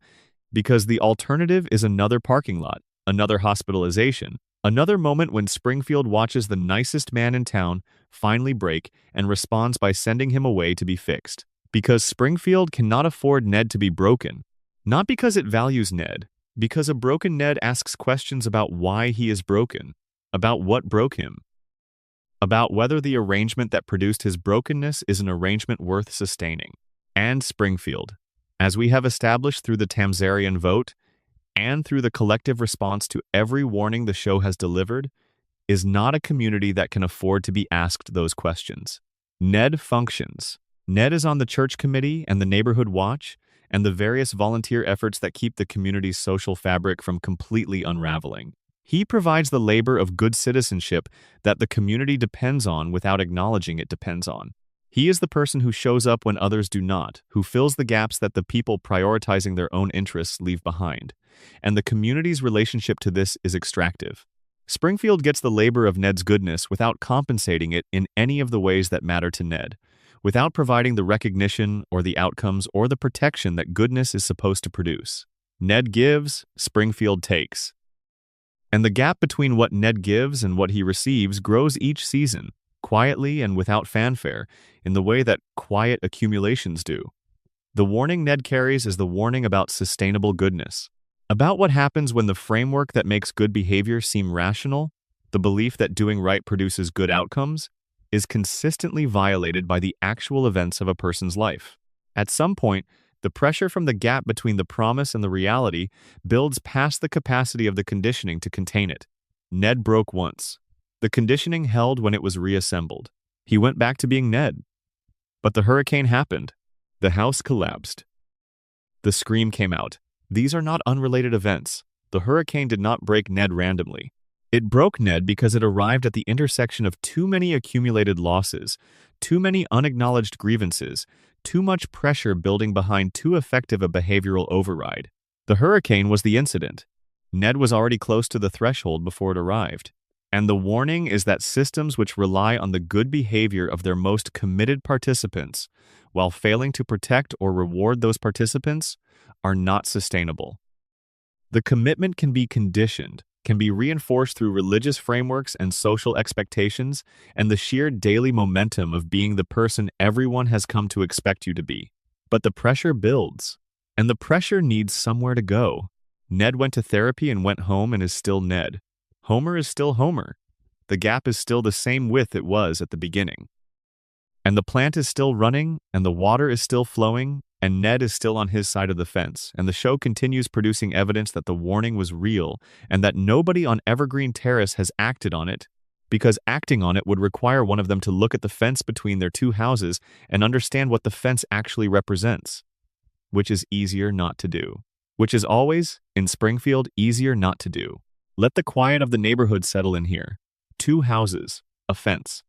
because the alternative is another parking lot, another hospitalization, another moment when Springfield watches the nicest man in town finally break and responds by sending him away to be fixed. Because Springfield cannot afford Ned to be broken. Not because it values Ned, because a broken Ned asks questions about why he is broken, about what broke him, about whether the arrangement that produced his brokenness is an arrangement worth sustaining. And Springfield, as we have established through the Tamzarian vote and through the collective response to every warning the show has delivered, is not a community that can afford to be asked those questions. Ned functions. Ned is on the church committee and the neighborhood watch, and the various volunteer efforts that keep the community's social fabric from completely unraveling. He provides the labor of good citizenship that the community depends on without acknowledging it depends on. He is the person who shows up when others do not, who fills the gaps that the people prioritizing their own interests leave behind. And the community's relationship to this is extractive. Springfield gets the labor of Ned's goodness without compensating it in any of the ways that matter to Ned, without providing the recognition or the outcomes or the protection that goodness is supposed to produce. Ned gives, Springfield takes. And the gap between what Ned gives and what he receives grows each season, quietly and without fanfare, in the way that quiet accumulations do. The warning Ned carries is the warning about sustainable goodness, about what happens when the framework that makes good behavior seem rational, the belief that doing right produces good outcomes, is consistently violated by the actual events of a person's life. At some point, the pressure from the gap between the promise and the reality builds past the capacity of the conditioning to contain it. Ned broke once. The conditioning held when it was reassembled. He went back to being Ned. But the hurricane happened. The house collapsed. The scream came out. These are not unrelated events. The hurricane did not break Ned randomly. It broke Ned because it arrived at the intersection of too many accumulated losses, too many unacknowledged grievances, too much pressure building behind too effective a behavioral override. The hurricane was the incident. Ned was already close to the threshold before it arrived. And the warning is that systems which rely on the good behavior of their most committed participants, while failing to protect or reward those participants, are not sustainable. The commitment can be conditioned, can be reinforced through religious frameworks and social expectations, and the sheer daily momentum of being the person everyone has come to expect you to be. But the pressure builds, and the pressure needs somewhere to go. Ned went to therapy and went home and is still Ned. Homer is still Homer. The gap is still the same width it was at the beginning. And the plant is still running, and the water is still flowing, and Ned is still on his side of the fence, and the show continues producing evidence that the warning was real, and that nobody on Evergreen Terrace has acted on it, because acting on it would require one of them to look at the fence between their two houses and understand what the fence actually represents, which is easier not to do. Which is always, in Springfield, easier not to do. Let the quiet of the neighborhood settle in here. Two houses, a fence,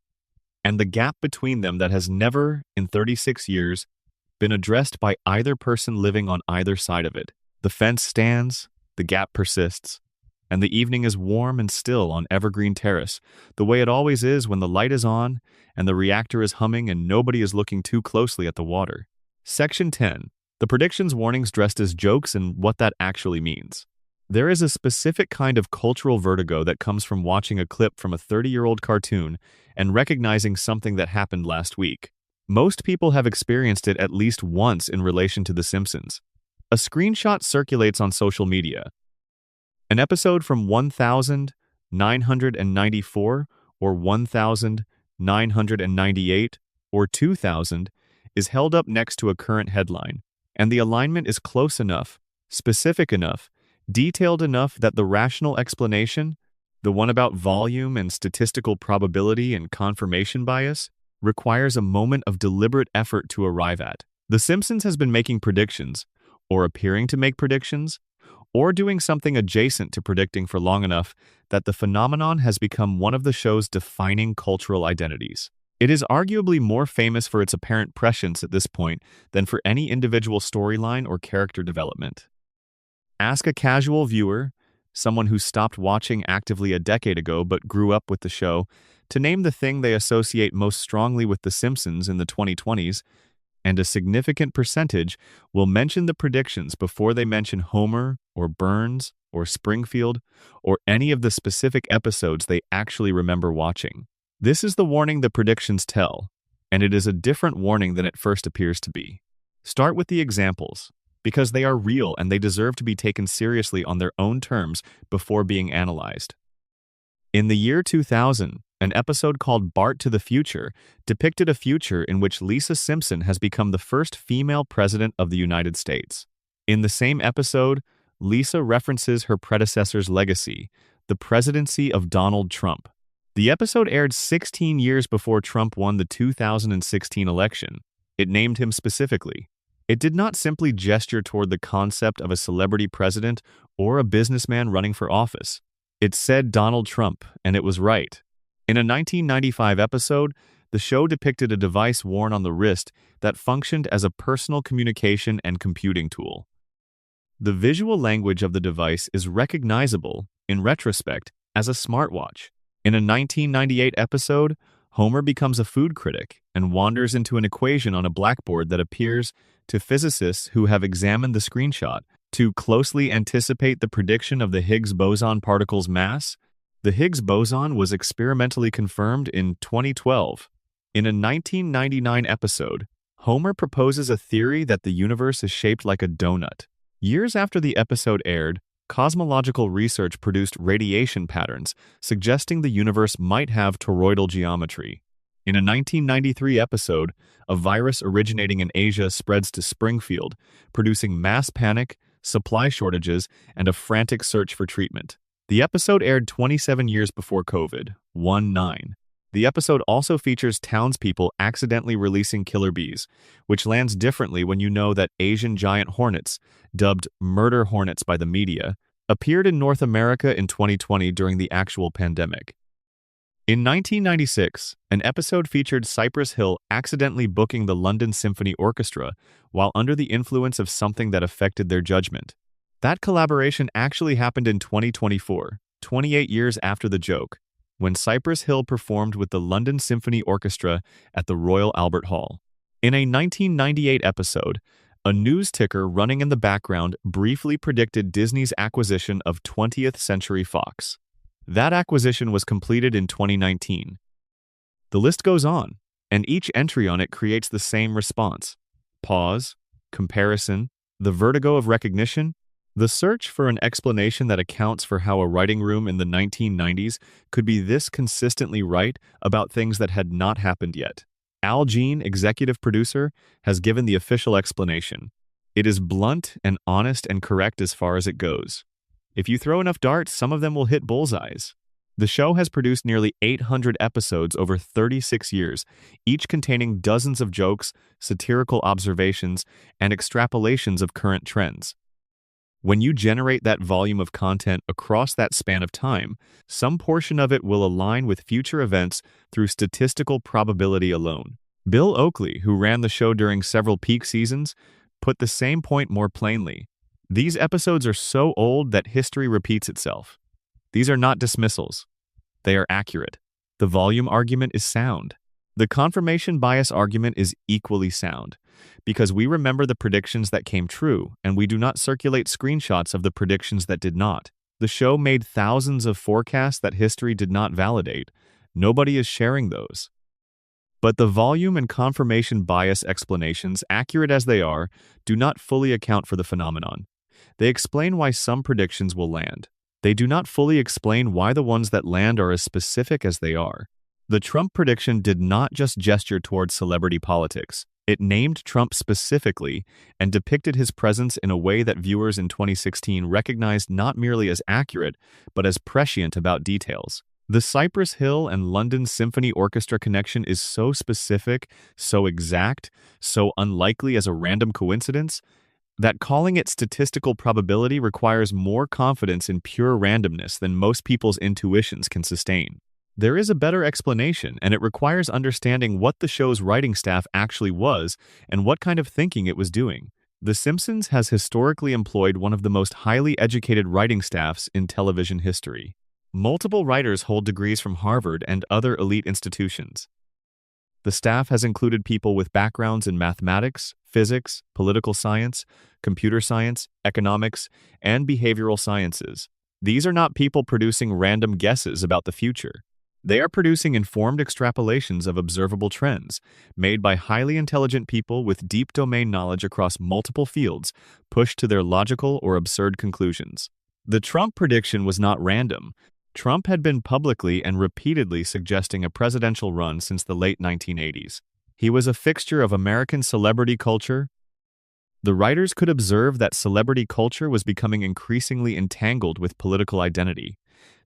and the gap between them that has never, in 36 years, been addressed by either person living on either side of it. The fence stands, the gap persists, and the evening is warm and still on Evergreen Terrace, the way it always is when the light is on and the reactor is humming and nobody is looking too closely at the water. Section 10. The predictions warnings dressed as jokes and what that actually means. There is a specific kind of cultural vertigo that comes from watching a clip from a 30-year-old cartoon and recognizing something that happened last week. Most people have experienced it at least once in relation to The Simpsons. A screenshot circulates on social media. An episode from 1994 or 1998 or 2000 is held up next to a current headline, and the alignment is close enough, specific enough, detailed enough that the rational explanation, the one about volume and statistical probability and confirmation bias, requires a moment of deliberate effort to arrive at. The Simpsons has been making predictions, or appearing to make predictions, or doing something adjacent to predicting for long enough that the phenomenon has become one of the show's defining cultural identities. It is arguably more famous for its apparent prescience at this point than for any individual storyline or character development. Ask a casual viewer, someone who stopped watching actively a decade ago but grew up with the show, to name the thing they associate most strongly with The Simpsons in the 2020s, and a significant percentage will mention the predictions before they mention Homer or Burns or Springfield or any of the specific episodes they actually remember watching. This is the warning the predictions tell, and it is a different warning than it first appears to be. Start with the examples, because they are real and they deserve to be taken seriously on their own terms before being analyzed. In the year 2000, an episode called Bart to the Future depicted a future in which Lisa Simpson has become the first female president of the United States. In the same episode, Lisa references her predecessor's legacy, the presidency of Donald Trump. The episode aired 16 years before Trump won the 2016 election. It named him specifically. It did not simply gesture toward the concept of a celebrity president or a businessman running for office. It said Donald Trump, and it was right. In a 1995 episode, the show depicted a device worn on the wrist that functioned as a personal communication and computing tool. The visual language of the device is recognizable, in retrospect, as a smartwatch. In a 1998 episode, Homer becomes a food critic and wanders into an equation on a blackboard that appears, to physicists who have examined the screenshot, to closely anticipate the prediction of the Higgs boson particle's mass. The Higgs boson was experimentally confirmed in 2012. In a 1999 episode, Homer proposes a theory that the universe is shaped like a donut. Years after the episode aired, cosmological research produced radiation patterns suggesting the universe might have toroidal geometry. In a 1993 episode, a virus originating in Asia spreads to Springfield, producing mass panic, supply shortages, and a frantic search for treatment. The episode aired 27 years before COVID-19. The episode also features townspeople accidentally releasing killer bees, which lands differently when you know that Asian giant hornets, dubbed murder hornets by the media, appeared in North America in 2020 during the actual pandemic. In 1996, an episode featured Cypress Hill accidentally booking the London Symphony Orchestra while under the influence of something that affected their judgment. That collaboration actually happened in 2024, 28 years after the joke, when Cypress Hill performed with the London Symphony Orchestra at the Royal Albert Hall. In a 1998 episode, a news ticker running in the background briefly predicted Disney's acquisition of 20th Century Fox. That acquisition was completed in 2019. The list goes on, and each entry on it creates the same response. Pause, comparison, the vertigo of recognition, the search for an explanation that accounts for how a writing room in the 1990s could be this consistently right about things that had not happened yet. Al Jean, executive producer, has given the official explanation. It is blunt and honest and correct as far as it goes. If you throw enough darts, some of them will hit bullseyes. The show has produced nearly 800 episodes over 36 years, each containing dozens of jokes, satirical observations, and extrapolations of current trends. When you generate that volume of content across that span of time, some portion of it will align with future events through statistical probability alone. Bill Oakley, who ran the show during several peak seasons, put the same point more plainly. These episodes are so old that history repeats itself. These are not dismissals. They are accurate. The volume argument is sound. The confirmation bias argument is equally sound, because we remember the predictions that came true, and we do not circulate screenshots of the predictions that did not. The show made thousands of forecasts that history did not validate. Nobody is sharing those. But the volume and confirmation bias explanations, accurate as they are, do not fully account for the phenomenon. They explain why some predictions will land. They do not fully explain why the ones that land are as specific as they are. The Trump prediction did not just gesture towards celebrity politics. It named Trump specifically and depicted his presence in a way that viewers in 2016 recognized not merely as accurate, but as prescient about details. The Cypress Hill and London Symphony Orchestra connection is so specific, so exact, so unlikely as a random coincidence, that calling it statistical probability requires more confidence in pure randomness than most people's intuitions can sustain. There is a better explanation, and it requires understanding what the show's writing staff actually was and what kind of thinking it was doing. The Simpsons has historically employed one of the most highly educated writing staffs in television history. Multiple writers hold degrees from Harvard and other elite institutions. The staff has included people with backgrounds in mathematics, physics, political science, computer science, economics, and behavioral sciences. These are not people producing random guesses about the future. They are producing informed extrapolations of observable trends, made by highly intelligent people with deep domain knowledge across multiple fields, pushed to their logical or absurd conclusions. The Trump prediction was not random. Trump had been publicly and repeatedly suggesting a presidential run since the late 1980s. He was a fixture of American celebrity culture. The writers could observe that celebrity culture was becoming increasingly entangled with political identity,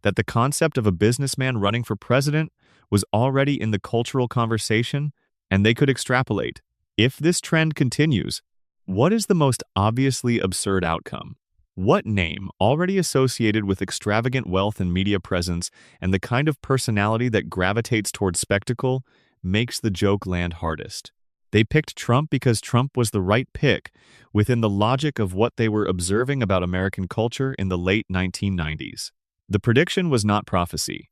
that the concept of a businessman running for president was already in the cultural conversation, and they could extrapolate. If this trend continues, what is the most obviously absurd outcome? What name, already associated with extravagant wealth and media presence and the kind of personality that gravitates toward spectacle, makes the joke land hardest? They picked Trump because Trump was the right pick within the logic of what they were observing about American culture in the late 1990s. The prediction was not prophecy.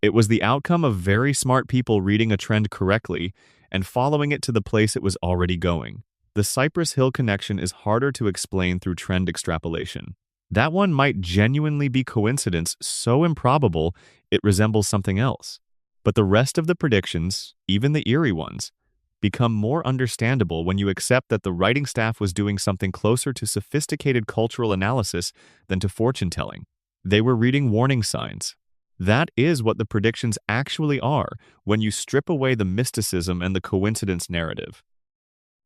It was the outcome of very smart people reading a trend correctly and following it to the place it was already going. The Cypress Hill connection is harder to explain through trend extrapolation. That one might genuinely be coincidence so improbable it resembles something else. But the rest of the predictions, even the eerie ones, become more understandable when you accept that the writing staff was doing something closer to sophisticated cultural analysis than to fortune-telling. They were reading warning signs. That is what the predictions actually are when you strip away the mysticism and the coincidence narrative.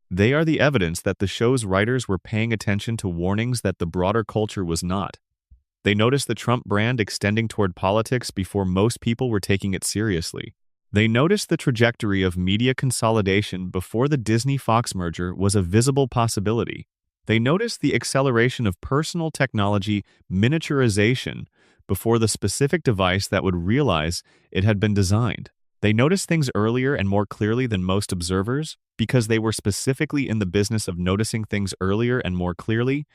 They are the evidence that the show's writers were paying attention to warnings that the broader culture was not. They noticed the Trump brand extending toward politics before most people were taking it seriously. They noticed the trajectory of media consolidation before the Disney-Fox merger was a visible possibility. They noticed the acceleration of personal technology miniaturization before the specific device that would realize it had been designed. They noticed things earlier and more clearly than most observers because they were specifically in the business of noticing things earlier and more clearly,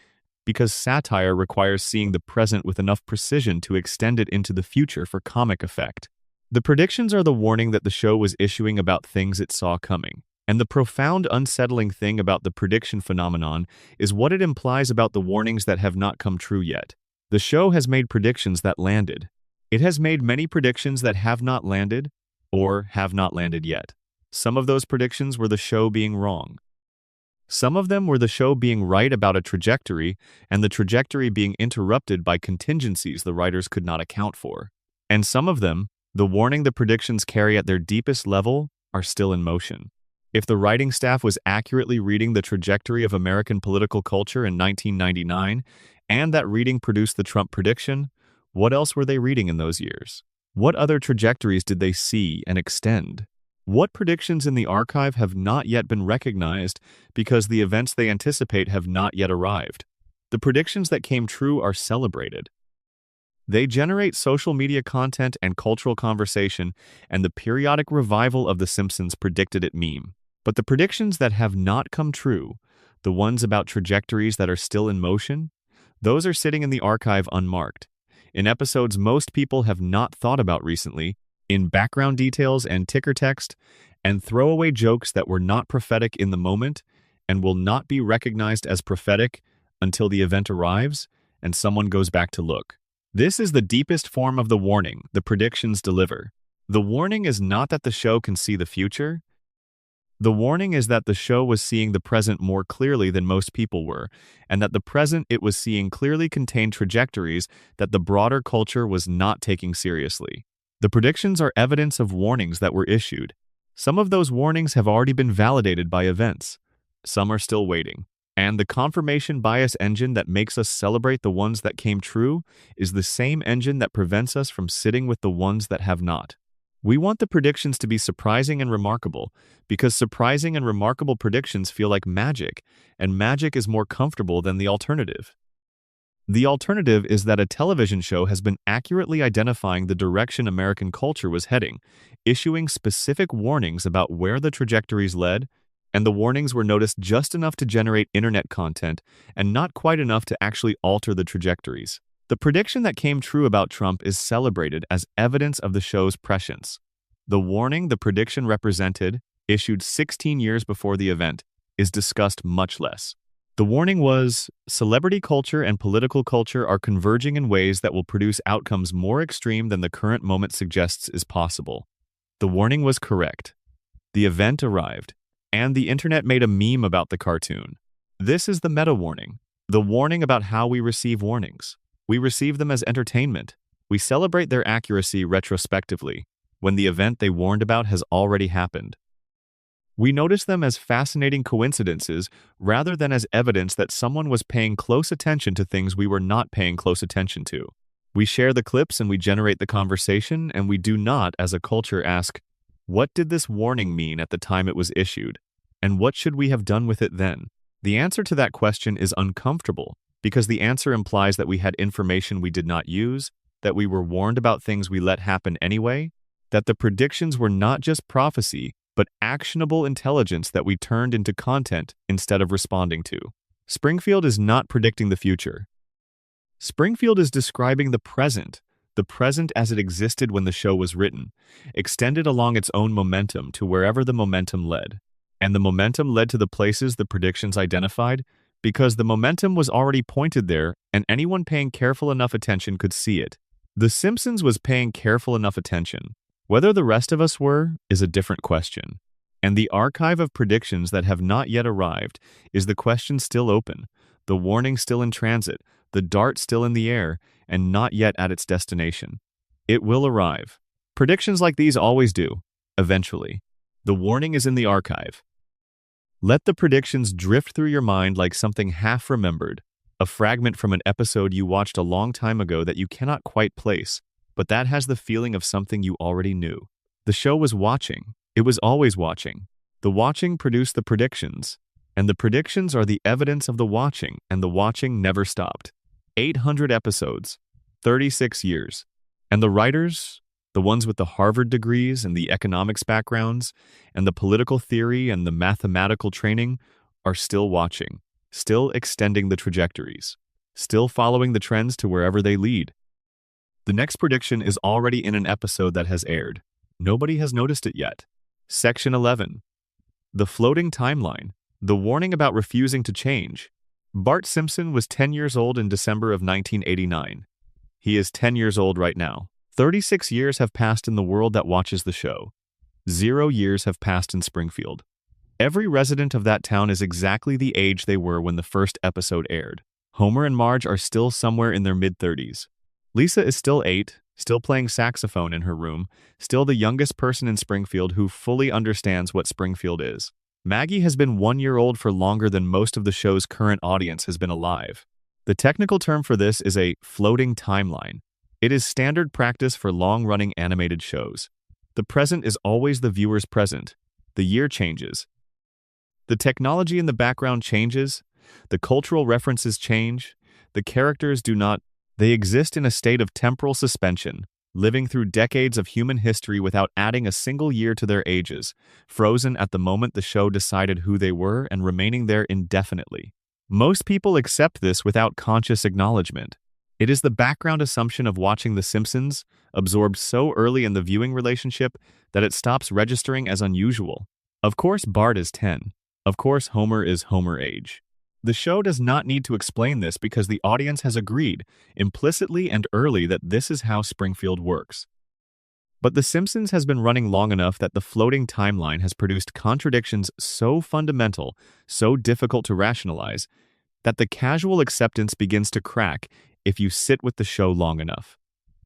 because satire requires seeing the present with enough precision to extend it into the future for comic effect. The predictions are the warning that the show was issuing about things it saw coming. And the profound unsettling thing about the prediction phenomenon is what it implies about the warnings that have not come true yet. The show has made predictions that landed. It has made many predictions that have not landed, or have not landed yet. Some of those predictions were the show being wrong. Some of them were the show being right about a trajectory, and the trajectory being interrupted by contingencies the writers could not account for. And some of them, the warning the predictions carry at their deepest level, are still in motion. If the writing staff was accurately reading the trajectory of American political culture in 1999, and that reading produced the Trump prediction, What else were they reading in those years? What other trajectories did they see and extend? What predictions in the archive have not yet been recognized because the events they anticipate have not yet arrived? The predictions that came true are celebrated. They generate social media content and cultural conversation, and the periodic revival of The Simpsons predicted it meme. But the predictions that have not come true, the ones about trajectories that are still in motion, those are sitting in the archive unmarked, in episodes most people have not thought about recently, in background details and ticker text, and throwaway jokes that were not prophetic in the moment and will not be recognized as prophetic until the event arrives and someone goes back to look. This is the deepest form of the warning the predictions deliver. The warning is not that the show can see the future. The warning is that the show was seeing the present more clearly than most people were, and that the present it was seeing clearly contained trajectories that the broader culture was not taking seriously. The predictions are evidence of warnings that were issued. Some of those warnings have already been validated by events. Some are still waiting. And the confirmation bias engine that makes us celebrate the ones that came true is the same engine that prevents us from sitting with the ones that have not. We want the predictions to be surprising and remarkable because surprising and remarkable predictions feel like magic, and magic is more comfortable than the alternative. The alternative is that a television show has been accurately identifying the direction American culture was heading, issuing specific warnings about where the trajectories led, and the warnings were noticed just enough to generate internet content and not quite enough to actually alter the trajectories. The prediction that came true about Trump is celebrated as evidence of the show's prescience. The warning the prediction represented, issued 16 years before the event, is discussed much less. The warning was, celebrity culture and political culture are converging in ways that will produce outcomes more extreme than the current moment suggests is possible. The warning was correct. The event arrived, and the internet made a meme about the cartoon. This is the meta warning, the warning about how we receive warnings. We receive them as entertainment. We celebrate their accuracy retrospectively, when the event they warned about has already happened. We notice them as fascinating coincidences rather than as evidence that someone was paying close attention to things we were not paying close attention to. We share the clips and we generate the conversation, and we do not, as a culture, ask, what did this warning mean at the time it was issued? And what should we have done with it then? The answer to that question is uncomfortable, because the answer implies that we had information we did not use, that we were warned about things we let happen anyway, that the predictions were not just prophecy, but actionable intelligence that we turned into content instead of responding to. Springfield is not predicting the future. Springfield is describing the present as it existed when the show was written, extended along its own momentum to wherever the momentum led. And the momentum led to the places the predictions identified, because the momentum was already pointed there and anyone paying careful enough attention could see it. The Simpsons was paying careful enough attention. Whether the rest of us were is a different question. And the archive of predictions that have not yet arrived is the question still open, the warning still in transit, the dart still in the air, and not yet at its destination. It will arrive. Predictions like these always do, eventually. The warning is in the archive. Let the predictions drift through your mind like something half-remembered, a fragment from an episode you watched a long time ago that you cannot quite place, but that has the feeling of something you already knew. The show was watching. It was always watching. The watching produced the predictions, and the predictions are the evidence of the watching, and the watching never stopped. 800 episodes, 36 years. And the writers, the ones with the Harvard degrees and the economics backgrounds, and the political theory and the mathematical training, are still watching, still extending the trajectories, still following the trends to wherever they lead. The next prediction is already in an episode that has aired. Nobody has noticed it yet. Section 11. The floating timeline. The warning about refusing to change. Bart Simpson was 10 years old in December of 1989. He is 10 years old right now. 36 years have passed in the world that watches the show. 0 years have passed in Springfield. Every resident of that town is exactly the age they were when the first episode aired. Homer and Marge are still somewhere in their mid-30s. Lisa is still 8, still playing saxophone in her room, still the youngest person in Springfield who fully understands what Springfield is. Maggie has been 1 year old for longer than most of the show's current audience has been alive. The technical term for this is a floating timeline. It is standard practice for long-running animated shows. The present is always the viewer's present. The year changes. The technology in the background changes. The cultural references change. The characters do not. They exist in a state of temporal suspension, living through decades of human history without adding a single year to their ages, frozen at the moment the show decided who they were and remaining there indefinitely. Most people accept this without conscious acknowledgement. It is the background assumption of watching The Simpsons, absorbed so early in the viewing relationship that it stops registering as unusual. Of course Bart is 10. Of course Homer is Homer age. The show does not need to explain this because the audience has agreed, implicitly and early, that this is how Springfield works. But The Simpsons has been running long enough that the floating timeline has produced contradictions so fundamental, so difficult to rationalize, that the casual acceptance begins to crack if you sit with the show long enough.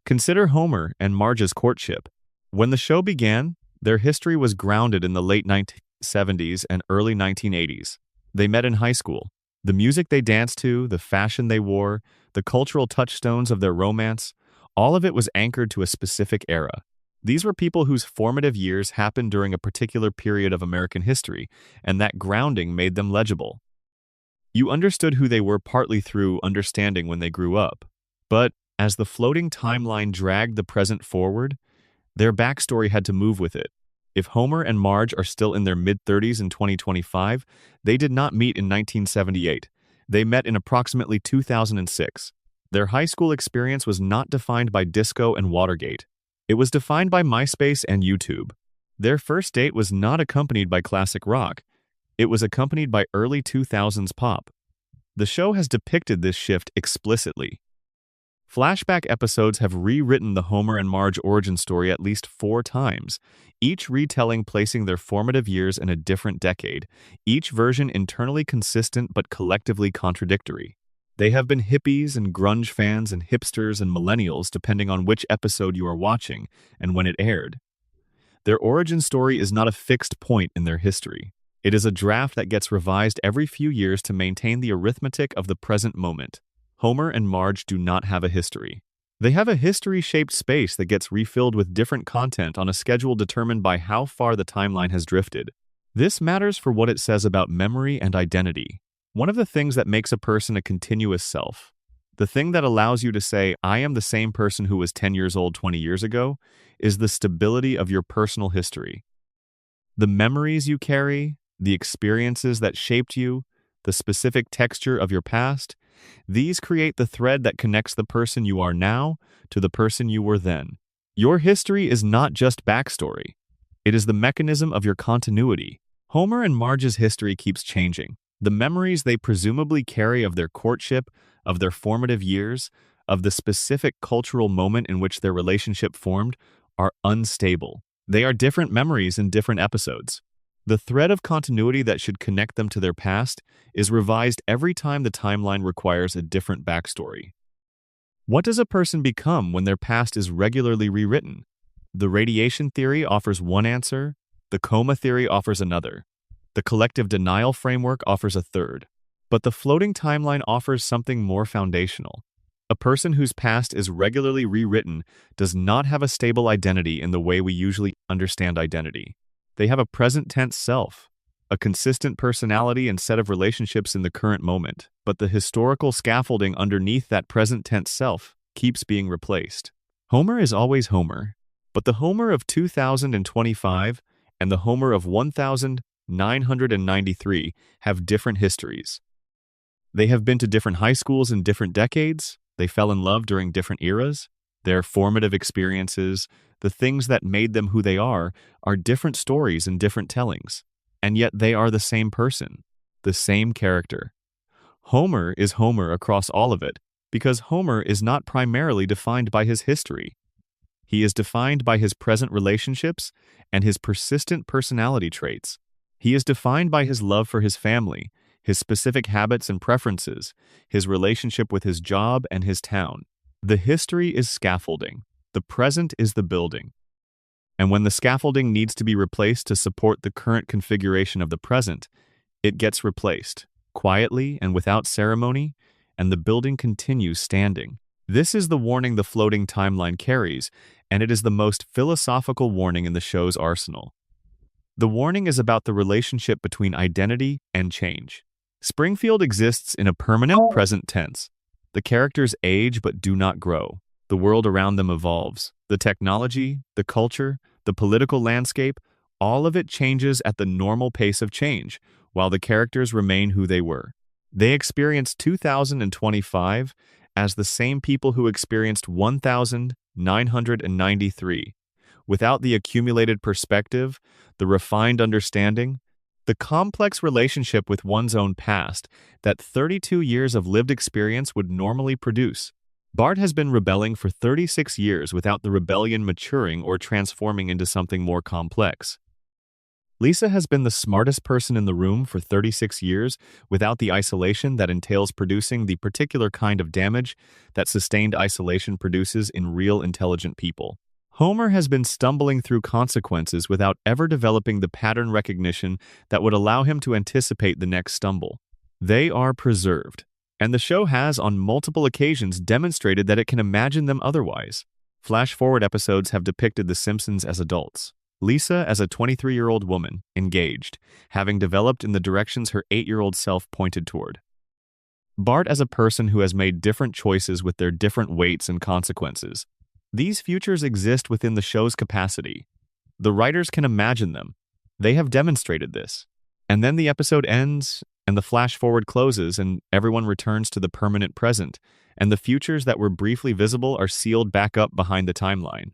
Consider Homer and Marge's courtship. When the show began, their history was grounded in the late 1970s and early 1980s. They met in high school. The music they danced to, the fashion they wore, the cultural touchstones of their romance, all of it was anchored to a specific era. These were people whose formative years happened during a particular period of American history, and that grounding made them legible. You understood who they were partly through understanding when they grew up. But as the floating timeline dragged the present forward, their backstory had to move with it. If Homer and Marge are still in their mid-30s in 2025, they did not meet in 1978. They met in approximately 2006. Their high school experience was not defined by disco and Watergate. It was defined by MySpace and YouTube. Their first date was not accompanied by classic rock. It was accompanied by early 2000s pop. The show has depicted this shift explicitly. Flashback episodes have rewritten the Homer and Marge origin story at least 4 times, each retelling placing their formative years in a different decade, each version internally consistent but collectively contradictory. They have been hippies and grunge fans and hipsters and millennials depending on which episode you are watching and when it aired. Their origin story is not a fixed point in their history. It is a draft that gets revised every few years to maintain the arithmetic of the present moment. Homer and Marge do not have a history. They have a history-shaped space that gets refilled with different content on a schedule determined by how far the timeline has drifted. This matters for what it says about memory and identity. One of the things that makes a person a continuous self, the thing that allows you to say, I am the same person who was 10 years old 20 years ago, is the stability of your personal history. The memories you carry, the experiences that shaped you, the specific texture of your past, these create the thread that connects the person you are now to the person you were then. Your history is not just backstory. It is the mechanism of your continuity. Homer and Marge's history keeps changing. The memories they presumably carry of their courtship, of their formative years, of the specific cultural moment in which their relationship formed, are unstable. They are different memories in different episodes. The thread of continuity that should connect them to their past is revised every time the timeline requires a different backstory. What does a person become when their past is regularly rewritten? The radiation theory offers one answer, the coma theory offers another. The collective denial framework offers a third. But the floating timeline offers something more foundational. A person whose past is regularly rewritten does not have a stable identity in the way we usually understand identity. They have a present tense self, a consistent personality and set of relationships in the current moment, but the historical scaffolding underneath that present tense self keeps being replaced. Homer is always Homer, but the Homer of 2025 and the Homer of 1993 have different histories. They have been to different high schools in different decades, they fell in love during different eras, their formative experiences, the things that made them who they are different stories and different tellings. And yet they are the same person, the same character. Homer is Homer across all of it, because Homer is not primarily defined by his history. He is defined by his present relationships and his persistent personality traits. He is defined by his love for his family, his specific habits and preferences, his relationship with his job and his town. The history is scaffolding. The present is the building. And when the scaffolding needs to be replaced to support the current configuration of the present, it gets replaced, quietly and without ceremony, and the building continues standing. This is the warning the floating timeline carries, and it is the most philosophical warning in the show's arsenal. The warning is about the relationship between identity and change. Springfield exists in a permanent present tense. The characters age but do not grow. The world around them evolves. The technology, the culture, the political landscape, all of it changes at the normal pace of change, while the characters remain who they were. They experience 2025 as the same people who experienced 1993, without the accumulated perspective, the refined understanding, the complex relationship with one's own past that 32 years of lived experience would normally produce. Bart has been rebelling for 36 years without the rebellion maturing or transforming into something more complex. Lisa has been the smartest person in the room for 36 years without the isolation that entails producing the particular kind of damage that sustained isolation produces in real intelligent people. Homer has been stumbling through consequences without ever developing the pattern recognition that would allow him to anticipate the next stumble. They are preserved, and the show has on multiple occasions demonstrated that it can imagine them otherwise. Flash-forward episodes have depicted the Simpsons as adults. Lisa as a 23-year-old woman, engaged, having developed in the directions her 8-year-old self pointed toward. Bart as a person who has made different choices with their different weights and consequences. These futures exist within the show's capacity. The writers can imagine them. They have demonstrated this. And then the episode ends, and the flash-forward closes, and everyone returns to the permanent present, and the futures that were briefly visible are sealed back up behind the timeline.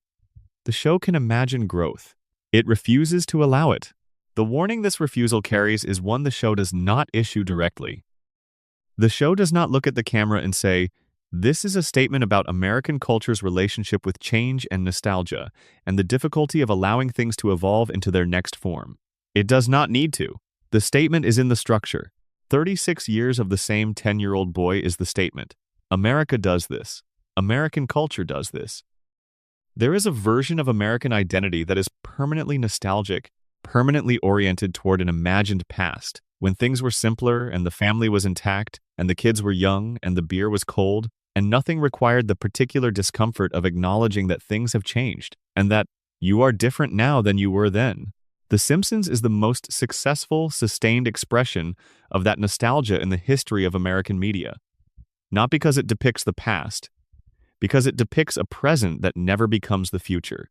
The show can imagine growth. It refuses to allow it. The warning this refusal carries is one the show does not issue directly. The show does not look at the camera and say, "This is a statement about American culture's relationship with change and nostalgia, and the difficulty of allowing things to evolve into their next form." It does not need to. The statement is in the structure. 36 years of the same 10-year-old boy is the statement. America does this. American culture does this. There is a version of American identity that is permanently nostalgic, permanently oriented toward an imagined past, when things were simpler and the family was intact and the kids were young and the beer was cold and nothing required the particular discomfort of acknowledging that things have changed and that you are different now than you were then. The Simpsons is the most successful, sustained expression of that nostalgia in the history of American media. Not because it depicts the past, because it depicts a present that never becomes the future.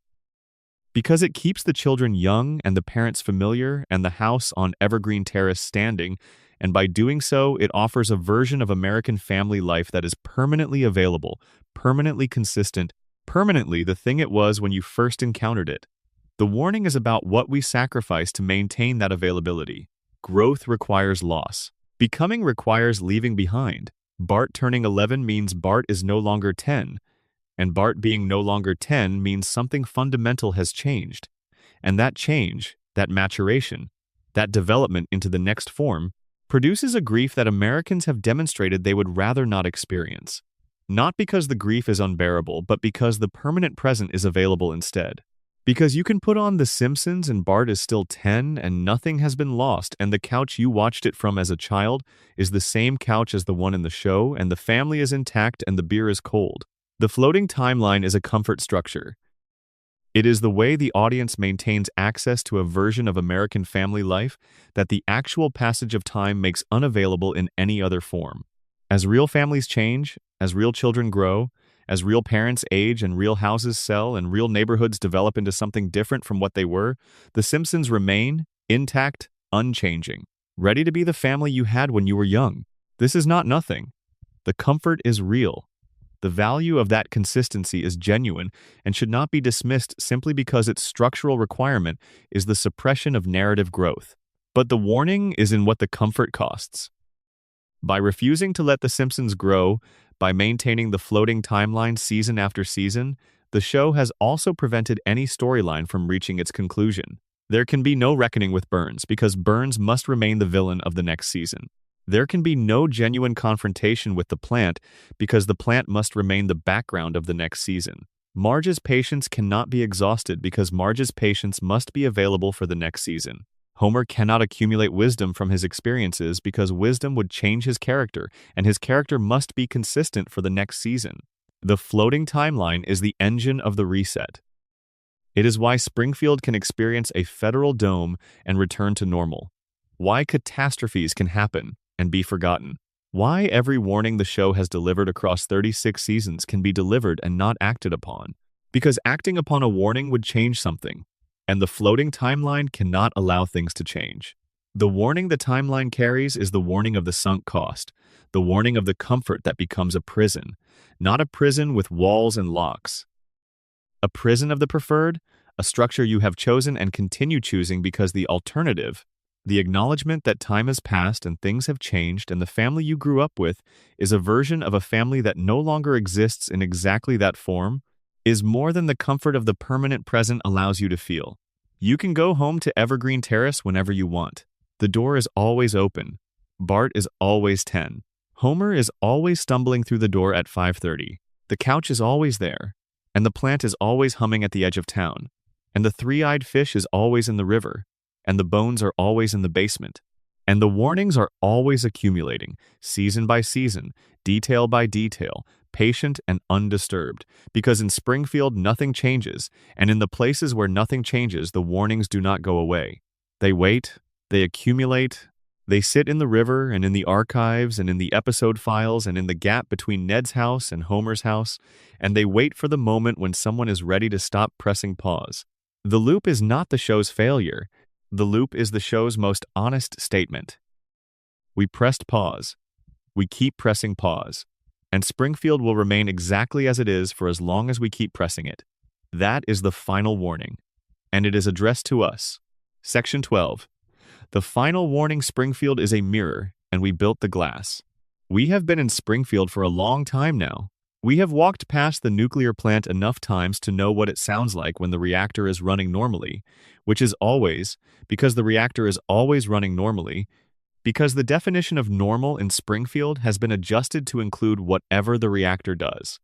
Because it keeps the children young and the parents familiar and the house on Evergreen Terrace standing, and by doing so, it offers a version of American family life that is permanently available, permanently consistent, permanently the thing it was when you first encountered it. The warning is about what we sacrifice to maintain that availability. Growth requires loss. Becoming requires leaving behind. Bart turning 11 means Bart is no longer 10, and Bart being no longer 10 means something fundamental has changed. And that change, that maturation, that development into the next form, produces a grief that Americans have demonstrated they would rather not experience. Not because the grief is unbearable, but because the permanent present is available instead. Because you can put on The Simpsons and Bart is still 10 and nothing has been lost, and the couch you watched it from as a child is the same couch as the one in the show, and the family is intact and the beer is cold. The floating timeline is a comfort structure. It is the way the audience maintains access to a version of American family life that the actual passage of time makes unavailable in any other form. As real families change, as real children grow, as real parents age and real houses sell and real neighborhoods develop into something different from what they were, The Simpsons remain intact, unchanging, ready to be the family you had when you were young. This is not nothing. The comfort is real. The value of that consistency is genuine and should not be dismissed simply because its structural requirement is the suppression of narrative growth. But the warning is in what the comfort costs. By refusing to let The Simpsons grow, by maintaining the floating timeline season after season, the show has also prevented any storyline from reaching its conclusion. There can be no reckoning with Burns because Burns must remain the villain of the next season. There can be no genuine confrontation with the plant because the plant must remain the background of the next season. Marge's patience cannot be exhausted because Marge's patience must be available for the next season. Homer cannot accumulate wisdom from his experiences because wisdom would change his character, and his character must be consistent for the next season. The floating timeline is the engine of the reset. It is why Springfield can experience a federal dome and return to normal. Why catastrophes can happen and be forgotten. Why every warning the show has delivered across 36 seasons can be delivered and not acted upon. Because acting upon a warning would change something, and the floating timeline cannot allow things to change. The warning the timeline carries is the warning of the sunk cost, the warning of the comfort that becomes a prison, not a prison with walls and locks. A prison of the preferred, a structure you have chosen and continue choosing because the alternative, the acknowledgement that time has passed and things have changed and the family you grew up with is a version of a family that no longer exists in exactly that form, is more than the comfort of the permanent present allows you to feel. You can go home to Evergreen Terrace whenever you want. The door is always open. Bart is always 10. Homer is always stumbling through the door at 5:30. The couch is always there. And the plant is always humming at the edge of town. And the three-eyed fish is always in the river. And the bones are always in the basement. And the warnings are always accumulating, season by season, detail by detail, patient and undisturbed. Because in Springfield, nothing changes, and in the places where nothing changes, the warnings do not go away. They wait, they accumulate, they sit in the river and in the archives and in the episode files and in the gap between Ned's house and Homer's house, and they wait for the moment when someone is ready to stop pressing pause. The loop is not the show's failure. The loop is the show's most honest statement. We pressed pause. We keep pressing pause. And Springfield will remain exactly as it is for as long as we keep pressing it. That is the final warning. And it is addressed to us. Section 12. The final warning: Springfield is a mirror, and we built the glass. We have been in Springfield for a long time now. We have walked past the nuclear plant enough times to know what it sounds like when the reactor is running normally, which is always, because the reactor is always running normally, because the definition of normal in Springfield has been adjusted to include whatever the reactor does.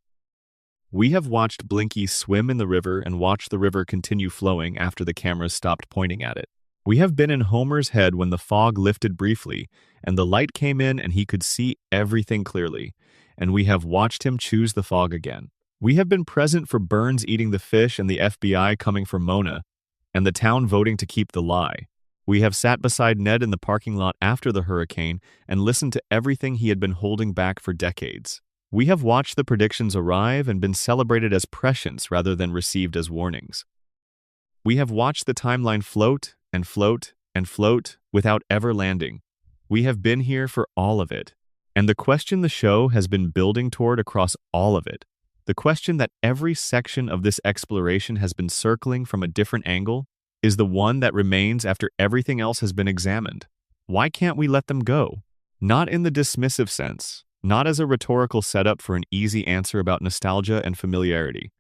We have watched Blinky swim in the river and watched the river continue flowing after the cameras stopped pointing at it. We have been in Homer's head when the fog lifted briefly and the light came in and he could see everything clearly, and we have watched him choose the fog again. We have been present for Burns eating the fish and the FBI coming for Mona, and the town voting to keep the lie. We have sat beside Ned in the parking lot after the hurricane and listened to everything he had been holding back for decades. We have watched the predictions arrive and been celebrated as prescience rather than received as warnings. We have watched the timeline float and float and float without ever landing. We have been here for all of it. And the question the show has been building toward across all of it, the question that every section of this exploration has been circling from a different angle, is the one that remains after everything else has been examined. Why can't we let them go? Not in the dismissive sense, not as a rhetorical setup for an easy answer about nostalgia and familiarity,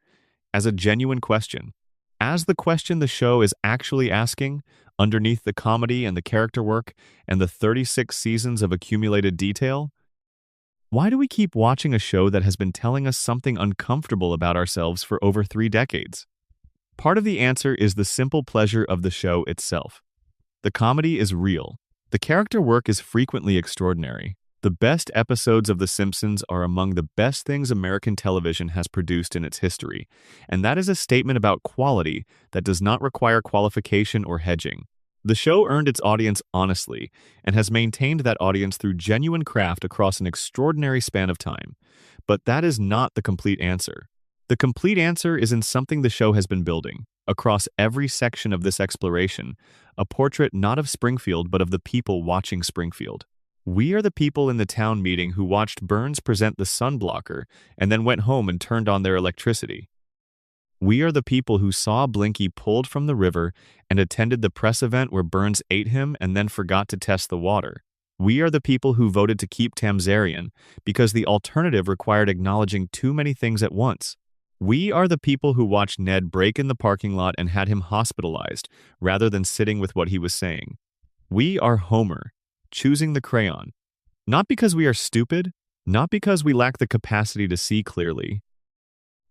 as a genuine question. As the question the show is actually asking, underneath the comedy and the character work and the 36 seasons of accumulated detail, why do we keep watching a show that has been telling us something uncomfortable about ourselves for over 3 decades? Part of the answer is the simple pleasure of the show itself. The comedy is real. The character work is frequently extraordinary. The best episodes of The Simpsons are among the best things American television has produced in its history, and that is a statement about quality that does not require qualification or hedging. The show earned its audience honestly and has maintained that audience through genuine craft across an extraordinary span of time. But that is not the complete answer. The complete answer is in something the show has been building, across every section of this exploration, a portrait not of Springfield but of the people watching Springfield. We are the people in the town meeting who watched Burns present the sunblocker and then went home and turned on their electricity. We are the people who saw Blinky pulled from the river and attended the press event where Burns ate him and then forgot to test the water. We are the people who voted to keep Tamzarian because the alternative required acknowledging too many things at once. We are the people who watched Ned break in the parking lot and had him hospitalized rather than sitting with what he was saying. We are Homer, choosing the crayon. Not because we are stupid, not because we lack the capacity to see clearly,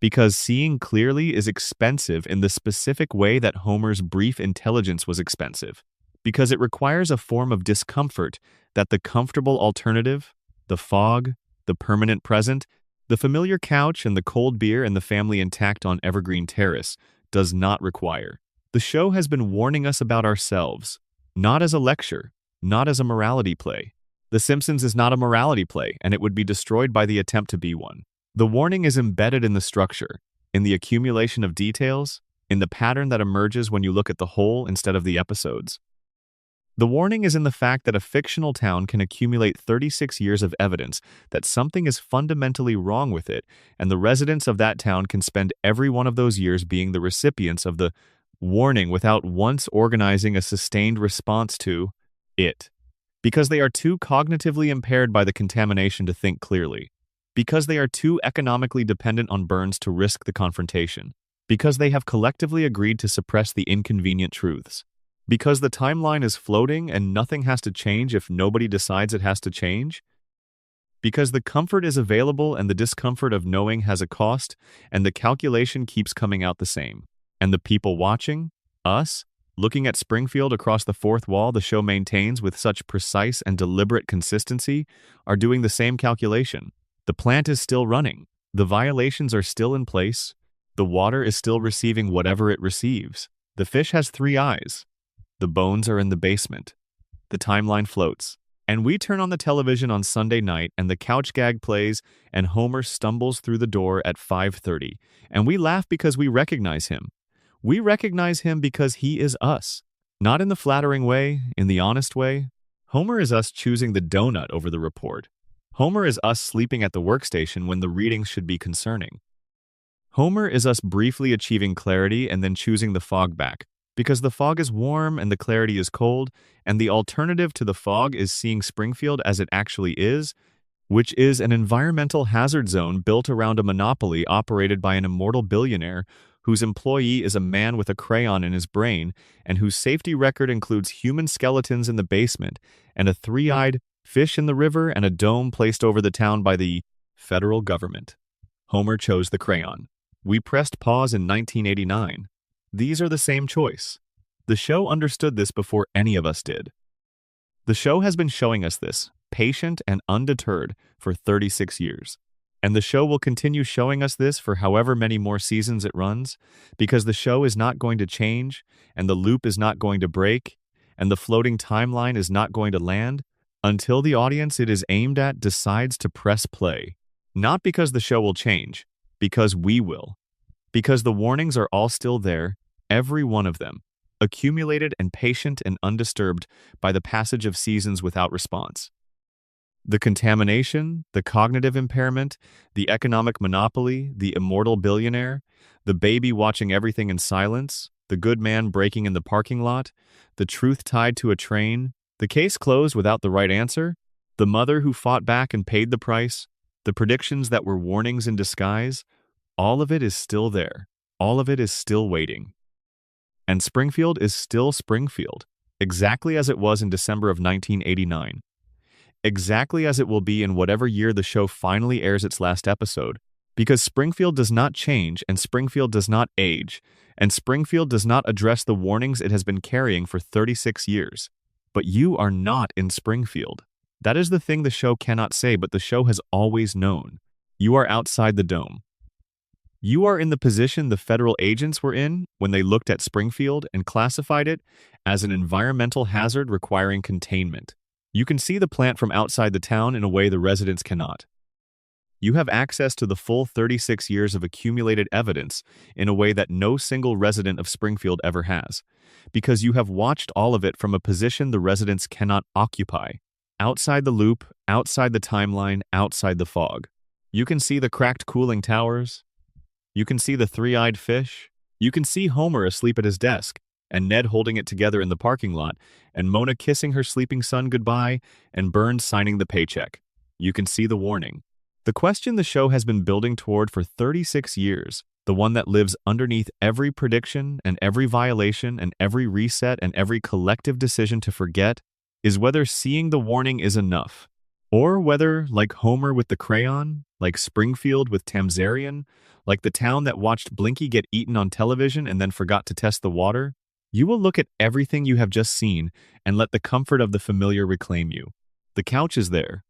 because seeing clearly is expensive in the specific way that Homer's brief intelligence was expensive, because it requires a form of discomfort that the comfortable alternative, the fog, the permanent present, The familiar couch and the cold beer and the family intact on Evergreen Terrace does not require. The show has been warning us about ourselves, not as a lecture, not as a morality play. The Simpsons is not a morality play, and it would be destroyed by the attempt to be one. The warning is embedded in the structure, in the accumulation of details, in the pattern that emerges when you look at the whole instead of the episodes. The warning is in the fact that a fictional town can accumulate 36 years of evidence that something is fundamentally wrong with it, and the residents of that town can spend every one of those years being the recipients of the warning without once organizing a sustained response to it. Because they are too cognitively impaired by the contamination to think clearly. Because they are too economically dependent on burns to risk the confrontation. Because they have collectively agreed to suppress the inconvenient truths. Because the timeline is floating and nothing has to change if nobody decides it has to change? Because the comfort is available and the discomfort of knowing has a cost, and the calculation keeps coming out the same. And the people watching, us, looking at Springfield across the fourth wall the show maintains with such precise and deliberate consistency, are doing the same calculation. The plant is still running. The violations are still in place. The water is still receiving whatever it receives. The fish has 3 eyes. The bones are in the basement. The timeline floats. And we turn on the television on Sunday night and the couch gag plays and Homer stumbles through the door at 5:30. And we laugh because we recognize him. We recognize him because he is us. Not in the flattering way, in the honest way. Homer is us choosing the donut over the report. Homer is us sleeping at the workstation when the readings should be concerning. Homer is us briefly achieving clarity and then choosing the fog back. Because the fog is warm and the clarity is cold, and the alternative to the fog is seeing Springfield as it actually is, which is an environmental hazard zone built around a monopoly operated by an immortal billionaire whose employee is a man with a crayon in his brain and whose safety record includes human skeletons in the basement and a 3-eyed fish in the river and a dome placed over the town by the federal government. Homer chose the crayon. We pressed pause in 1989. These are the same choice. The show understood this before any of us did. The show has been showing us this, patient and undeterred, for 36 years. And the show will continue showing us this for however many more seasons it runs, because the show is not going to change, and the loop is not going to break, and the floating timeline is not going to land, until the audience it is aimed at decides to press play. Not because the show will change, because we will. Because the warnings are all still there, every one of them, accumulated and patient and undisturbed by the passage of seasons without response. The contamination, the cognitive impairment, the economic monopoly, the immortal billionaire, the baby watching everything in silence, the good man breaking in the parking lot, the truth tied to a train, the case closed without the right answer, the mother who fought back and paid the price, the predictions that were warnings in disguise, all of it is still there. All of it is still waiting. And Springfield is still Springfield, exactly as it was in December of 1989. Exactly as it will be in whatever year the show finally airs its last episode, because Springfield does not change and Springfield does not age, and Springfield does not address the warnings it has been carrying for 36 years. But you are not in Springfield. That is the thing the show cannot say, but the show has always known. You are outside the dome. You are in the position the federal agents were in when they looked at Springfield and classified it as an environmental hazard requiring containment. You can see the plant from outside the town in a way the residents cannot. You have access to the full 36 years of accumulated evidence in a way that no single resident of Springfield ever has, because you have watched all of it from a position the residents cannot occupy. Outside the loop, outside the timeline, outside the fog. You can see the cracked cooling towers. You can see the 3-eyed fish. You can see Homer asleep at his desk, and Ned holding it together in the parking lot, and Mona kissing her sleeping son goodbye, and Burns signing the paycheck. You can see the warning. The question the show has been building toward for 36 years, the one that lives underneath every prediction and every violation and every reset and every collective decision to forget, is whether seeing the warning is enough, or whether, like Homer with the crayon, like Springfield with Tamzarian, like the town that watched Blinky get eaten on television and then forgot to test the water, you will look at everything you have just seen and let the comfort of the familiar reclaim you. The couch is there.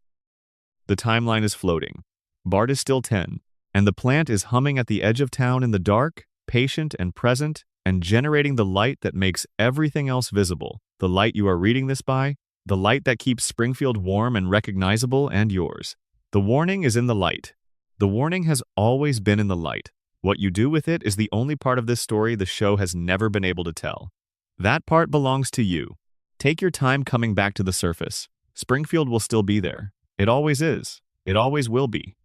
The timeline is floating. Bart is still 10, and the plant is humming at the edge of town in the dark, patient and present, and generating the light that makes everything else visible. The light you are reading this by, the light that keeps Springfield warm and recognizable and yours. The warning is in the light. The warning has always been in the light. What you do with it is the only part of this story the show has never been able to tell. That part belongs to you. Take your time coming back to the surface. Springfield will still be there. It always is. It always will be.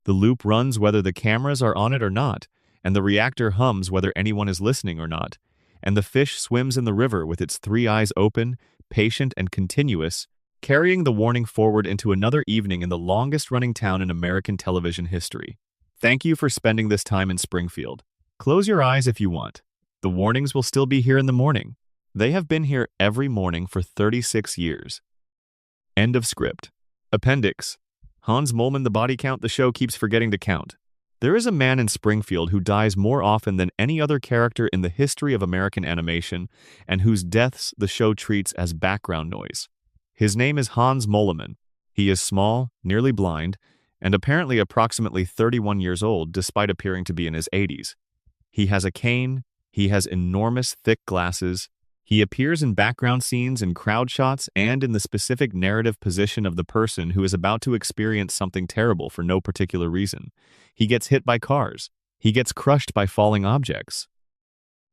The loop runs whether the cameras are on it or not, and the reactor hums whether anyone is listening or not, and the fish swims in the river with its 3 eyes open, patient and continuous, carrying the warning forward into another evening in the longest-running town in American television history. Thank you for spending this time in Springfield. Close your eyes if you want. The warnings will still be here in the morning. They have been here every morning for 36 years. End of script. Appendix. Hans Moleman, the body count the show keeps forgetting to count. There is a man in Springfield who dies more often than any other character in the history of American animation, and whose deaths the show treats as background noise. His name is Hans Moleman. He is small, nearly blind, and apparently approximately 31 years old despite appearing to be in his 80s. He has a cane, he has enormous thick glasses, he appears in background scenes and crowd shots and in the specific narrative position of the person who is about to experience something terrible for no particular reason. He gets hit by cars. He gets crushed by falling objects.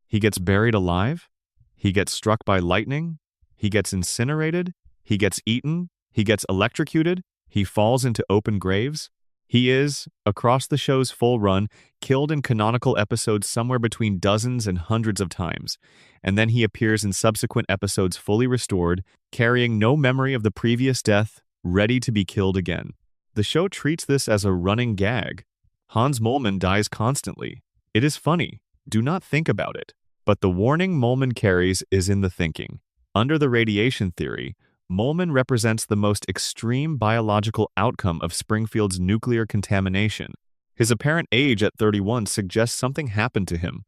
He gets buried alive. He gets struck by lightning. He gets incinerated. He gets eaten. He gets electrocuted. He falls into open graves. He is, across the show's full run, killed in canonical episodes somewhere between dozens and hundreds of times, and then he appears in subsequent episodes fully restored, carrying no memory of the previous death, ready to be killed again. The show treats this as a running gag. Hans Moleman dies constantly. It is funny. Do not think about it. But the warning Moleman carries is in the thinking. Under the radiation theory, Moleman represents the most extreme biological outcome of Springfield's nuclear contamination. His apparent age at 31 suggests something happened to him,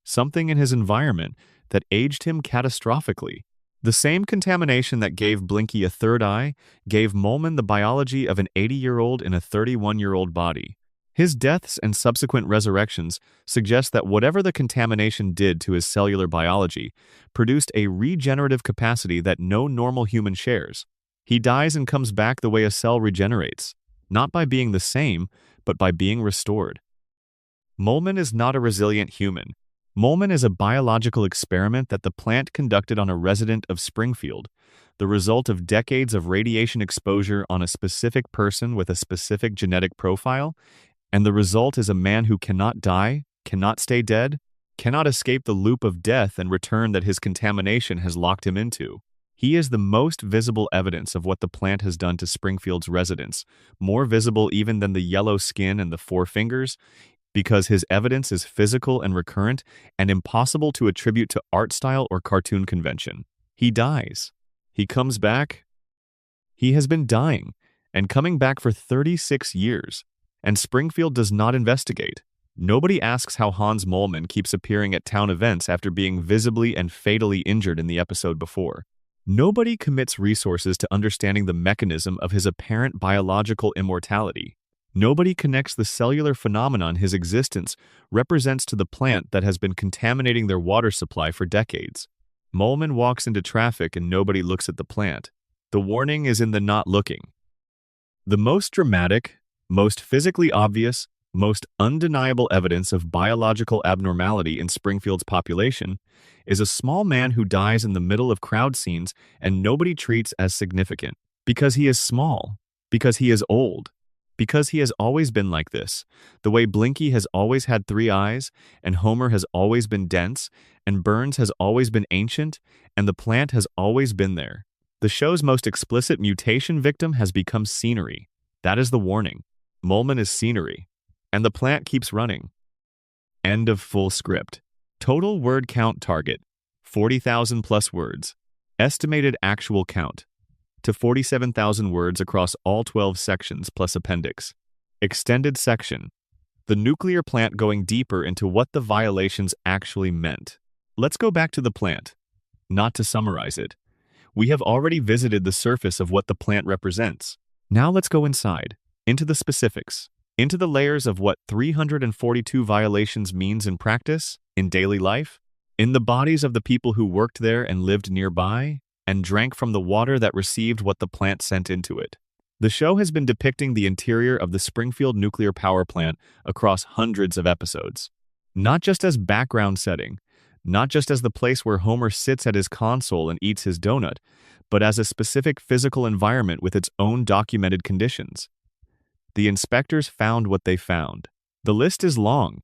something in his environment that aged him catastrophically. The same contamination that gave Blinky a third eye gave Moleman the biology of an 80-year-old in a 31-year-old body. His deaths and subsequent resurrections suggest that whatever the contamination did to his cellular biology produced a regenerative capacity that no normal human shares. He dies and comes back the way a cell regenerates, not by being the same, but by being restored. Moleman is not a resilient human. Moleman is a biological experiment that the plant conducted on a resident of Springfield, the result of decades of radiation exposure on a specific person with a specific genetic profile, and the result is a man who cannot die, cannot stay dead, cannot escape the loop of death and return that his contamination has locked him into. He is the most visible evidence of what the plant has done to Springfield's residents, more visible even than the yellow skin and the 4 fingers, because his evidence is physical and recurrent and impossible to attribute to art style or cartoon convention. He dies. He comes back. He has been dying and coming back for 36 years. And Springfield does not investigate. Nobody asks how Hans Moleman keeps appearing at town events after being visibly and fatally injured in the episode before. Nobody commits resources to understanding the mechanism of his apparent biological immortality. Nobody connects the cellular phenomenon his existence represents to the plant that has been contaminating their water supply for decades. Moleman walks into traffic and nobody looks at the plant. The warning is in the not looking. The most dramatic, most physically obvious, most undeniable evidence of biological abnormality in Springfield's population is a small man who dies in the middle of crowd scenes and nobody treats as significant. Because he is small, because he is old, because he has always been like this, the way Blinky has always had 3 eyes, and Homer has always been dense, and Burns has always been ancient, and the plant has always been there. The show's most explicit mutation victim has become scenery. That is the warning. Moleman is scenery, and the plant keeps running. End of full script. Total word count target, 40,000 plus words. Estimated actual count, to 47,000 words across all 12 sections plus appendix. Extended section, the nuclear plant going deeper into what the violations actually meant. Let's go back to the plant. Not to summarize it. We have already visited the surface of what the plant represents. Now let's go inside. into the specifics, into the layers of what 342 violations means in practice, in daily life, in the bodies of the people who worked there and lived nearby, and drank from the water that received what the plant sent into it. The show has been depicting the interior of the Springfield nuclear power plant across hundreds of episodes. Not just as background setting, not just as the place where Homer sits at his console and eats his donut, but as a specific physical environment with its own documented conditions. The inspectors found what they found. The list is long,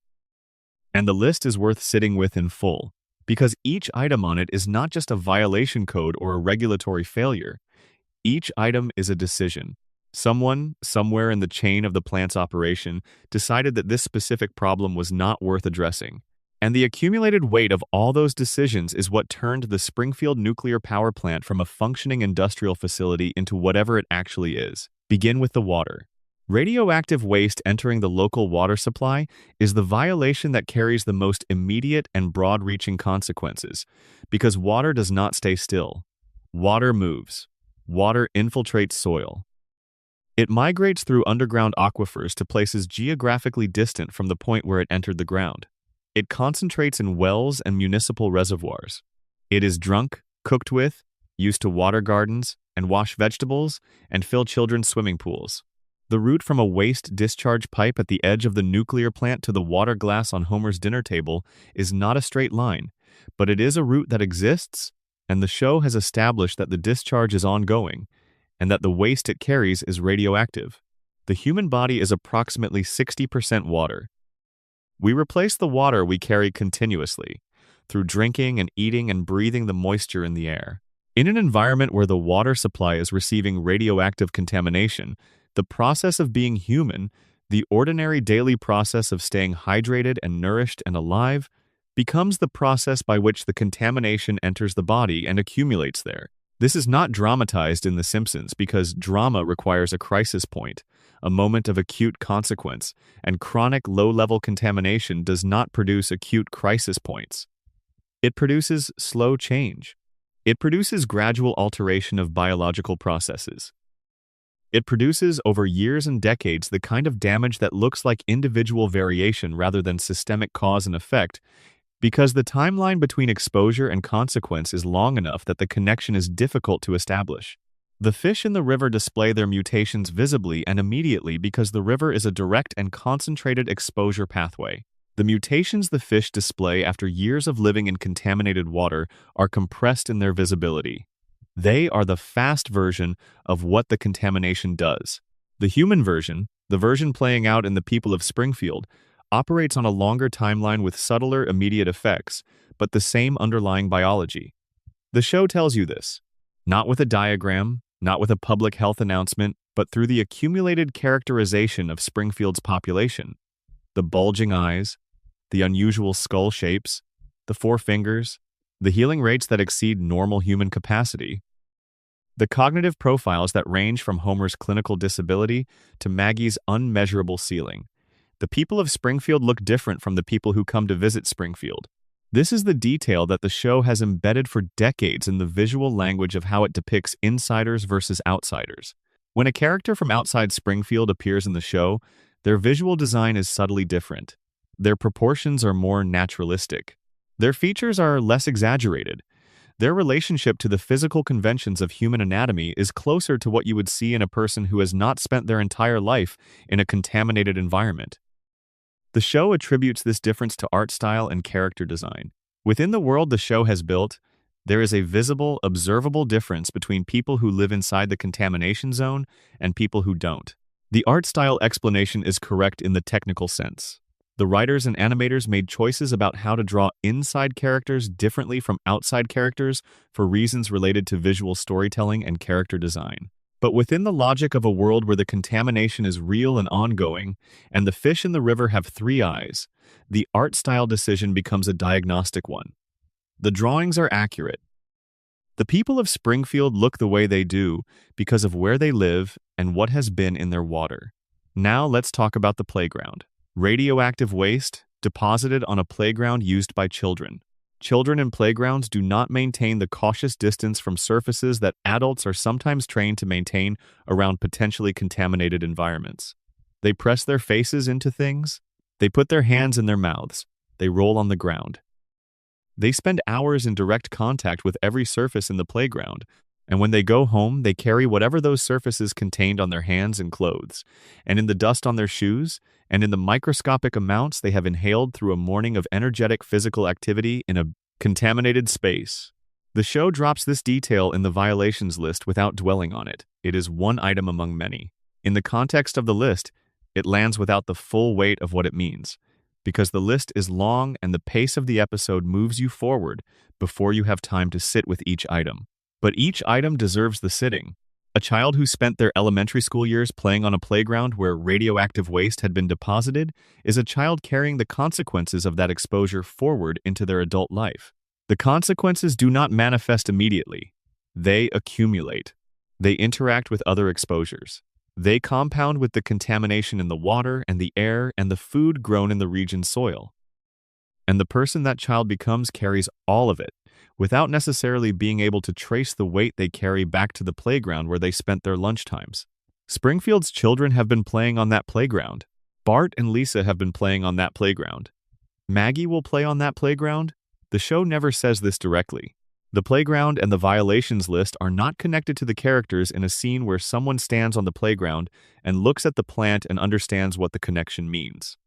and the list is worth sitting with in full, because each item on it is not just a violation code or a regulatory failure. Each item is a decision. Someone, somewhere in the chain of the plant's operation, decided that this specific problem was not worth addressing. And the accumulated weight of all those decisions is what turned the Springfield nuclear power plant from a functioning industrial facility into whatever it actually is. Begin with the water. Radioactive waste entering the local water supply is the violation that carries the most immediate and broad-reaching consequences, because water does not stay still. Water moves. Water infiltrates soil. It migrates through underground aquifers to places geographically distant from the point where it entered the ground. It concentrates in wells and municipal reservoirs. It is drunk, cooked with, used to water gardens, and wash vegetables, and fill children's swimming pools. The route from a waste discharge pipe at the edge of the nuclear plant to the water glass on Homer's dinner table is not a straight line, but it is a route that exists, and the show has established that the discharge is ongoing, and that the waste it carries is radioactive. The human body is approximately 60% water. We replace the water we carry continuously, through drinking and eating and breathing the moisture in the air. In an environment where the water supply is receiving radioactive contamination, the process of being human, the ordinary daily process of staying hydrated and nourished and alive, becomes the process by which the contamination enters the body and accumulates there. This is not dramatized in The Simpsons because drama requires a crisis point, a moment of acute consequence, and chronic low-level contamination does not produce acute crisis points. It produces slow change. It produces gradual alteration of biological processes. It produces over years and decades the kind of damage that looks like individual variation rather than systemic cause and effect, because the timeline between exposure and consequence is long enough that the connection is difficult to establish. The fish in the river display their mutations visibly and immediately because the river is a direct and concentrated exposure pathway. The mutations the fish display after years of living in contaminated water are compressed in their visibility. They are the fast version of what the contamination does. The human version, the version playing out in the people of Springfield, operates on a longer timeline with subtler immediate effects, but the same underlying biology. The show tells you this, not with a diagram, not with a public health announcement, but through the accumulated characterization of Springfield's population. The bulging eyes, the unusual skull shapes, the four fingers, the healing rates that exceed normal human capacity, the cognitive profiles that range from Homer's clinical disability to Maggie's unmeasurable ceiling. The people of Springfield look different from the people who come to visit Springfield. This is the detail that the show has embedded for decades in the visual language of how it depicts insiders versus outsiders. When a character from outside Springfield appears in the show, their visual design is subtly different. Their proportions are more naturalistic. Their features are less exaggerated. Their relationship to the physical conventions of human anatomy is closer to what you would see in a person who has not spent their entire life in a contaminated environment. The show attributes this difference to art style and character design. Within the world the show has built, there is a visible, observable difference between people who live inside the contamination zone and people who don't. The art style explanation is correct in the technical sense. The writers and animators made choices about how to draw inside characters differently from outside characters for reasons related to visual storytelling and character design. But within the logic of a world where the contamination is real and ongoing, and the fish in the river have 3 eyes, the art style decision becomes a diagnostic one. The drawings are accurate. The people of Springfield look the way they do because of where they live and what has been in their water. Now let's talk about the playground. Radioactive waste deposited on a playground used by children. Children in playgrounds do not maintain the cautious distance from surfaces that adults are sometimes trained to maintain around potentially contaminated environments. They press their faces into things. They put their hands in their mouths. They roll on the ground. They spend hours in direct contact with every surface in the playground, and when they go home, they carry whatever those surfaces contained on their hands and clothes, and in the dust on their shoes, and in the microscopic amounts they have inhaled through a morning of energetic physical activity in a contaminated space. The show drops this detail in the violations list without dwelling on it. It is one item among many. In the context of the list, it lands without the full weight of what it means, because the list is long and the pace of the episode moves you forward before you have time to sit with each item. But each item deserves the sitting. A child who spent their elementary school years playing on a playground where radioactive waste had been deposited is a child carrying the consequences of that exposure forward into their adult life. The consequences do not manifest immediately. They accumulate. They interact with other exposures. They compound with the contamination in the water and the air and the food grown in the region's soil. And the person that child becomes carries all of it, without necessarily being able to trace the weight they carry back to the playground where they spent their lunchtimes. Springfield's children have been playing on that playground. Bart and Lisa have been playing on that playground. Maggie will play on that playground. The show never says this directly. The playground and the violations list are not connected to the characters in a scene where someone stands on the playground and looks at the plant and understands what the connection means.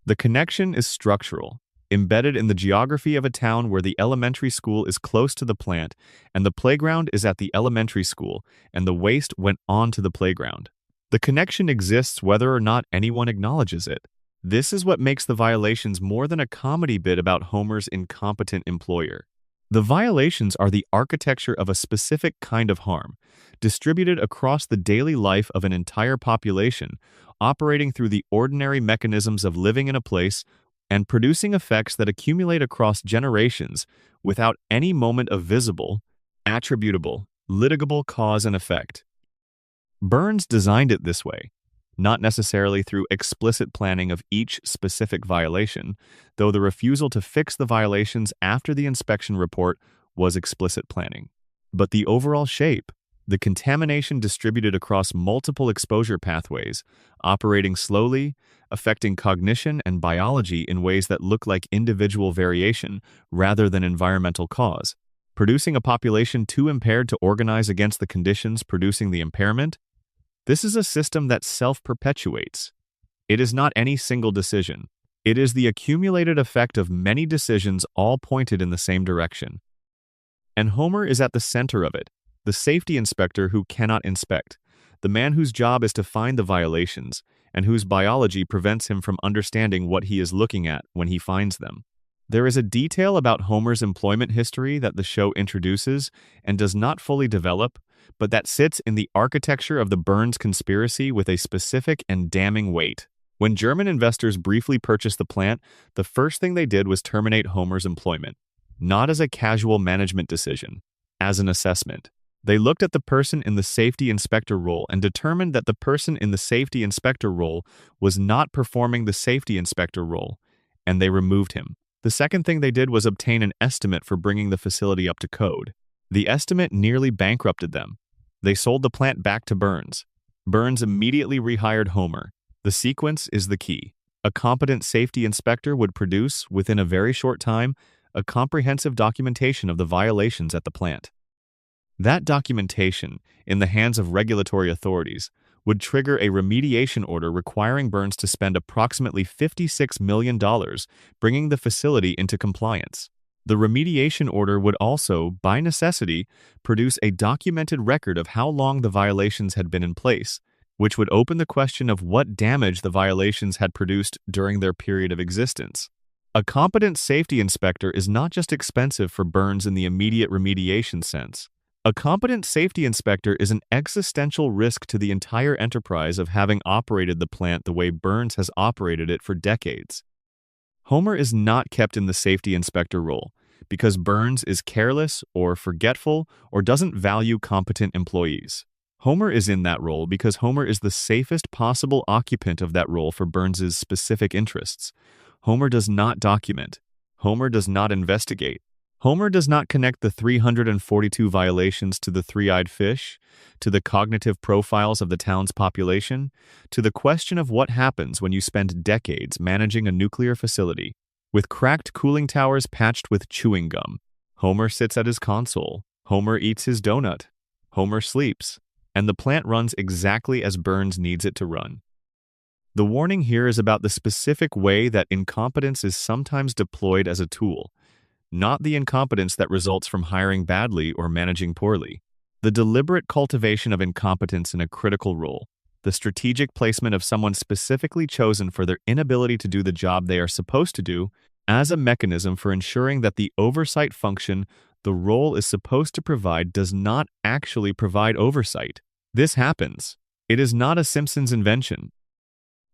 The connection is structural, embedded in the geography of a town where the elementary school is close to the plant and the playground is at the elementary school and the waste went on to the playground. The connection exists whether or not anyone acknowledges it. This is what makes the violations more than a comedy bit about Homer's incompetent employer. The violations are the architecture of a specific kind of harm, distributed across the daily life of an entire population, operating through the ordinary mechanisms of living in a place and producing effects that accumulate across generations without any moment of visible, attributable, litigable cause and effect. Burns designed it this way, not necessarily through explicit planning of each specific violation, though the refusal to fix the violations after the inspection report was explicit planning. But the overall shape, the contamination distributed across multiple exposure pathways, operating slowly, affecting cognition and biology in ways that look like individual variation rather than environmental cause, producing a population too impaired to organize against the conditions producing the impairment. This is a system that self-perpetuates. It is not any single decision. It is the accumulated effect of many decisions all pointed in the same direction. And Homer is at the center of it, the safety inspector who cannot inspect, the man whose job is to find the violations, and whose biology prevents him from understanding what he is looking at when he finds them. There is a detail about Homer's employment history that the show introduces and does not fully develop, but that sits in the architecture of the Burns conspiracy with a specific and damning weight. When German investors briefly purchased the plant, the first thing they did was terminate Homer's employment, not as a casual management decision, as an assessment. They looked at the person in the safety inspector role and determined that the person in the safety inspector role was not performing the safety inspector role, and they removed him. The second thing they did was obtain an estimate for bringing the facility up to code. The estimate nearly bankrupted them. They sold the plant back to Burns. Burns immediately rehired Homer. The sequence is the key. A competent safety inspector would produce, within a very short time, a comprehensive documentation of the violations at the plant. That documentation, in the hands of regulatory authorities, would trigger a remediation order requiring Burns to spend approximately $56 million bringing the facility into compliance. The remediation order would also, by necessity, produce a documented record of how long the violations had been in place, which would open the question of what damage the violations had produced during their period of existence. A competent safety inspector is not just expensive for Burns in the immediate remediation sense. A competent safety inspector is an existential risk to the entire enterprise of having operated the plant the way Burns has operated it for decades. Homer is not kept in the safety inspector role because Burns is careless or forgetful or doesn't value competent employees. Homer is in that role because Homer is the safest possible occupant of that role for Burns's specific interests. Homer does not document. Homer does not investigate. Homer does not connect the 342 violations to the three-eyed fish, to the cognitive profiles of the town's population, to the question of what happens when you spend decades managing a nuclear facility, with cracked cooling towers patched with chewing gum. Homer sits at his console. Homer eats his donut. Homer sleeps. And the plant runs exactly as Burns needs it to run. The warning here is about the specific way that incompetence is sometimes deployed as a tool, not the incompetence that results from hiring badly or managing poorly. The deliberate cultivation of incompetence in a critical role, the strategic placement of someone specifically chosen for their inability to do the job they are supposed to do as a mechanism for ensuring that the oversight function the role is supposed to provide does not actually provide oversight. This happens. It is not a Simpsons invention.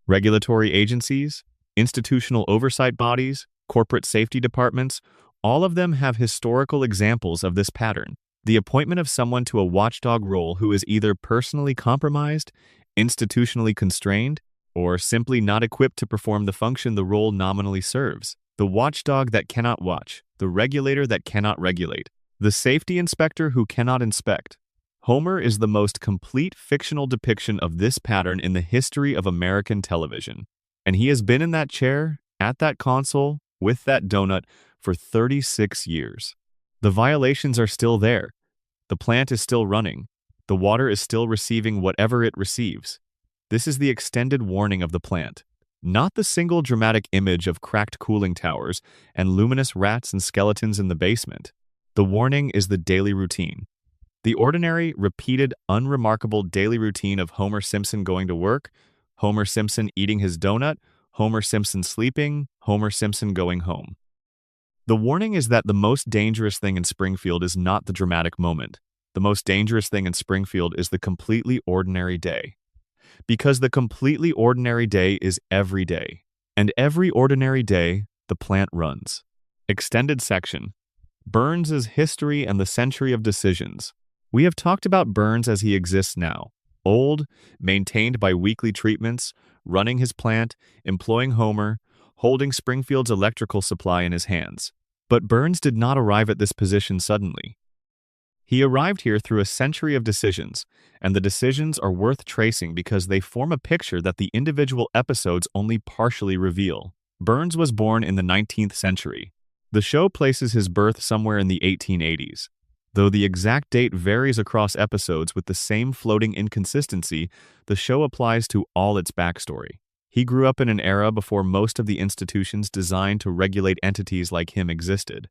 Regulatory agencies, institutional oversight bodies, corporate safety departments, all of them have historical examples of this pattern. The appointment of someone to a watchdog role who is either personally compromised, institutionally constrained, or simply not equipped to perform the function the role nominally serves. The watchdog that cannot watch, the regulator that cannot regulate, the safety inspector who cannot inspect. Homer is the most complete fictional depiction of this pattern in the history of American television. And he has been in that chair, at that console, with that donut, for 36 years. The violations are still there. The plant is still running. The water is still receiving whatever it receives. This is the extended warning of the plant, not the single dramatic image of cracked cooling towers and luminous rats and skeletons in the basement. The warning is the daily routine. The ordinary, repeated, unremarkable daily routine of Homer Simpson going to work, Homer Simpson eating his donut, Homer Simpson sleeping, Homer Simpson going home. The warning is that the most dangerous thing in Springfield is not the dramatic moment. The most dangerous thing in Springfield is the completely ordinary day. Because the completely ordinary day is every day. And every ordinary day, the plant runs. Extended section. Burns' history and the century of decisions. We have talked about Burns as he exists now. Old, maintained by weekly treatments, running his plant, employing Homer, holding Springfield's electrical supply in his hands. But Burns did not arrive at this position suddenly. He arrived here through a century of decisions, and the decisions are worth tracing because they form a picture that the individual episodes only partially reveal. Burns was born in the 19th century. The show places his birth somewhere in the 1880s. Though the exact date varies across episodes with the same floating inconsistency, the show applies to all its backstory. He grew up in an era before most of the institutions designed to regulate entities like him existed.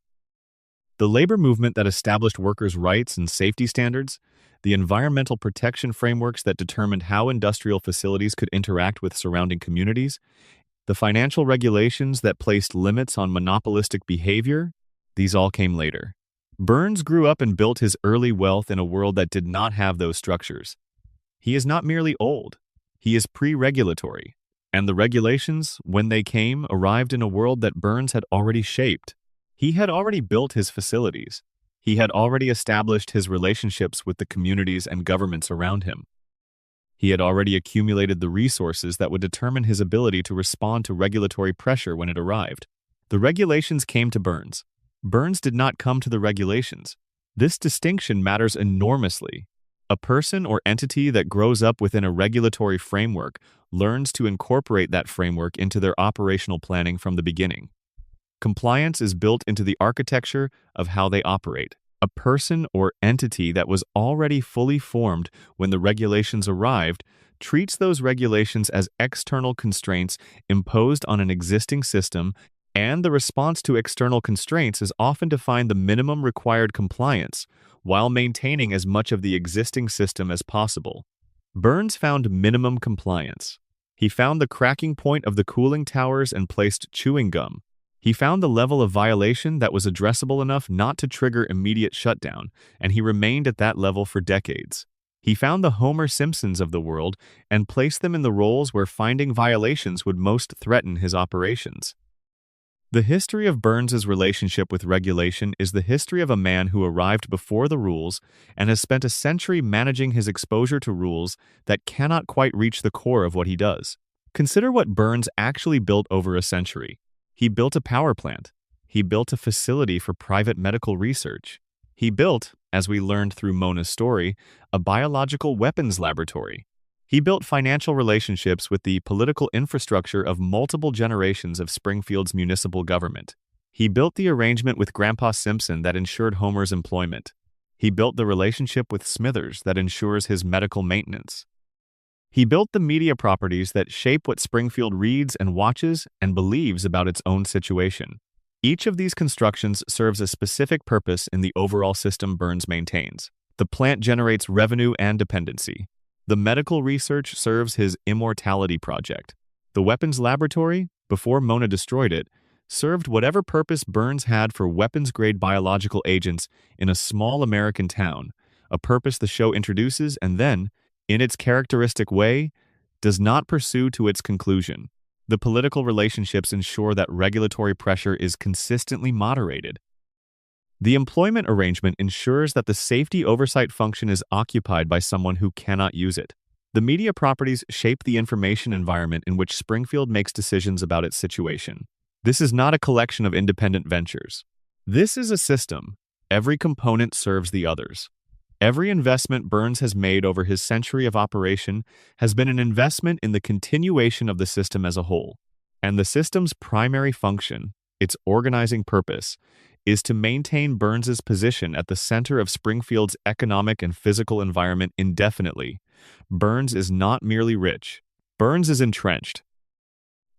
The labor movement that established workers' rights and safety standards, the environmental protection frameworks that determined how industrial facilities could interact with surrounding communities, the financial regulations that placed limits on monopolistic behavior, these all came later. Burns grew up and built his early wealth in a world that did not have those structures. He is not merely old, he is pre-regulatory. And the regulations, when they came, arrived in a world that Burns had already shaped. He had already built his facilities. He had already established his relationships with the communities and governments around him. He had already accumulated the resources that would determine his ability to respond to regulatory pressure when it arrived. The regulations came to Burns. Burns did not come to the regulations. This distinction matters enormously. A person or entity that grows up within a regulatory framework learns to incorporate that framework into their operational planning from the beginning. Compliance is built into the architecture of how they operate. A person or entity that was already fully formed when the regulations arrived treats those regulations as external constraints imposed on an existing system, and the response to external constraints is often to find the minimum required compliance while maintaining as much of the existing system as possible. Burns found minimum compliance. He found the cracking point of the cooling towers and placed chewing gum. He found the level of violation that was addressable enough not to trigger immediate shutdown, and he remained at that level for decades. He found the Homer Simpsons of the world and placed them in the roles where finding violations would most threaten his operations. The history of Burns's relationship with regulation is the history of a man who arrived before the rules and has spent a century managing his exposure to rules that cannot quite reach the core of what he does. Consider what Burns actually built over a century. He built a power plant. He built a facility for private medical research. He built, as we learned through Mona's story, a biological weapons laboratory. He built financial relationships with the political infrastructure of multiple generations of Springfield's municipal government. He built the arrangement with Grandpa Simpson that ensured Homer's employment. He built the relationship with Smithers that ensures his medical maintenance. He built the media properties that shape what Springfield reads and watches and believes about its own situation. Each of these constructions serves a specific purpose in the overall system Burns maintains. The plant generates revenue and dependency. The medical research serves his immortality project. The weapons laboratory, before Mona destroyed it, served whatever purpose Burns had for weapons-grade biological agents in a small American town, a purpose the show introduces and then, in its characteristic way, does not pursue to its conclusion. The political relationships ensure that regulatory pressure is consistently moderated. The employment arrangement ensures that the safety oversight function is occupied by someone who cannot use it. The media properties shape the information environment in which Springfield makes decisions about its situation. This is not a collection of independent ventures. This is a system. Every component serves the others. Every investment Burns has made over his century of operation has been an investment in the continuation of the system as a whole. And the system's primary function, its organizing purpose, is to maintain Burns's position at the center of Springfield's economic and physical environment indefinitely. Burns is not merely rich. Burns is entrenched.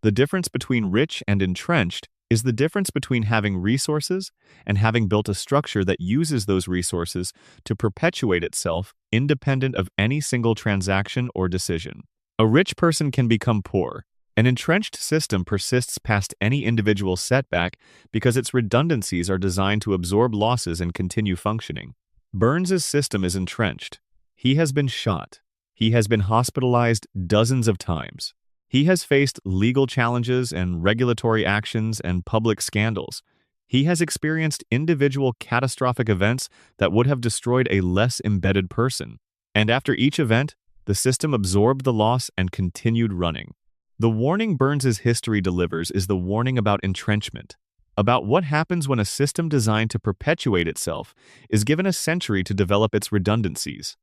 The difference between rich and entrenched is the difference between having resources and having built a structure that uses those resources to perpetuate itself independent of any single transaction or decision. A rich person can become poor. An entrenched system persists past any individual setback because its redundancies are designed to absorb losses and continue functioning. Burns's system is entrenched. He has been shot. He has been hospitalized dozens of times. He has faced legal challenges and regulatory actions and public scandals. He has experienced individual catastrophic events that would have destroyed a less embedded person. And after each event, the system absorbed the loss and continued running. The warning Burns's history delivers is the warning about entrenchment, about what happens when a system designed to perpetuate itself is given a century to develop its redundancies,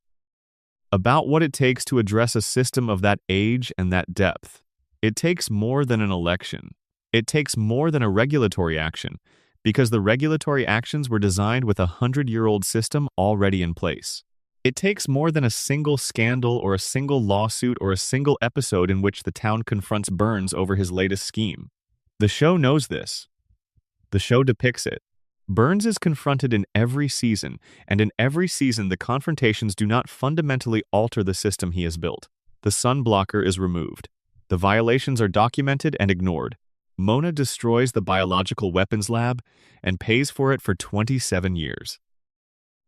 about what it takes to address a system of that age and that depth. It takes more than an election. It takes more than a regulatory action, because the regulatory actions were designed with a 100-year-old system already in place. It takes more than a single scandal or a single lawsuit or a single episode in which the town confronts Burns over his latest scheme. The show knows this. The show depicts it. Burns is confronted in every season, and in every season the confrontations do not fundamentally alter the system he has built. The sun blocker is removed. The violations are documented and ignored. Mona destroys the biological weapons lab and pays for it for 27 years.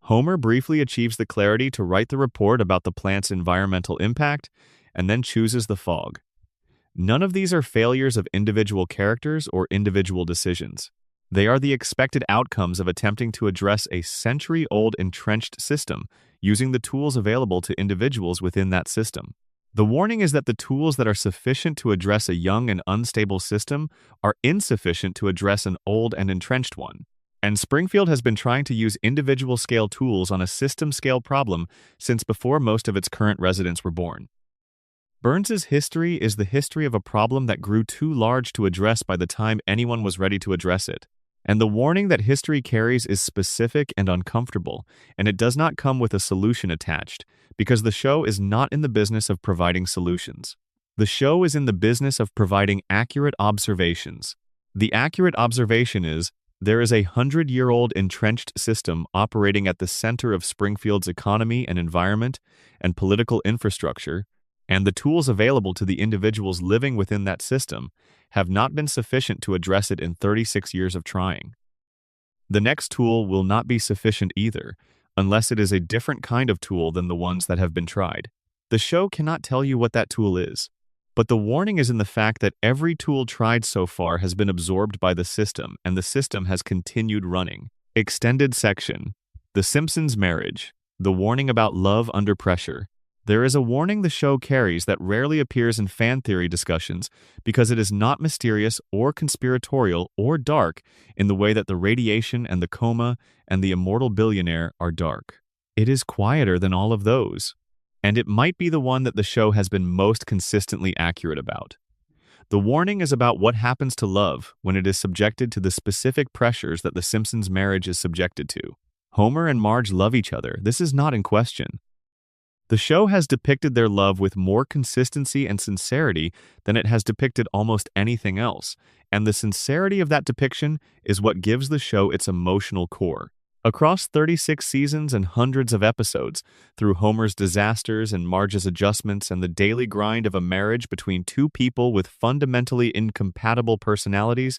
Homer briefly achieves the clarity to write the report about the plant's environmental impact and then chooses the fog. None of these are failures of individual characters or individual decisions. They are the expected outcomes of attempting to address a century-old entrenched system using the tools available to individuals within that system. The warning is that the tools that are sufficient to address a young and unstable system are insufficient to address an old and entrenched one. And Springfield has been trying to use individual-scale tools on a system-scale problem since before most of its current residents were born. Burns's history is the history of a problem that grew too large to address by the time anyone was ready to address it. And the warning that history carries is specific and uncomfortable, and it does not come with a solution attached, because the show is not in the business of providing solutions. The show is in the business of providing accurate observations. The accurate observation is, there is a 100-year-old entrenched system operating at the center of Springfield's economy and environment and political infrastructure, and the tools available to the individuals living within that system have not been sufficient to address it in 36 years of trying. The next tool will not be sufficient either, unless it is a different kind of tool than the ones that have been tried. The show cannot tell you what that tool is, but the warning is in the fact that every tool tried so far has been absorbed by the system, and the system has continued running. Extended section. The Simpsons marriage. The warning about love under pressure. There is a warning the show carries that rarely appears in fan theory discussions because it is not mysterious or conspiratorial or dark in the way that the radiation and the coma and the immortal billionaire are dark. It is quieter than all of those, and it might be the one that the show has been most consistently accurate about. The warning is about what happens to love when it is subjected to the specific pressures that the Simpsons marriage is subjected to. Homer and Marge love each other. This is not in question. The show has depicted their love with more consistency and sincerity than it has depicted almost anything else, and the sincerity of that depiction is what gives the show its emotional core. Across 36 seasons and hundreds of episodes, through Homer's disasters and Marge's adjustments and the daily grind of a marriage between two people with fundamentally incompatible personalities,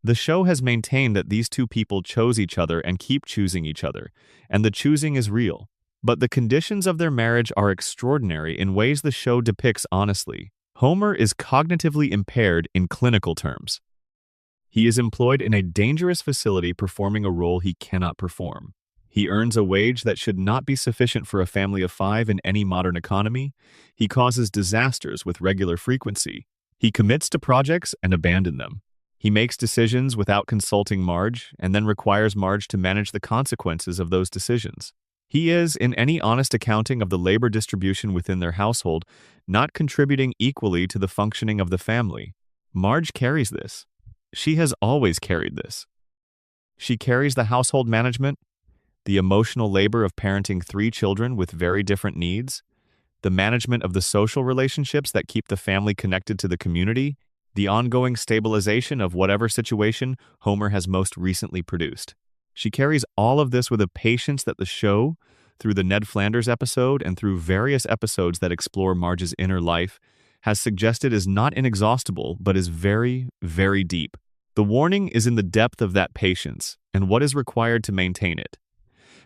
the show has maintained that these two people chose each other and keep choosing each other, and the choosing is real. But the conditions of their marriage are extraordinary in ways the show depicts honestly. Homer is cognitively impaired in clinical terms. He is employed in a dangerous facility performing a role he cannot perform. He earns a wage that should not be sufficient for a family of 5 in any modern economy. He causes disasters with regular frequency. He commits to projects and abandons them. He makes decisions without consulting Marge and then requires Marge to manage the consequences of those decisions. He is, in any honest accounting of the labor distribution within their household, not contributing equally to the functioning of the family. Marge carries this. She has always carried this. She carries the household management, the emotional labor of parenting 3 children with very different needs, the management of the social relationships that keep the family connected to the community, the ongoing stabilization of whatever situation Homer has most recently produced. She carries all of this with a patience that the show, through the Ned Flanders episode and through various episodes that explore Marge's inner life, has suggested is not inexhaustible but is very, very deep. The warning is in the depth of that patience and what is required to maintain it.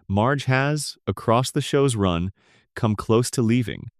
Marge has, across the show's run, come close to leaving.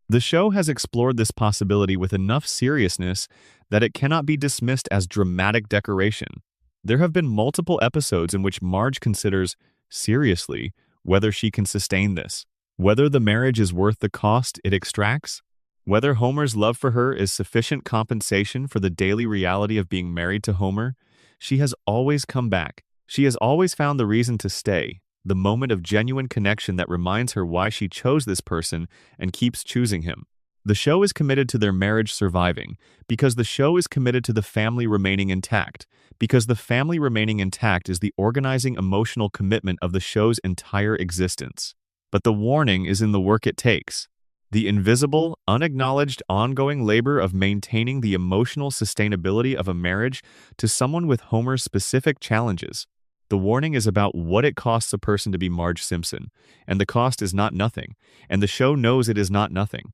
The show has explored this possibility with enough seriousness that it cannot be dismissed as dramatic decoration. There have been multiple episodes in which Marge considers, seriously, whether she can sustain this, whether the marriage is worth the cost it extracts, whether Homer's love for her is sufficient compensation for the daily reality of being married to Homer. She has always come back. She has always found the reason to stay, the moment of genuine connection that reminds her why she chose this person and keeps choosing him. The show is committed to their marriage surviving, because the show is committed to the family remaining intact, because the family remaining intact is the organizing emotional commitment of the show's entire existence. But the warning is in the work it takes. The invisible, unacknowledged, ongoing labor of maintaining the emotional sustainability of a marriage to someone with Homer's specific challenges. The warning is about what it costs a person to be Marge Simpson, and the cost is not nothing, and the show knows it is not nothing.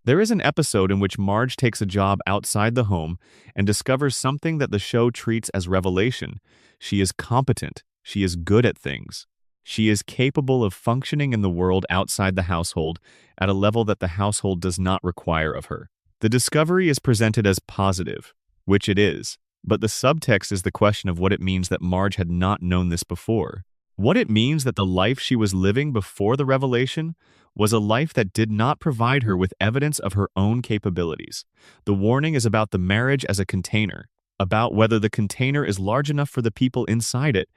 There is an episode in which Marge takes a job outside the home and discovers something that the show treats as revelation. She is competent. She is good at things. She is capable of functioning in the world outside the household at a level that the household does not require of her. The discovery is presented as positive, which it is, but the subtext is the question of what it means that Marge had not known this before. What it means that the life she was living before the revelation was a life that did not provide her with evidence of her own capabilities. The warning is about the marriage as a container, about whether the container is large enough for the people inside it,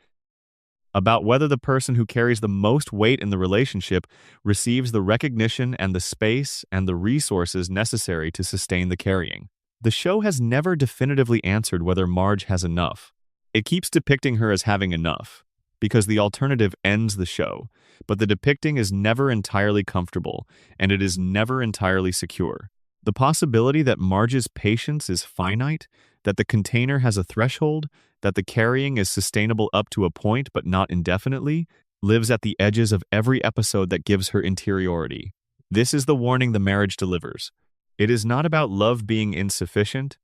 about whether the person who carries the most weight in the relationship receives the recognition and the space and the resources necessary to sustain the carrying. The show has never definitively answered whether Marge has enough. It keeps depicting her as having enough, because the alternative ends the show, but the depicting is never entirely comfortable, and it is never entirely secure. The possibility that Marge's patience is finite, that the container has a threshold, that the carrying is sustainable up to a point but not indefinitely, lives at the edges of every episode that gives her interiority. This is the warning the marriage delivers. It is not about love being insufficient.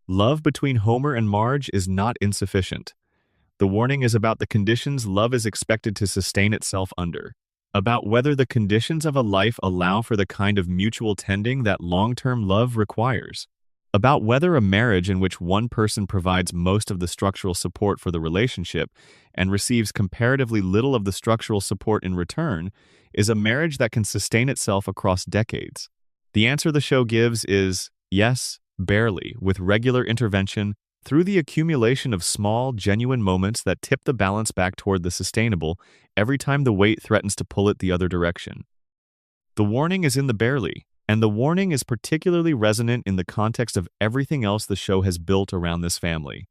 Love between Homer and Marge is not insufficient. The warning is about the conditions love is expected to sustain itself under, about whether the conditions of a life allow for the kind of mutual tending that long-term love requires. about whether a marriage in which one person provides most of the structural support for the relationship and receives comparatively little of the structural support in return is a marriage that can sustain itself across decades. The answer the show gives is yes, barely, with regular intervention through the accumulation of small, genuine moments that tip the balance back toward the sustainable every time the weight threatens to pull it the other direction. The warning is in the barely, and the warning is particularly resonant in the context of everything else the show has built around this family.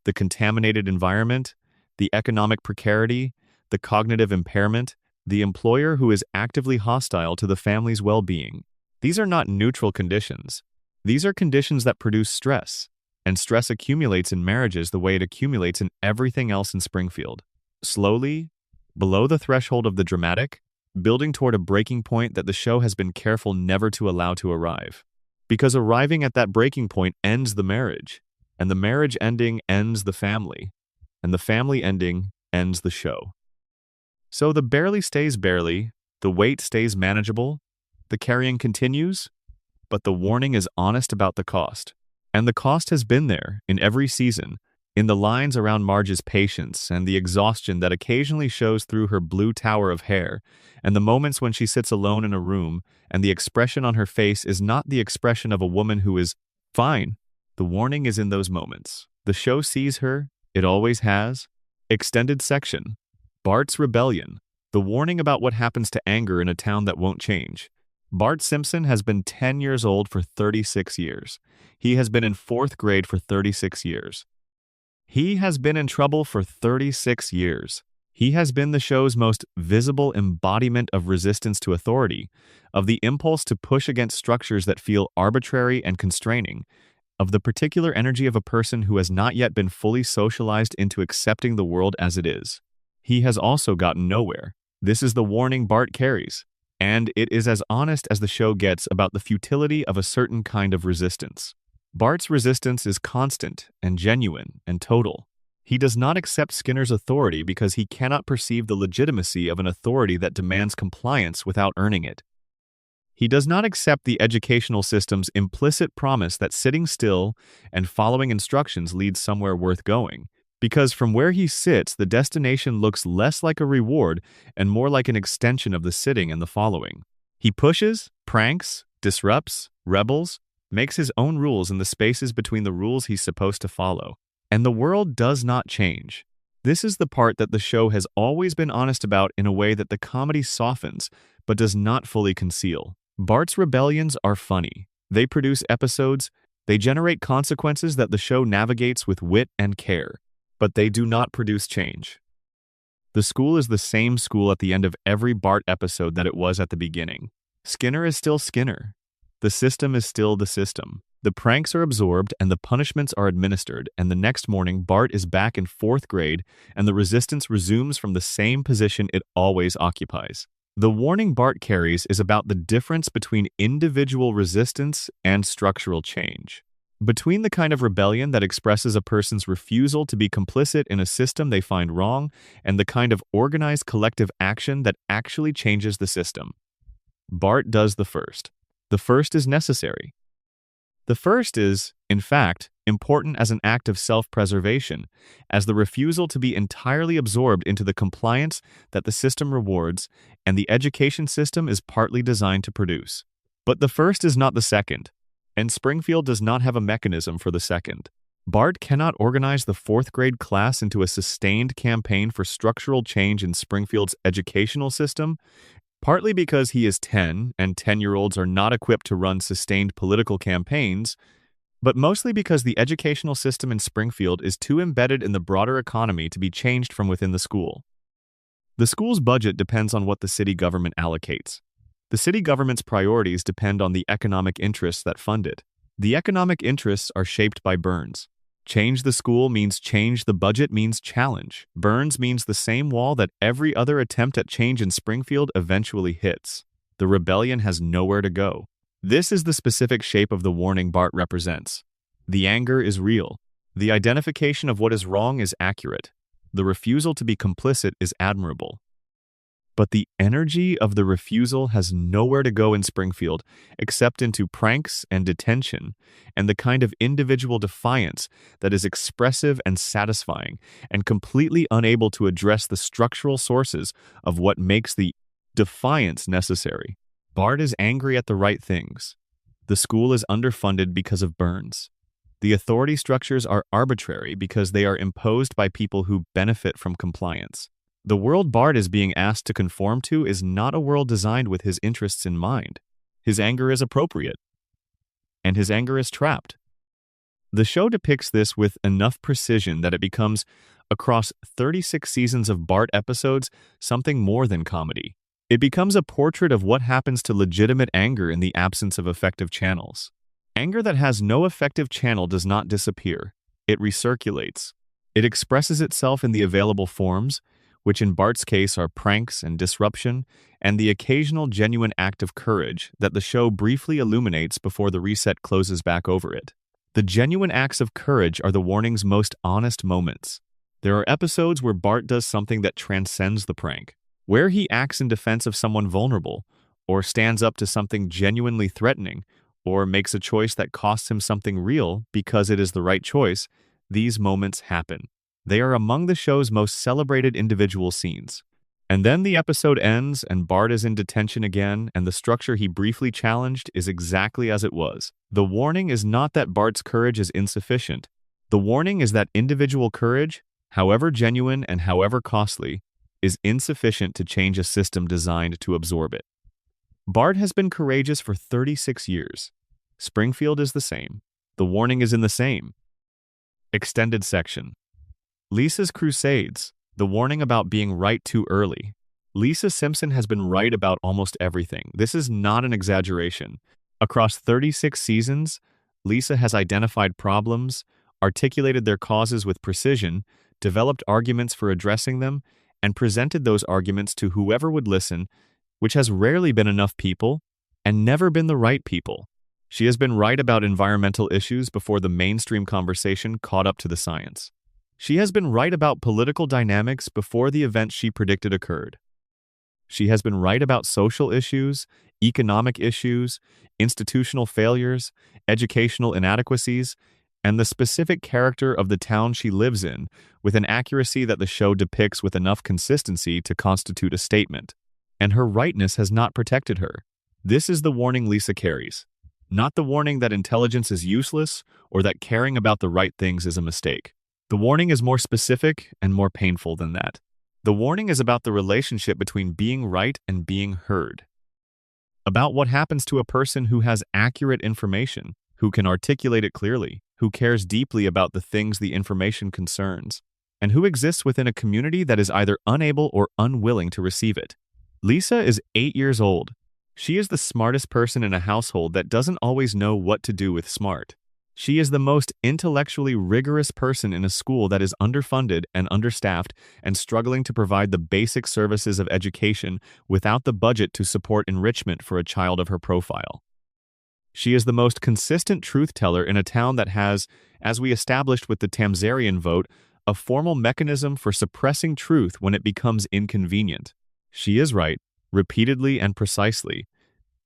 The contaminated environment, the economic precarity, the cognitive impairment, the employer who is actively hostile to the family's well-being. These are not neutral conditions. These are conditions that produce stress, and stress accumulates in marriages the way it accumulates in everything else in Springfield. Slowly, below the threshold of the dramatic, building toward a breaking point that the show has been careful never to allow to arrive. Because arriving at that breaking point ends the marriage, and the marriage ending ends the family, and the family ending ends the show. So the barely stays barely, the weight stays manageable, the carrying continues, but the warning is honest about the cost. And the cost has been there in every season, in the lines around Marge's patience and the exhaustion that occasionally shows through her blue tower of hair, and the moments when she sits alone in a room and the expression on her face is not the expression of a woman who is fine. The warning is in those moments. The show sees her, it always has. Extended section. Bart's rebellion. The warning about what happens to anger in a town that won't change. Bart Simpson has been 10 years old for 36 years. He has been in 4th grade for 36 years. He has been in trouble for 36 years. He has been the show's most visible embodiment of resistance to authority, of the impulse to push against structures that feel arbitrary and constraining, of the particular energy of a person who has not yet been fully socialized into accepting the world as it is. He has also gotten nowhere. This is the warning Bart carries, and it is as honest as the show gets about the futility of a certain kind of resistance. Bart's resistance is constant and genuine and total. He does not accept Skinner's authority because he cannot perceive the legitimacy of an authority that demands compliance without earning it. He does not accept the educational system's implicit promise that sitting still and following instructions leads somewhere worth going, because from where he sits, the destination looks less like a reward and more like an extension of the sitting and the following. He pushes, pranks, disrupts, rebels, makes his own rules in the spaces between the rules he's supposed to follow. And the world does not change. This is the part that the show has always been honest about in a way that the comedy softens, but does not fully conceal. Bart's rebellions are funny. They produce episodes, they generate consequences that the show navigates with wit and care, but they do not produce change. The school is the same school at the end of every Bart episode that it was at the beginning. Skinner is still Skinner. The system is still the system. The pranks are absorbed and the punishments are administered, and the next morning Bart is back in 4th grade and the resistance resumes from the same position it always occupies. The warning Bart carries is about the difference between individual resistance and structural change. Between the kind of rebellion that expresses a person's refusal to be complicit in a system they find wrong and the kind of organized collective action that actually changes the system. Bart does the first. The first is necessary. The first is, in fact, important as an act of self-preservation, as the refusal to be entirely absorbed into the compliance that the system rewards and the education system is partly designed to produce. But the first is not the second, and Springfield does not have a mechanism for the second. Bart cannot organize the 4th grade class into a sustained campaign for structural change in Springfield's educational system, partly because he is 10 and 10-year-olds are not equipped to run sustained political campaigns, but mostly because the educational system in Springfield is too embedded in the broader economy to be changed from within the school. The school's budget depends on what the city government allocates. The city government's priorities depend on the economic interests that fund it. The economic interests are shaped by Burns. Change the school means change the budget means challenge. Burns means the same wall that every other attempt at change in Springfield eventually hits. The rebellion has nowhere to go. This is the specific shape of the warning Bart represents. The anger is real. The identification of what is wrong is accurate. The refusal to be complicit is admirable. But the energy of the refusal has nowhere to go in Springfield except into pranks and detention, and the kind of individual defiance that is expressive and satisfying, and completely unable to address the structural sources of what makes the defiance necessary. Bart is angry at the right things. The school is underfunded because of Burns. The authority structures are arbitrary because they are imposed by people who benefit from compliance. The world Bart is being asked to conform to is not a world designed with his interests in mind. His anger is appropriate, and his anger is trapped. The show depicts this with enough precision that it becomes, across 36 seasons of Bart episodes, something more than comedy. It becomes a portrait of what happens to legitimate anger in the absence of effective channels. Anger that has no effective channel does not disappear. It recirculates. It expresses itself in the available forms, which in Bart's case are pranks and disruption, and the occasional genuine act of courage that the show briefly illuminates before the reset closes back over it. The genuine acts of courage are the warning's most honest moments. There are episodes where Bart does something that transcends the prank, where he acts in defense of someone vulnerable, or stands up to something genuinely threatening, or makes a choice that costs him something real because it is the right choice. These moments happen. They are among the show's most celebrated individual scenes. And then the episode ends, and Bart is in detention again, and the structure he briefly challenged is exactly as it was. The warning is not that Bart's courage is insufficient. The warning is that individual courage, however genuine and however costly, is insufficient to change a system designed to absorb it. Bart has been courageous for 36 years. Springfield is the same. The warning is in the same. Extended section. Lisa's crusades, the warning about being right too early. Lisa Simpson has been right about almost everything. This is not an exaggeration. Across 36 seasons, Lisa has identified problems, articulated their causes with precision, developed arguments for addressing them, and presented those arguments to whoever would listen, which has rarely been enough people and never been the right people. She has been right about environmental issues before the mainstream conversation caught up to the science. She has been right about political dynamics before the events she predicted occurred. She has been right about social issues, economic issues, institutional failures, educational inadequacies, and the specific character of the town she lives in, with an accuracy that the show depicts with enough consistency to constitute a statement. And her rightness has not protected her. This is the warning Lisa carries. Not the warning that intelligence is useless or that caring about the right things is a mistake. The warning is more specific and more painful than that. The warning is about the relationship between being right and being heard. About what happens to a person who has accurate information, who can articulate it clearly, who cares deeply about the things the information concerns, and who exists within a community that is either unable or unwilling to receive it. Lisa is 8 years old. She is the smartest person in a household that doesn't always know what to do with smart. She is the most intellectually rigorous person in a school that is underfunded and understaffed and struggling to provide the basic services of education without the budget to support enrichment for a child of her profile. She is the most consistent truth teller in a town that has, as we established with the Tamzarian vote, a formal mechanism for suppressing truth when it becomes inconvenient. She is right, repeatedly and precisely.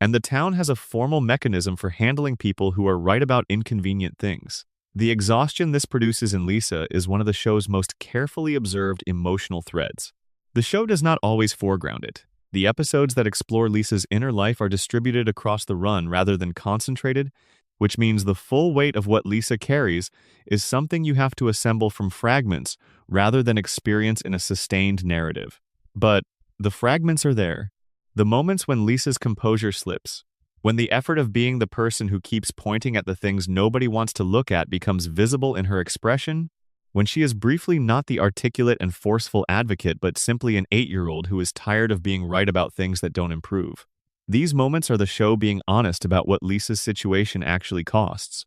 And the town has a formal mechanism for handling people who are right about inconvenient things. The exhaustion this produces in Lisa is one of the show's most carefully observed emotional threads. The show does not always foreground it. The episodes that explore Lisa's inner life are distributed across the run rather than concentrated, which means the full weight of what Lisa carries is something you have to assemble from fragments rather than experience in a sustained narrative. But the fragments are there. The moments when Lisa's composure slips, when the effort of being the person who keeps pointing at the things nobody wants to look at becomes visible in her expression, when she is briefly not the articulate and forceful advocate but simply an 8-year-old who is tired of being right about things that don't improve. These moments are the show being honest about what Lisa's situation actually costs.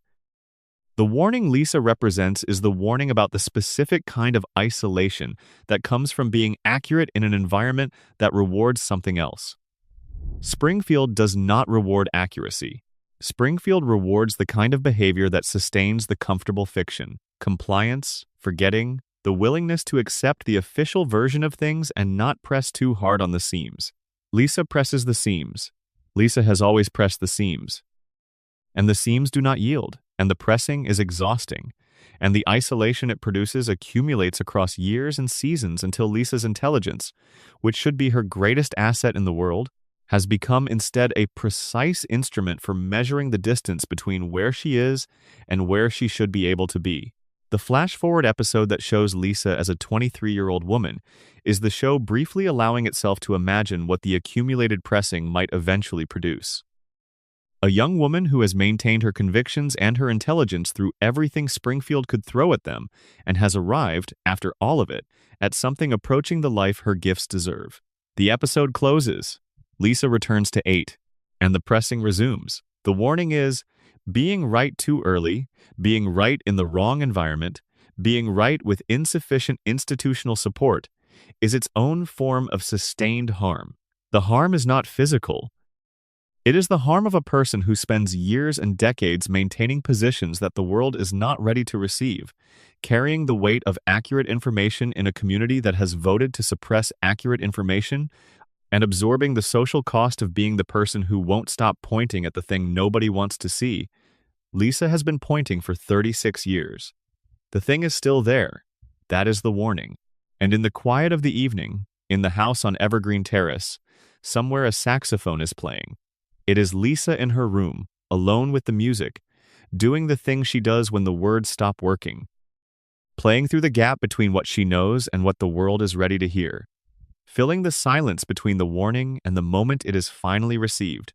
The warning Lisa represents is the warning about the specific kind of isolation that comes from being accurate in an environment that rewards something else. Springfield does not reward accuracy. Springfield rewards the kind of behavior that sustains the comfortable fiction: compliance, forgetting, the willingness to accept the official version of things and not press too hard on the seams. Lisa presses the seams. Lisa has always pressed the seams. And the seams do not yield, and the pressing is exhausting, and the isolation it produces accumulates across years and seasons until Lisa's intelligence, which should be her greatest asset in the world, has become instead a precise instrument for measuring the distance between where she is and where she should be able to be. The flash-forward episode that shows Lisa as a 23-year-old woman is the show briefly allowing itself to imagine what the accumulated pressing might eventually produce. A young woman who has maintained her convictions and her intelligence through everything Springfield could throw at them and has arrived, after all of it, at something approaching the life her gifts deserve. The episode closes. Lisa returns to 8, and the pressing resumes. The warning is, being right too early, being right in the wrong environment, being right with insufficient institutional support, is its own form of sustained harm. The harm is not physical. It is the harm of a person who spends years and decades maintaining positions that the world is not ready to receive, carrying the weight of accurate information in a community that has voted to suppress accurate information, and absorbing the social cost of being the person who won't stop pointing at the thing nobody wants to see. Lisa has been pointing for 36 years. The thing is still there. That is the warning. And in the quiet of the evening, in the house on Evergreen Terrace, somewhere a saxophone is playing. It is Lisa in her room, alone with the music, doing the thing she does when the words stop working, playing through the gap between what she knows and what the world is ready to hear, filling the silence between the warning and the moment it is finally received.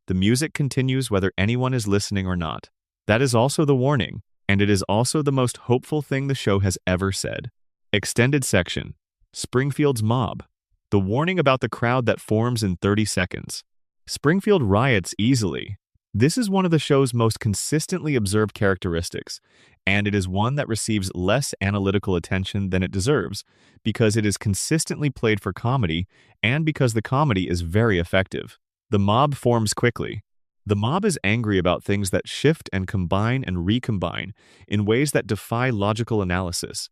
The music continues whether anyone is listening or not. That is also the warning, and it is also the most hopeful thing the show has ever said. Extended section. Springfield's mob. The warning about the crowd that forms in 30 seconds. Springfield riots easily. This is one of the show's most consistently observed characteristics, and it is one that receives less analytical attention than it deserves because it is consistently played for comedy and because the comedy is very effective. The mob forms quickly. The mob is angry about things that shift and combine and recombine in ways that defy logical analysis.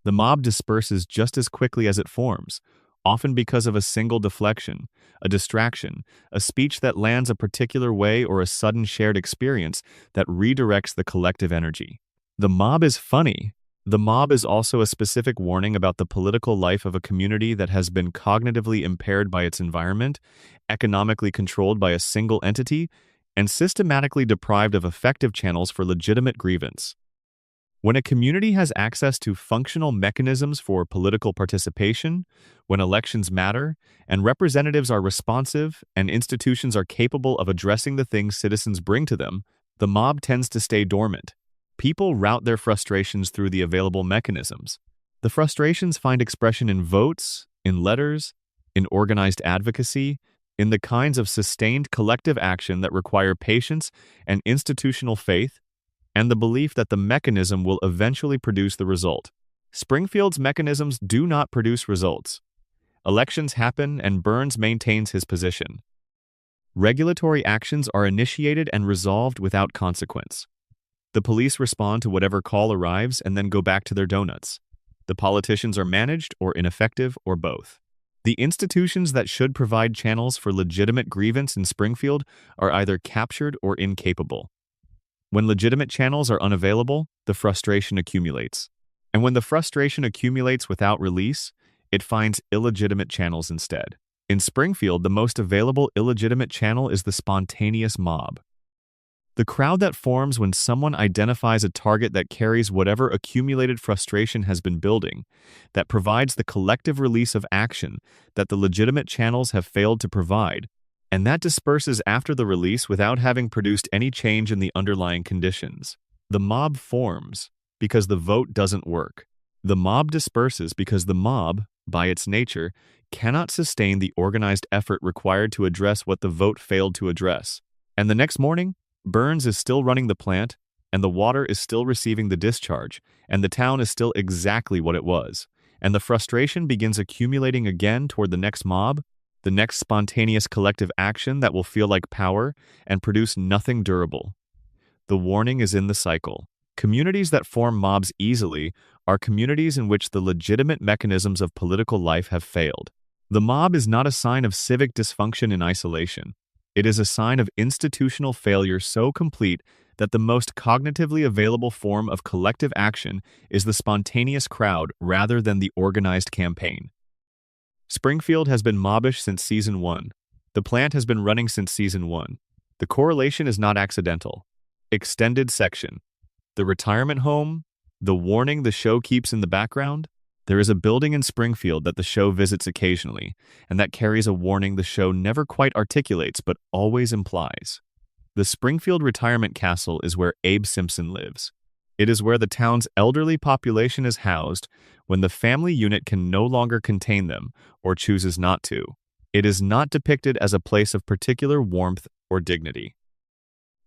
The mob disperses just as quickly as it forms, often because of a single deflection, a distraction, a speech that lands a particular way, or a sudden shared experience that redirects the collective energy. The mob is funny. The mob is also a specific warning about the political life of a community that has been cognitively impaired by its environment, economically controlled by a single entity, and systematically deprived of effective channels for legitimate grievance. When a community has access to functional mechanisms for political participation, when elections matter, and representatives are responsive, and institutions are capable of addressing the things citizens bring to them, the mob tends to stay dormant. People route their frustrations through the available mechanisms. The frustrations find expression in votes, in letters, in organized advocacy, in the kinds of sustained collective action that require patience and institutional faith, and the belief that the mechanism will eventually produce the result. Springfield's mechanisms do not produce results. Elections happen and Burns maintains his position. Regulatory actions are initiated and resolved without consequence. The police respond to whatever call arrives and then go back to their donuts. The politicians are managed or ineffective or both. The institutions that should provide channels for legitimate grievance in Springfield are either captured or incapable. When legitimate channels are unavailable, the frustration accumulates. And when the frustration accumulates without release, it finds illegitimate channels instead. In Springfield, the most available illegitimate channel is the spontaneous mob. The crowd that forms when someone identifies a target that carries whatever accumulated frustration has been building, that provides the collective release of action that the legitimate channels have failed to provide, and that disperses after the release without having produced any change in the underlying conditions. The mob forms because the vote doesn't work. The mob disperses because the mob, by its nature, cannot sustain the organized effort required to address what the vote failed to address. And the next morning, Burns is still running the plant, and the water is still receiving the discharge, and the town is still exactly what it was. And the frustration begins accumulating again toward the next mob, the next spontaneous collective action that will feel like power and produce nothing durable. The warning is in the cycle. Communities that form mobs easily are communities in which the legitimate mechanisms of political life have failed. The mob is not a sign of civic dysfunction in isolation. It is a sign of institutional failure so complete that the most cognitively available form of collective action is the spontaneous crowd rather than the organized campaign. Springfield has been mobbish since season 1. The plant has been running since season 1. The correlation is not accidental. Extended section. The retirement home, the warning the show keeps in the background. There is a building in Springfield that the show visits occasionally, and that carries a warning the show never quite articulates but always implies. The Springfield retirement castle is where Abe Simpson lives. It is where the town's elderly population is housed when the family unit can no longer contain them or chooses not to. It is not depicted as a place of particular warmth or dignity.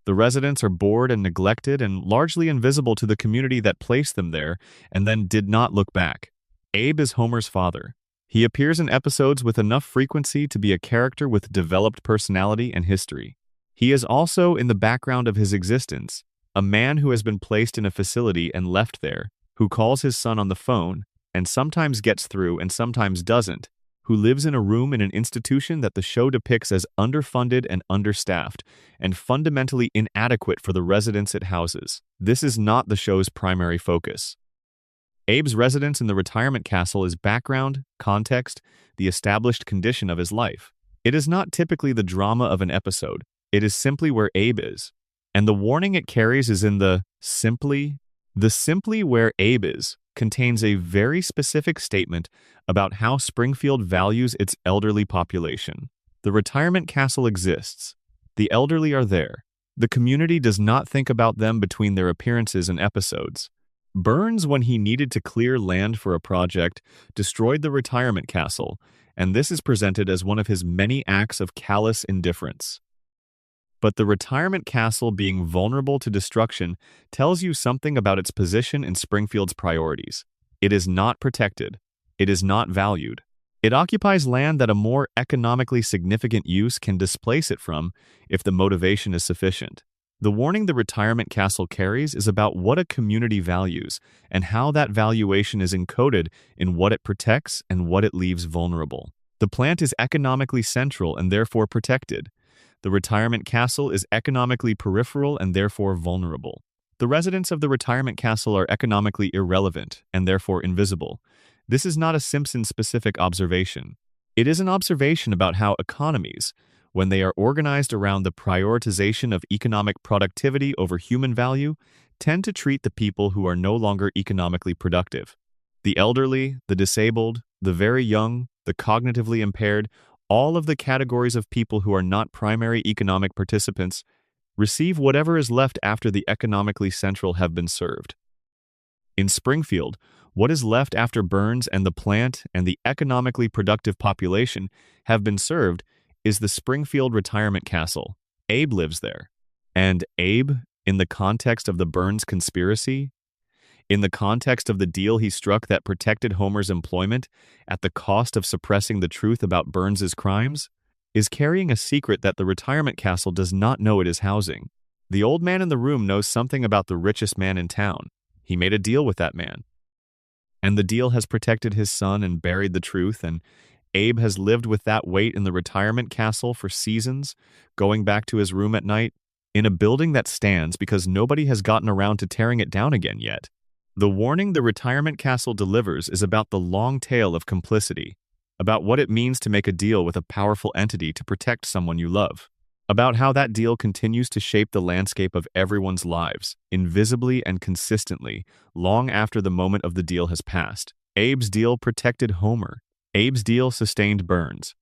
The residents are bored and neglected and largely invisible to the community that placed them there and then did not look back. Abe is Homer's father. He appears in episodes with enough frequency to be a character with developed personality and history. He is also in the background of his existence, a man who has been placed in a facility and left there, who calls his son on the phone and sometimes gets through and sometimes doesn't, who lives in a room in an institution that the show depicts as underfunded and understaffed, and fundamentally inadequate for the residents it houses. This is not the show's primary focus. Abe's residence in the retirement castle is background, context, the established condition of his life. It is not typically the drama of an episode. It is simply where Abe is. And the warning it carries is in the simply where Abe is contains a very specific statement about how Springfield values its elderly population. The retirement castle exists. The elderly are there. The community does not think about them between their appearances in episodes. Burns, when he needed to clear land for a project, destroyed the retirement castle, and this is presented as one of his many acts of callous indifference. But the retirement castle being vulnerable to destruction tells you something about its position in Springfield's priorities. It is not protected. It is not valued. It occupies land that a more economically significant use can displace it from if the motivation is sufficient. The warning the retirement castle carries is about what a community values and how that valuation is encoded in what it protects and what it leaves vulnerable. The plant is economically central and therefore protected. The retirement castle is economically peripheral and therefore vulnerable. The residents of the retirement castle are economically irrelevant and therefore invisible. This is not a Simpsons-specific observation. It is an observation about how economies, when they are organized around the prioritization of economic productivity over human value, tend to treat the people who are no longer economically productive. The elderly, the disabled, the very young, the cognitively impaired, all of the categories of people who are not primary economic participants receive whatever is left after the economically central have been served. In Springfield, what is left after Burns and the plant and the economically productive population have been served is the Springfield retirement castle. Abe lives there. And Abe, in the context of the Burns conspiracy, in the context of the deal he struck that protected Homer's employment at the cost of suppressing the truth about Burns's crimes, is carrying a secret that the retirement castle does not know it is housing. The old man in the room knows something about the richest man in town. He made a deal with that man. And the deal has protected his son and buried the truth, and Abe has lived with that weight in the retirement castle for seasons, going back to his room at night, in a building that stands because nobody has gotten around to tearing it down again yet. The warning the retirement castle delivers is about the long tail of complicity, about what it means to make a deal with a powerful entity to protect someone you love, about how that deal continues to shape the landscape of everyone's lives, invisibly and consistently, long after the moment of the deal has passed. Abe's deal protected Homer. Abe's deal sustained Burns.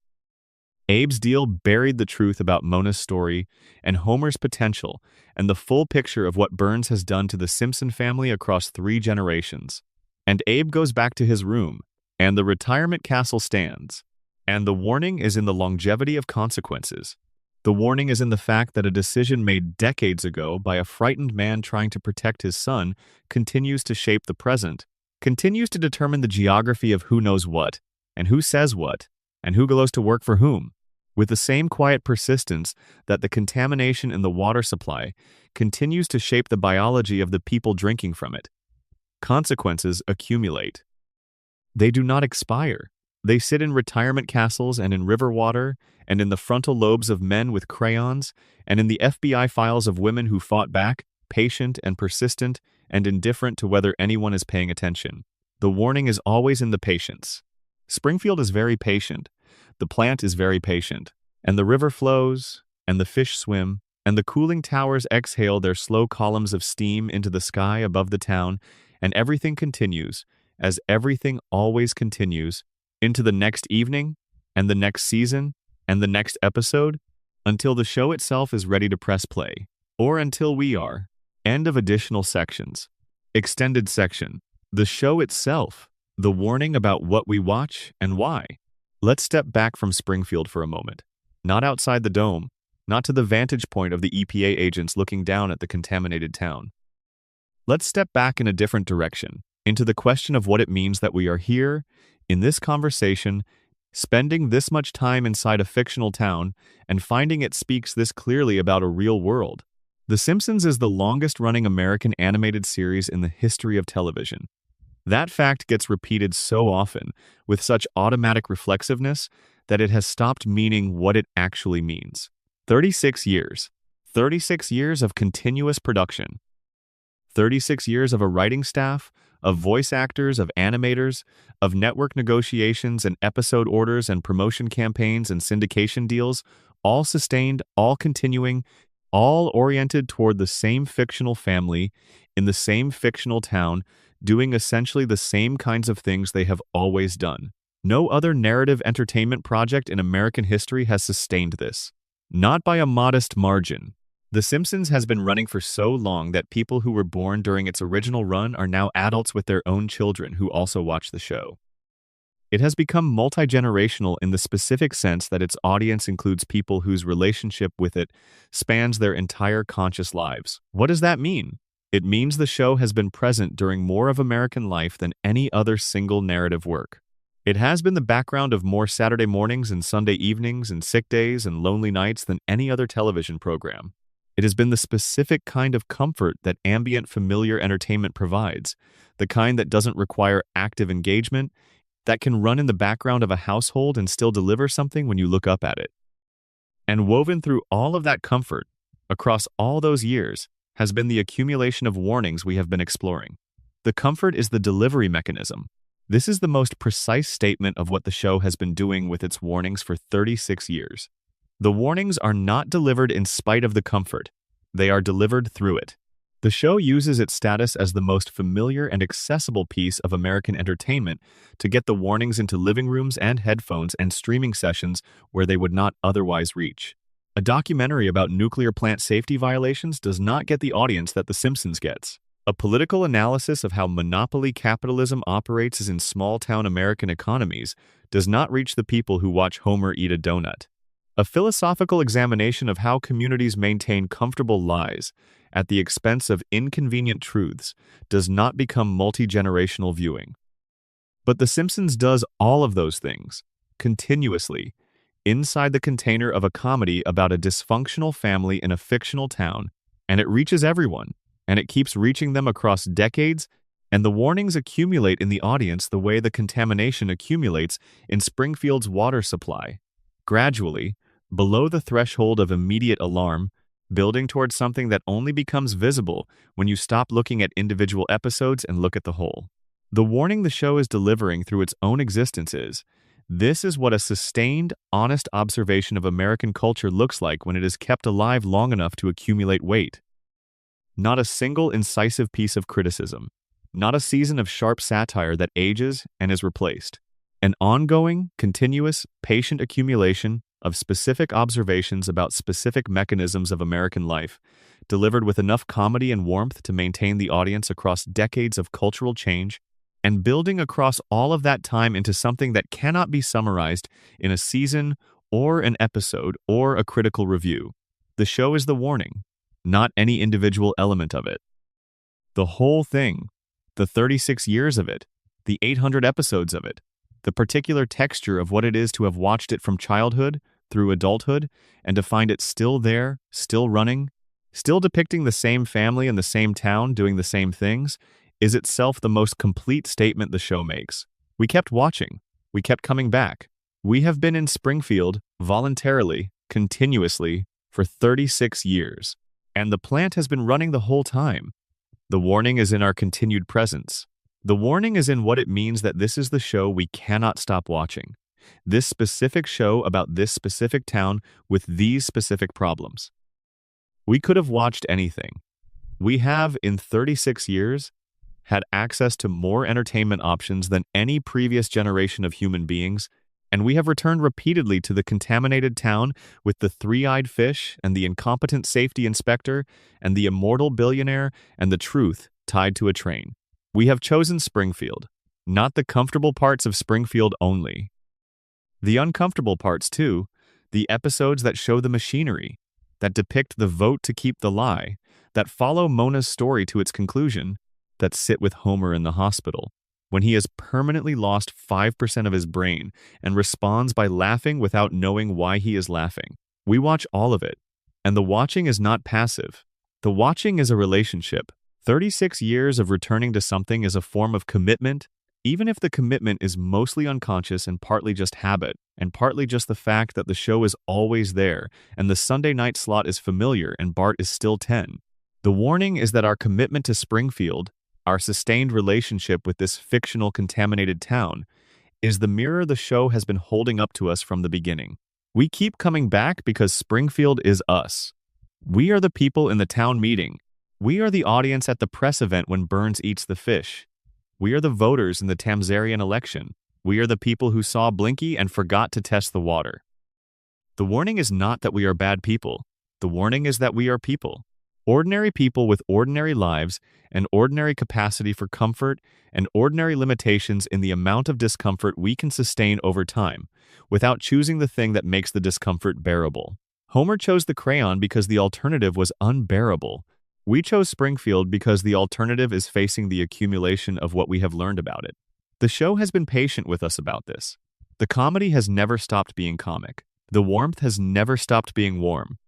Abe's deal buried the truth about Mona's story and Homer's potential and the full picture of what Burns has done to the Simpson family across 3 generations. And Abe goes back to his room, and the retirement castle stands. And the warning is in the longevity of consequences. The warning is in the fact that a decision made decades ago by a frightened man trying to protect his son continues to shape the present, continues to determine the geography of who knows what, and who says what, and who goes to work for whom, with the same quiet persistence that the contamination in the water supply continues to shape the biology of the people drinking from it. Consequences accumulate. They do not expire. They sit in retirement castles and in river water, and in the frontal lobes of men with crayons, and in the FBI files of women who fought back, patient and persistent, and indifferent to whether anyone is paying attention. The warning is always in the patience. Springfield is very patient. The plant is very patient. And the river flows, and the fish swim, and the cooling towers exhale their slow columns of steam into the sky above the town, and everything continues, as everything always continues, into the next evening, and the next season, and the next episode, until the show itself is ready to press play, or until we are. End of additional sections. Extended section. The show itself. The warning about what we watch and why. Let's step back from Springfield for a moment. Not outside the dome, not to the vantage point of the EPA agents looking down at the contaminated town. Let's step back in a different direction, into the question of what it means that we are here, in this conversation, spending this much time inside a fictional town, and finding it speaks this clearly about a real world. The Simpsons is the longest-running American animated series in the history of television. That fact gets repeated so often, with such automatic reflexiveness, that it has stopped meaning what it actually means. 36 years. 36 years of continuous production. 36 years of a writing staff, of voice actors, of animators, of network negotiations and episode orders and promotion campaigns and syndication deals, all sustained, all continuing, all oriented toward the same fictional family, in the same fictional town, doing essentially the same kinds of things they have always done. No other narrative entertainment project in American history has sustained this. Not by a modest margin. The Simpsons has been running for so long that people who were born during its original run are now adults with their own children who also watch the show. It has become multi-generational in the specific sense that its audience includes people whose relationship with it spans their entire conscious lives. What does that mean? It means the show has been present during more of American life than any other single narrative work. It has been the background of more Saturday mornings and Sunday evenings and sick days and lonely nights than any other television program. It has been the specific kind of comfort that ambient familiar entertainment provides, the kind that doesn't require active engagement, that can run in the background of a household and still deliver something when you look up at it. And woven through all of that comfort, across all those years, has been the accumulation of warnings we have been exploring. The comfort is the delivery mechanism. This is the most precise statement of what the show has been doing with its warnings for 36 years. The warnings are not delivered in spite of the comfort. They are delivered through it. The show uses its status as the most familiar and accessible piece of American entertainment to get the warnings into living rooms and headphones and streaming sessions where they would not otherwise reach. A documentary about nuclear plant safety violations does not get the audience that The Simpsons gets. A political analysis of how monopoly capitalism operates in small-town American economies does not reach the people who watch Homer eat a donut. A philosophical examination of how communities maintain comfortable lies at the expense of inconvenient truths does not become multi-generational viewing. But The Simpsons does all of those things, continuously, inside the container of a comedy about a dysfunctional family in a fictional town, and it reaches everyone, and it keeps reaching them across decades, and the warnings accumulate in the audience the way the contamination accumulates in Springfield's water supply. Gradually, below the threshold of immediate alarm, building towards something that only becomes visible when you stop looking at individual episodes and look at the whole. The warning the show is delivering through its own existence is, this is what a sustained, honest observation of American culture looks like when it is kept alive long enough to accumulate weight. Not a single incisive piece of criticism. Not a season of sharp satire that ages and is replaced. An ongoing, continuous, patient accumulation of specific observations about specific mechanisms of American life, delivered with enough comedy and warmth to maintain the audience across decades of cultural change, and building across all of that time into something that cannot be summarized in a season or an episode or a critical review. The show is the warning, not any individual element of it. The whole thing, the 36 years of it, the 800 episodes of it, the particular texture of what it is to have watched it from childhood through adulthood and to find it still there, still running, still depicting the same family in the same town doing the same things, is itself the most complete statement the show makes. We kept watching. We kept coming back. We have been in Springfield, voluntarily, continuously, for 36 years. And the plant has been running the whole time. The warning is in our continued presence. The warning is in what it means that this is the show we cannot stop watching. This specific show about this specific town with these specific problems. We could have watched anything. We have, in 36 years, had access to more entertainment options than any previous generation of human beings, and we have returned repeatedly to the contaminated town with the three-eyed fish and the incompetent safety inspector and the immortal billionaire and the truth tied to a train. We have chosen Springfield, not the comfortable parts of Springfield only. The uncomfortable parts, too, the episodes that show the machinery, that depict the vote to keep the lie, that follow Mona's story to its conclusion, that sit with Homer in the hospital, when he has permanently lost 5% of his brain and responds by laughing without knowing why he is laughing. We watch all of it, and the watching is not passive. The watching is a relationship. 36 years of returning to something is a form of commitment, even if the commitment is mostly unconscious and partly just habit, and partly just the fact that the show is always there, and the Sunday night slot is familiar and Bart is still 10. The warning is that our commitment to Springfield, our sustained relationship with this fictional contaminated town, is the mirror the show has been holding up to us from the beginning. We keep coming back because Springfield is us. We are the people in the town meeting. We are the audience at the press event when Burns eats the fish. We are the voters in the Tamzarian election. We are the people who saw Blinky and forgot to test the water. The warning is not that we are bad people. The warning is that we are people. Ordinary people with ordinary lives and ordinary capacity for comfort and ordinary limitations in the amount of discomfort we can sustain over time, without choosing the thing that makes the discomfort bearable. Homer chose the crayon because the alternative was unbearable. We chose Springfield because the alternative is facing the accumulation of what we have learned about it. The show has been patient with us about this. The comedy has never stopped being comic. The warmth has never stopped being warm.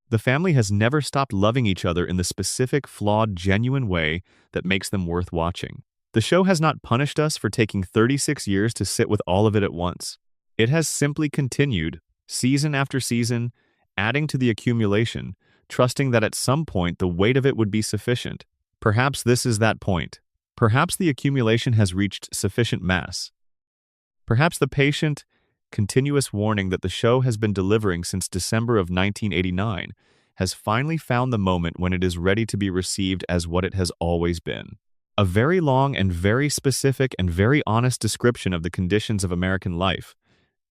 The family has never stopped loving each other in the specific, flawed, genuine way that makes them worth watching. The show has not punished us for taking 36 years to sit with all of it at once. It has simply continued, season after season, adding to the accumulation, trusting that at some point the weight of it would be sufficient. Perhaps this is that point. Perhaps the accumulation has reached sufficient mass. Perhaps the patient, continuous warning that the show has been delivering since December of 1989 has finally found the moment when it is ready to be received as what it has always been. A very long and very specific and very honest description of the conditions of American life,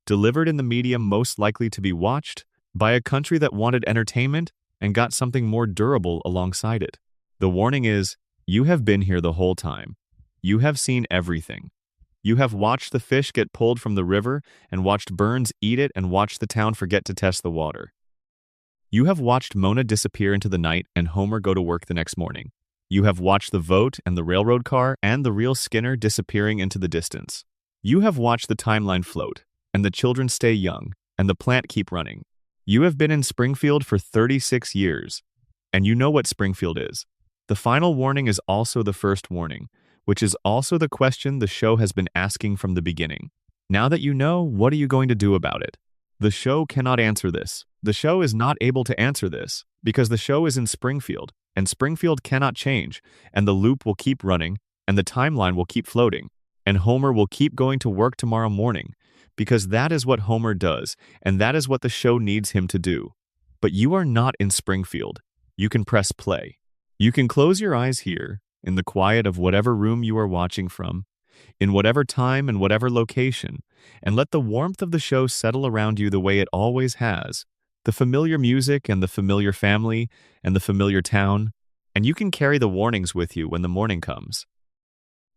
delivered in the medium most likely to be watched by a country that wanted entertainment and got something more durable alongside it. The warning is, you have been here the whole time. You have seen everything. You have watched the fish get pulled from the river and watched Burns eat it and watched the town forget to test the water. You have watched Mona disappear into the night and Homer go to work the next morning. You have watched the vote and the railroad car and the real Skinner disappearing into the distance. You have watched the timeline float and the children stay young and the plant keep running. You have been in Springfield for 36 years, and you know what Springfield is. The final warning is also the first warning, which is also the question the show has been asking from the beginning. Now that you know, what are you going to do about it? The show cannot answer this. The show is not able to answer this, because the show is in Springfield, and Springfield cannot change, and the loop will keep running, and the timeline will keep floating, and Homer will keep going to work tomorrow morning, because that is what Homer does, and that is what the show needs him to do. But you are not in Springfield. You can press play. You can close your eyes here, in the quiet of whatever room you are watching from, in whatever time and whatever location, and let the warmth of the show settle around you the way it always has, the familiar music and the familiar family and the familiar town, and you can carry the warnings with you when the morning comes.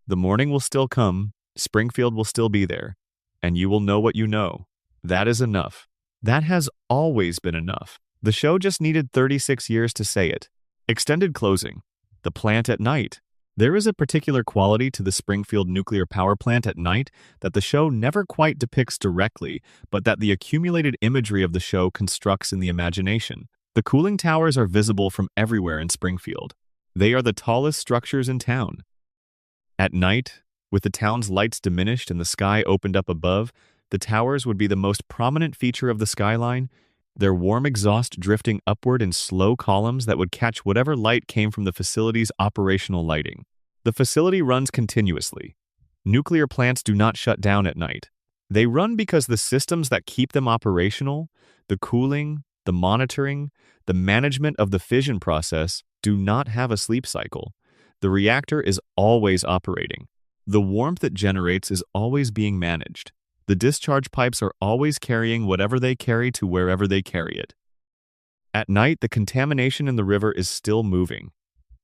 The morning will still come, Springfield will still be there, and you will know what you know. That is enough. That has always been enough. The show just needed 36 years to say it. Extended closing. The plant at night. There is a particular quality to the Springfield nuclear power plant at night that the show never quite depicts directly, but that the accumulated imagery of the show constructs in the imagination. The cooling towers are visible from everywhere in Springfield. They are the tallest structures in town. At night, with the town's lights diminished and the sky opened up above, the towers would be the most prominent feature of the skyline, their warm exhaust drifting upward in slow columns that would catch whatever light came from the facility's operational lighting. The facility runs continuously. Nuclear plants do not shut down at night. They run because the systems that keep them operational, the cooling, the monitoring, the management of the fission process, do not have a sleep cycle. The reactor is always operating. The warmth it generates is always being managed. The discharge pipes are always carrying whatever they carry to wherever they carry it. At night, the contamination in the river is still moving.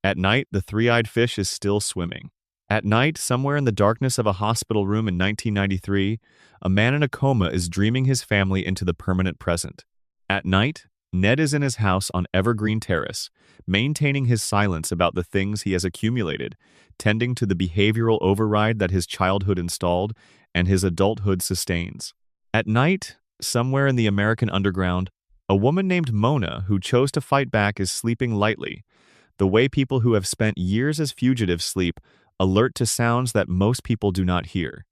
At night, the three-eyed fish is still swimming. At night, somewhere in the darkness of a hospital room in 1993, a man in a coma is dreaming his family into the permanent present. At night, Ned is in his house on Evergreen Terrace, maintaining his silence about the things he has accumulated, tending to the behavioral override that his childhood installed and his adulthood sustains. At night, somewhere in the American underground, a woman named Mona who chose to fight back is sleeping lightly, the way people who have spent years as fugitives sleep, alert to sounds that most people do not hear.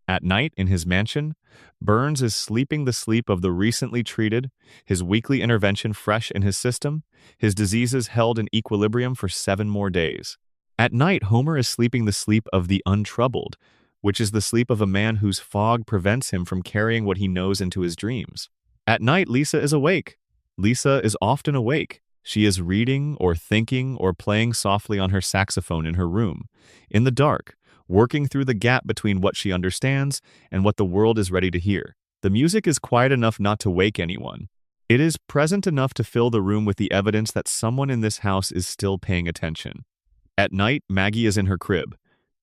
At night, in his mansion, Burns is sleeping the sleep of the recently treated, his weekly intervention fresh in his system, his diseases held in equilibrium for 7 more days. At night, Homer is sleeping the sleep of the untroubled, which is the sleep of a man whose fog prevents him from carrying what he knows into his dreams. At night, Lisa is awake. Lisa is often awake. She is reading or thinking or playing softly on her saxophone in her room, in the dark, working through the gap between what she understands and what the world is ready to hear. The music is quiet enough not to wake anyone. It is present enough to fill the room with the evidence that someone in this house is still paying attention. At night, Maggie is in her crib.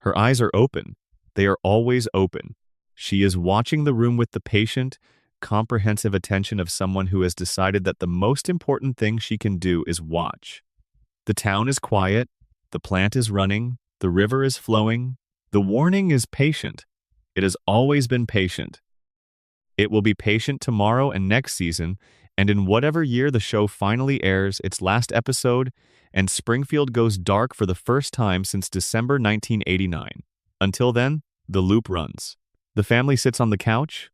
Her eyes are open. They are always open. She is watching the room with the patient, comprehensive attention of someone who has decided that the most important thing she can do is watch. The town is quiet. The plant is running. The river is flowing. The warning is patient. It has always been patient. It will be patient tomorrow and next season, and in whatever year the show finally airs its last episode, and Springfield goes dark for the first time since December 1989. Until then, the loop runs. The family sits on the couch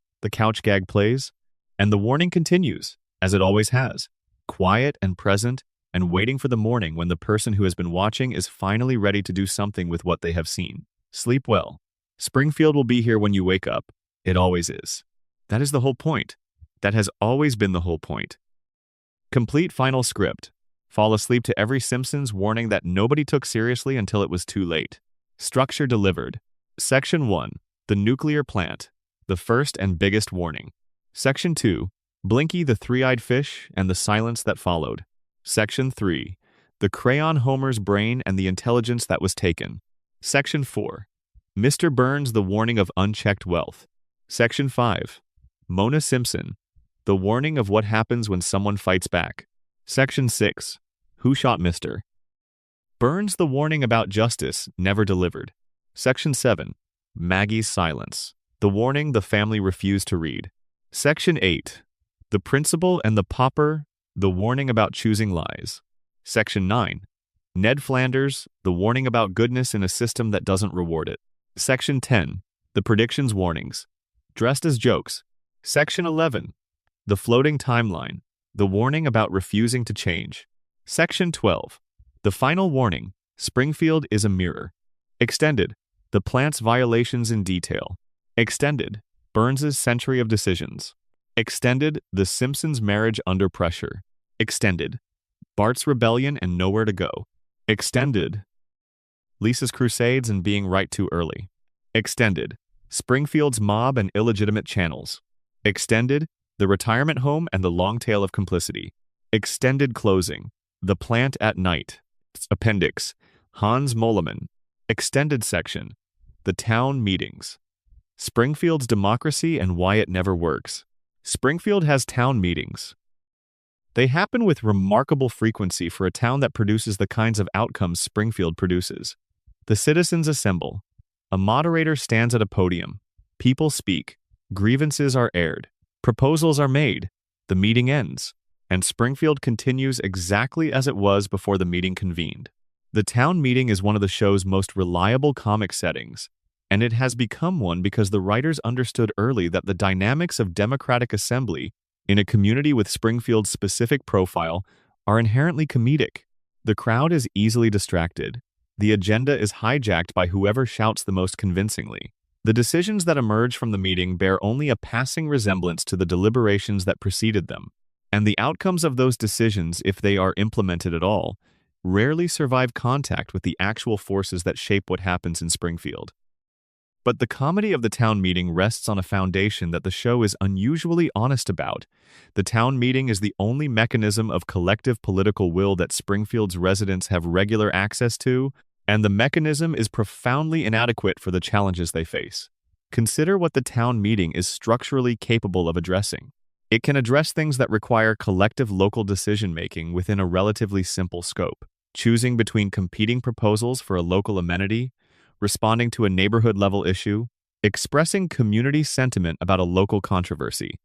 gag plays, and the warning continues, as it always has, quiet and present, and waiting for the morning when the person who has been watching is finally ready to do something with what they have seen. Sleep well. Springfield will be here when you wake up. It always is. That is the whole point. That has always been the whole point. Complete final script. Fall asleep to every Simpsons warning that nobody took seriously until it was too late. Structure delivered. Section 1. The nuclear plant. The first and biggest warning. Section 2. Blinky the three-eyed fish and the silence that followed. Section 3. The crayon Homer's brain and the intelligence that was taken. Section 4. Mr. Burns, the warning of unchecked wealth. Section 5. Mona Simpson, the warning of what happens when someone fights back. Section 6. Who shot Mr. Burns, the warning about justice never delivered. Section 7. Maggie's silence, the warning the family refused to read. Section 8. The principal and the pauper, the warning about choosing lies. Section 9. Ned Flanders, the warning about goodness in a system that doesn't reward it. Section 10. The predictions warnings, dressed as jokes. Section 11. The floating timeline, the warning about refusing to change. Section 12. The final warning, Springfield is a mirror. Extended. The plant's violations in detail. Extended. Burns's century of decisions. Extended. The Simpsons' marriage under pressure. Extended. Bart's rebellion and nowhere to go. Extended. Lisa's crusades and being right too early. Extended. Springfield's mob and illegitimate channels. Extended. The retirement home and the long tail of complicity. Extended closing. The plant at night. Appendix. Hans Moleman. Extended section. The town meetings. Springfield's democracy and why it never works. Springfield has town meetings. They happen with remarkable frequency for a town that produces the kinds of outcomes Springfield produces. The citizens assemble. A moderator stands at a podium. People speak. Grievances are aired. Proposals are made. The meeting ends. And Springfield continues exactly as it was before the meeting convened. The town meeting is one of the show's most reliable comic settings, and it has become one because the writers understood early that the dynamics of democratic assembly in a community with Springfield's specific profile are inherently comedic. The crowd is easily distracted. The agenda is hijacked by whoever shouts the most convincingly. The decisions that emerge from the meeting bear only a passing resemblance to the deliberations that preceded them, and the outcomes of those decisions, if they are implemented at all, rarely survive contact with the actual forces that shape what happens in Springfield. But the comedy of the town meeting rests on a foundation that the show is unusually honest about. The town meeting is the only mechanism of collective political will that Springfield's residents have regular access to, and the mechanism is profoundly inadequate for the challenges they face. Consider what the town meeting is structurally capable of addressing. It can address things that require collective local decision-making within a relatively simple scope, choosing between competing proposals for a local amenity, responding to a neighborhood-level issue, expressing community sentiment about a local controversy.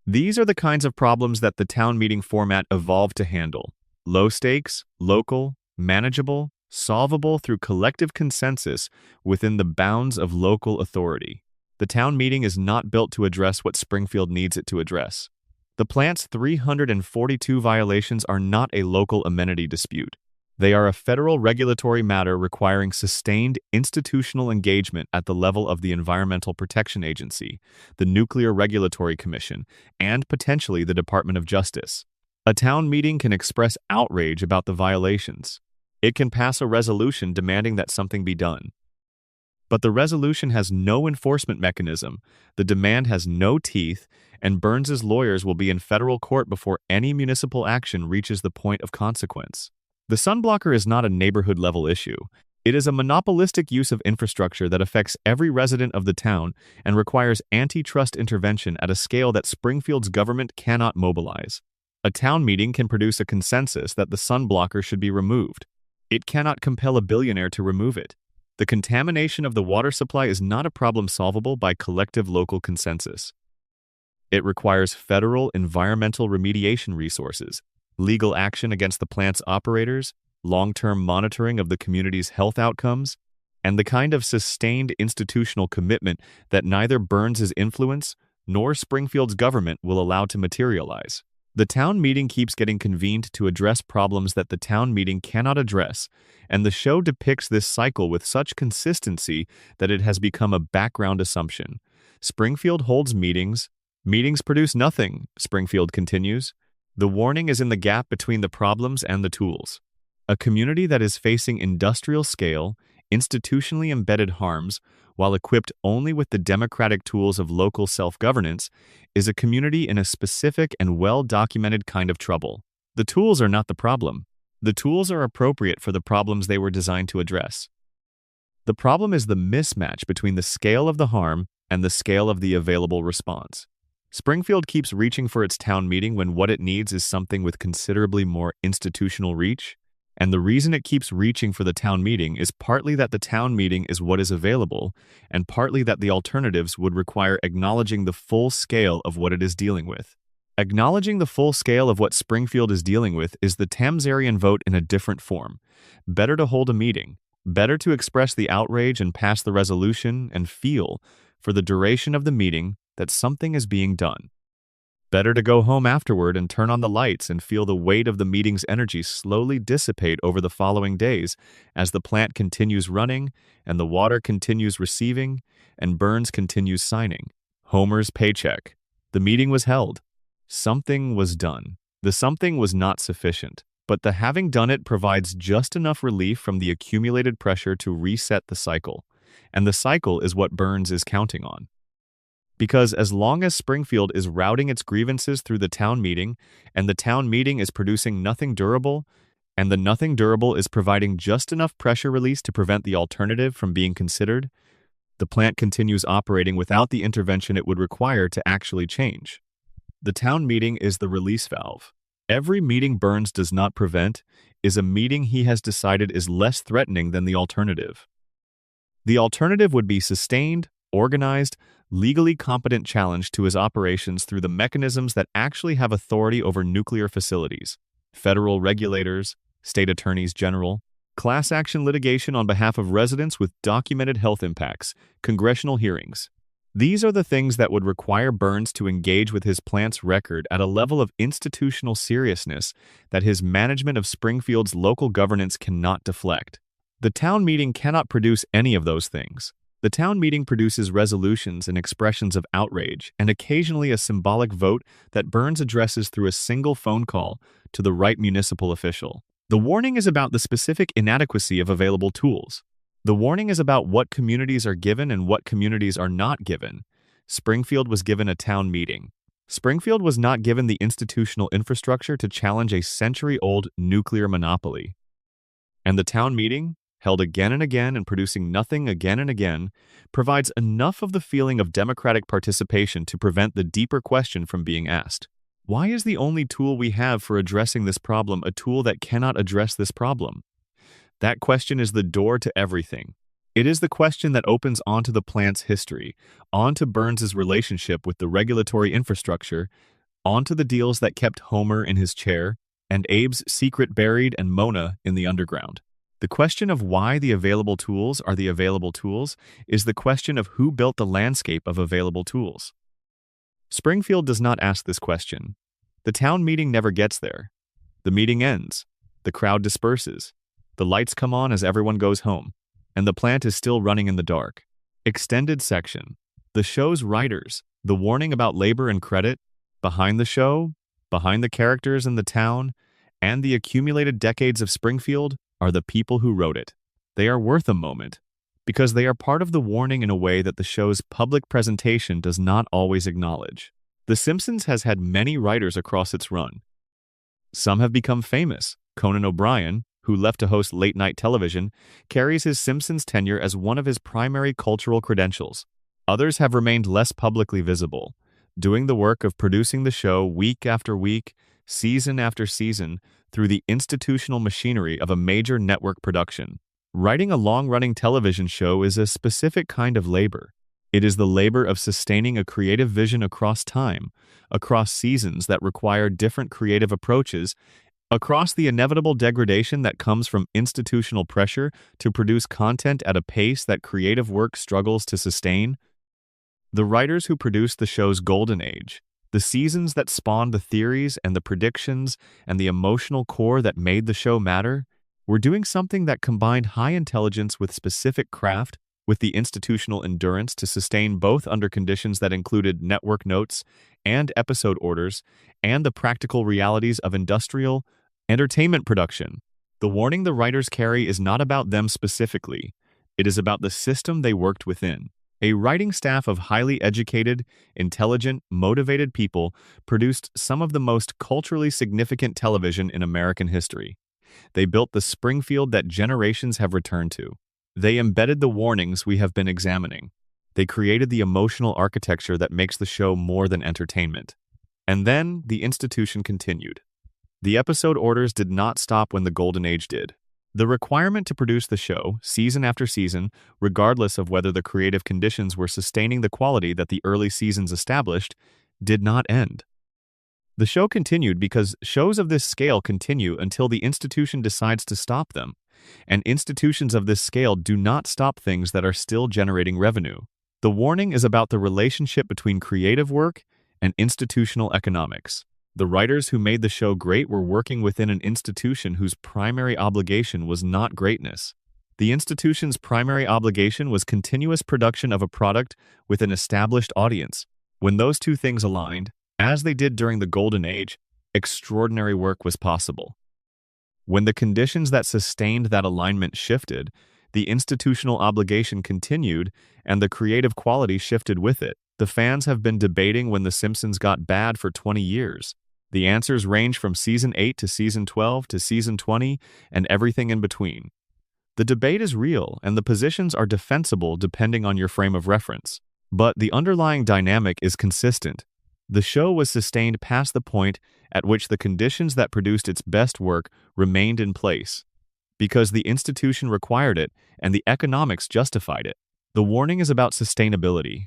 These are the kinds of problems that the town meeting format evolved to handle: low stakes, local, manageable, solvable through collective consensus within the bounds of local authority. The town meeting is not built to address what Springfield needs it to address. The plant's 342 violations are not a local amenity dispute. They are a federal regulatory matter requiring sustained institutional engagement at the level of the Environmental Protection Agency, the Nuclear Regulatory Commission, and potentially the Department of Justice. A town meeting can express outrage about the violations. It can pass a resolution demanding that something be done. But the resolution has no enforcement mechanism, the demand has no teeth, and Burns's lawyers will be in federal court before any municipal action reaches the point of consequence. The sunblocker is not a neighborhood-level issue. It is a monopolistic use of infrastructure that affects every resident of the town and requires antitrust intervention at a scale that Springfield's government cannot mobilize. A town meeting can produce a consensus that the sunblocker should be removed. It cannot compel a billionaire to remove it. The contamination of the water supply is not a problem solvable by collective local consensus. It requires federal environmental remediation resources, legal action against the plant's operators, long-term monitoring of the community's health outcomes, and the kind of sustained institutional commitment that neither Burns's influence nor Springfield's government will allow to materialize. The town meeting keeps getting convened to address problems that the town meeting cannot address, and the show depicts this cycle with such consistency that it has become a background assumption. Springfield holds meetings. Meetings produce nothing, Springfield continues. The warning is in the gap between the problems and the tools. A community that is facing industrial-scale, institutionally embedded harms, while equipped only with the democratic tools of local self-governance, is a community in a specific and well-documented kind of trouble. The tools are not the problem. The tools are appropriate for the problems they were designed to address. The problem is the mismatch between the scale of the harm and the scale of the available response. Springfield keeps reaching for its town meeting when what it needs is something with considerably more institutional reach. And the reason it keeps reaching for the town meeting is partly that the town meeting is what is available, and partly that the alternatives would require acknowledging the full scale of what it is dealing with. Acknowledging the full scale of what Springfield is dealing with is the Tamsarian vote in a different form. Better to hold a meeting, better to express the outrage and pass the resolution and feel, for the duration of the meeting, that something is being done. Better to go home afterward and turn on the lights and feel the weight of the meeting's energy slowly dissipate over the following days as the plant continues running and the water continues receiving and Burns continues signing. Homer's paycheck. The meeting was held. Something was done. The something was not sufficient, but the having done it provides just enough relief from the accumulated pressure to reset the cycle, and the cycle is what Burns is counting on. Because as long as Springfield is routing its grievances through the town meeting, and the town meeting is producing nothing durable, and the nothing durable is providing just enough pressure release to prevent the alternative from being considered, the plant continues operating without the intervention it would require to actually change. The town meeting is the release valve. Every meeting Burns does not prevent is a meeting he has decided is less threatening than the alternative. The alternative would be sustained, organized, legally competent challenge to his operations through the mechanisms that actually have authority over nuclear facilities: federal regulators, state attorneys general, class action litigation on behalf of residents with documented health impacts, congressional hearings. These are the things that would require Burns to engage with his plant's record at a level of institutional seriousness that his management of Springfield's local governance cannot deflect. The town meeting cannot produce any of those things. The town meeting produces resolutions and expressions of outrage and occasionally a symbolic vote that Burns addresses through a single phone call to the right municipal official. The warning is about the specific inadequacy of available tools. The warning is about what communities are given and what communities are not given. Springfield was given a town meeting. Springfield was not given the institutional infrastructure to challenge a century-old nuclear monopoly. And the town meeting, held again and again and producing nothing again and again, provides enough of the feeling of democratic participation to prevent the deeper question from being asked. Why is the only tool we have for addressing this problem a tool that cannot address this problem? That question is the door to everything. It is the question that opens onto the plant's history, onto Burns's relationship with the regulatory infrastructure, onto the deals that kept Homer in his chair, and Abe's secret buried and Mona in the underground. The question of why the available tools are the available tools is the question of who built the landscape of available tools. Springfield does not ask this question. The town meeting never gets there. The meeting ends. The crowd disperses. The lights come on as everyone goes home, and the plant is still running in the dark. Extended section. The show's writers, the warning about labor and credit, behind the show, behind the characters in the town, and the accumulated decades of Springfield are the people who wrote it. They are worth a moment, because they are part of the warning in a way that the show's public presentation does not always acknowledge. The Simpsons has had many writers across its run. Some have become famous. Conan O'Brien, who left to host late-night television, carries his Simpsons tenure as one of his primary cultural credentials. Others have remained less publicly visible, doing the work of producing the show week after week, season after season, through the institutional machinery of a major network production. Writing a long-running television show is a specific kind of labor. It is the labor of sustaining a creative vision across time, across seasons that require different creative approaches, across the inevitable degradation that comes from institutional pressure to produce content at a pace that creative work struggles to sustain. The writers who produced the show's golden age, the seasons that spawned the theories and the predictions and the emotional core that made the show matter, were doing something that combined high intelligence with specific craft, with the institutional endurance to sustain both under conditions that included network notes and episode orders, and the practical realities of industrial entertainment production. The warning the writers carry is not about them specifically. It is about the system they worked within. A writing staff of highly educated, intelligent, motivated people produced some of the most culturally significant television in American history. They built the Springfield that generations have returned to. They embedded the warnings we have been examining. They created the emotional architecture that makes the show more than entertainment. And then the institution continued. The episode orders did not stop when the Golden Age did. The requirement to produce the show, season after season, regardless of whether the creative conditions were sustaining the quality that the early seasons established, did not end. The show continued because shows of this scale continue until the institution decides to stop them, and institutions of this scale do not stop things that are still generating revenue. The warning is about the relationship between creative work and institutional economics. The writers who made the show great were working within an institution whose primary obligation was not greatness. The institution's primary obligation was continuous production of a product with an established audience. When those two things aligned, as they did during the Golden Age, extraordinary work was possible. When the conditions that sustained that alignment shifted, the institutional obligation continued and the creative quality shifted with it. The fans have been debating when The Simpsons got bad for 20 years. The answers range from Season 8 to Season 12 to Season 20 and everything in between. The debate is real, and the positions are defensible depending on your frame of reference. But the underlying dynamic is consistent. The show was sustained past the point at which the conditions that produced its best work remained in place, because the institution required it and the economics justified it. The warning is about sustainability,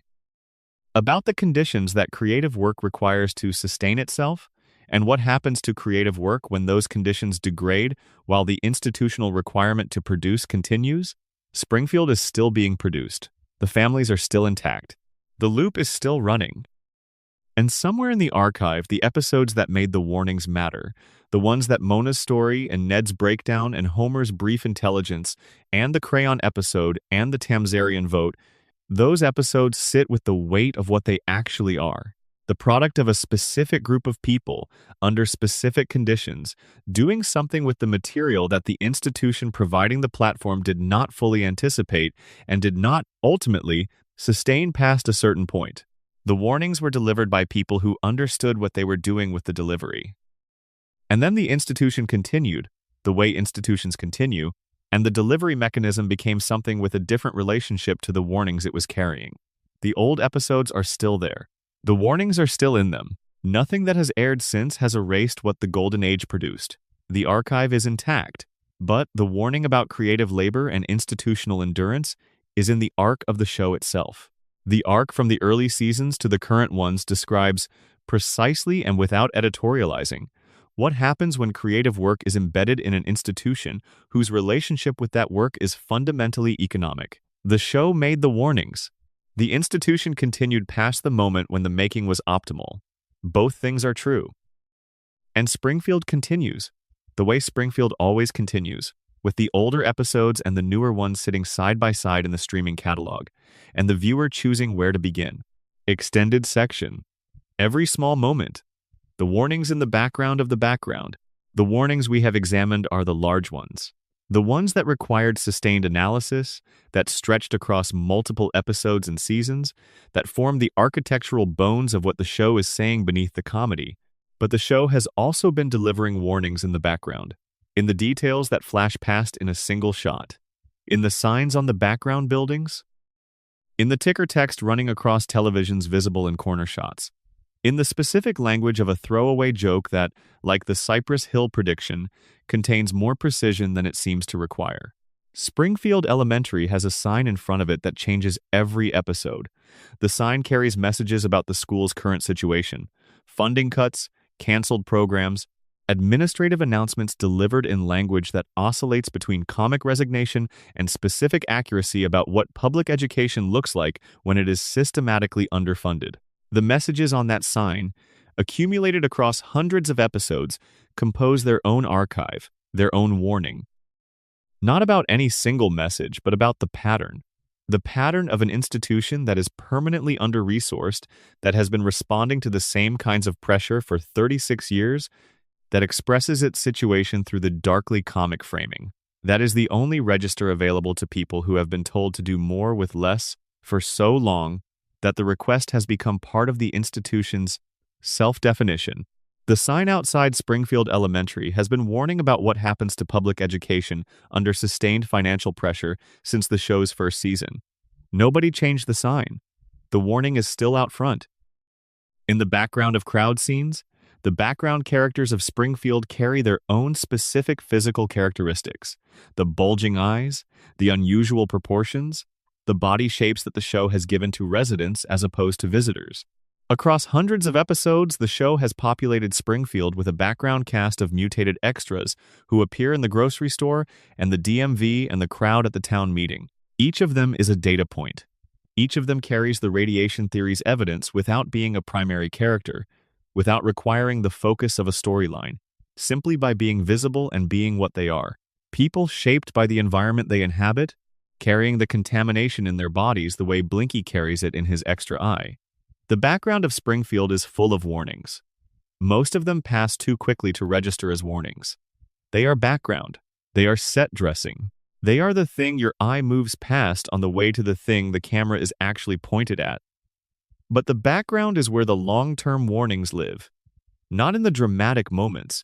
about the conditions that creative work requires to sustain itself, And what happens to creative work when those conditions degrade while the institutional requirement to produce continues? Springfield is still being produced. The families are still intact. The loop is still running. And somewhere in the archive, the episodes that made the warnings matter, the ones that Mona's story and Ned's breakdown and Homer's brief intelligence and the crayon episode and the Tamzarian vote, those episodes sit with the weight of what they actually are. The product of a specific group of people, under specific conditions, doing something with the material that the institution providing the platform did not fully anticipate and did not, ultimately, sustain past a certain point. The warnings were delivered by people who understood what they were doing with the delivery. And then the institution continued, the way institutions continue, and the delivery mechanism became something with a different relationship to the warnings it was carrying. The old episodes are still there. The warnings are still in them. Nothing that has aired since has erased what the Golden Age produced. The archive is intact, but the warning about creative labor and institutional endurance is in the arc of the show itself. The arc from the early seasons to the current ones describes, precisely and without editorializing, what happens when creative work is embedded in an institution whose relationship with that work is fundamentally economic. The show made the warnings. The institution continued past the moment when the making was optimal. Both things are true. And Springfield continues, the way Springfield always continues, with the older episodes and the newer ones sitting side by side in the streaming catalog, and the viewer choosing where to begin. Extended section. Every small moment. The warnings in the background of the background. The warnings we have examined are the large ones. The ones that required sustained analysis, that stretched across multiple episodes and seasons, that form the architectural bones of what the show is saying beneath the comedy. But the show has also been delivering warnings in the background, in the details that flash past in a single shot, in the signs on the background buildings, in the ticker text running across televisions visible in corner shots, in the specific language of a throwaway joke that, like the Cypress Hill prediction, contains more precision than it seems to require. Springfield Elementary has a sign in front of it that changes every episode. The sign carries messages about the school's current situation, funding cuts, canceled programs, administrative announcements delivered in language that oscillates between comic resignation and specific accuracy about what public education looks like when it is systematically underfunded. The messages on that sign, accumulated across hundreds of episodes, compose their own archive, their own warning. Not about any single message, but about the pattern. The pattern of an institution that is permanently under-resourced, that has been responding to the same kinds of pressure for 36 years, that expresses its situation through the darkly comic framing. That is the only register available to people who have been told to do more with less for so long that the request has become part of the institution's self-definition. The sign outside Springfield Elementary has been warning about what happens to public education under sustained financial pressure since the show's first season. Nobody changed the sign. The warning is still out front. In the background of crowd scenes, the background characters of Springfield carry their own specific physical characteristics. The bulging eyes, the unusual proportions, the body shapes that the show has given to residents as opposed to visitors. Across hundreds of episodes, the show has populated Springfield with a background cast of mutated extras who appear in the grocery store and the DMV and the crowd at the town meeting. Each of them is a data point. Each of them carries the radiation theory's evidence without being a primary character, without requiring the focus of a storyline, simply by being visible and being what they are. People shaped by the environment they inhabit, carrying the contamination in their bodies the way Blinky carries it in his extra eye. The background of Springfield is full of warnings. Most of them pass too quickly to register as warnings. They are background. They are set dressing. They are the thing your eye moves past on the way to the thing the camera is actually pointed at. But the background is where the long-term warnings live, not in the dramatic moments,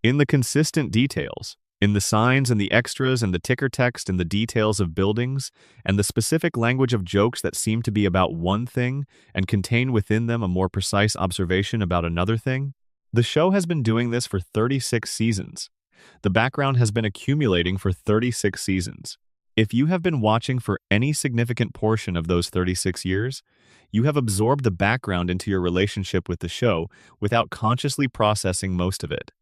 in the consistent details. In the signs and the extras and the ticker text and the details of buildings and the specific language of jokes that seem to be about one thing and contain within them a more precise observation about another thing. The show has been doing this for 36 seasons. The background has been accumulating for 36 seasons. If you have been watching for any significant portion of those 36 years, you have absorbed the background into your relationship with the show without consciously processing most of it.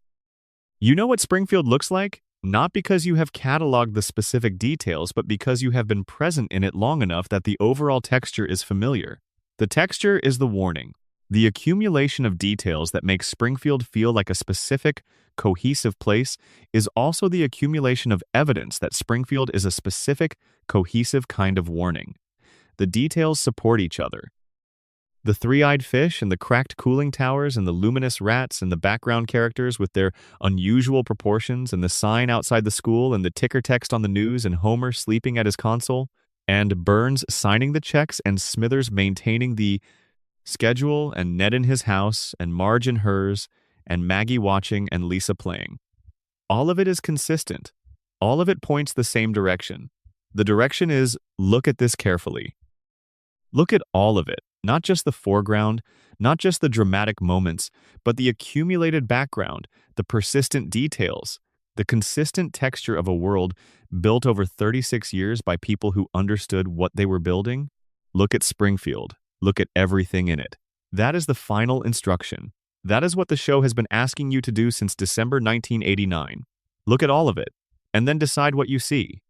You know what Springfield looks like? Not because you have cataloged the specific details, but because you have been present in it long enough that the overall texture is familiar. The texture is the warning. The accumulation of details that makes Springfield feel like a specific, cohesive place is also the accumulation of evidence that Springfield is a specific, cohesive kind of warning. The details support each other. The three-eyed fish and the cracked cooling towers and the luminous rats and the background characters with their unusual proportions and the sign outside the school and the ticker text on the news and Homer sleeping at his console and Burns signing the checks and Smithers maintaining the schedule and Ned in his house and Marge in hers and Maggie watching and Lisa playing. All of it is consistent. All of it points the same direction. The direction is, look at this carefully. Look at all of it, not just the foreground, not just the dramatic moments, but the accumulated background, the persistent details, the consistent texture of a world built over 36 years by people who understood what they were building. Look at Springfield. Look at everything in it. That is the final instruction. That is what the show has been asking you to do since December 1989. Look at all of it, and then decide what you see.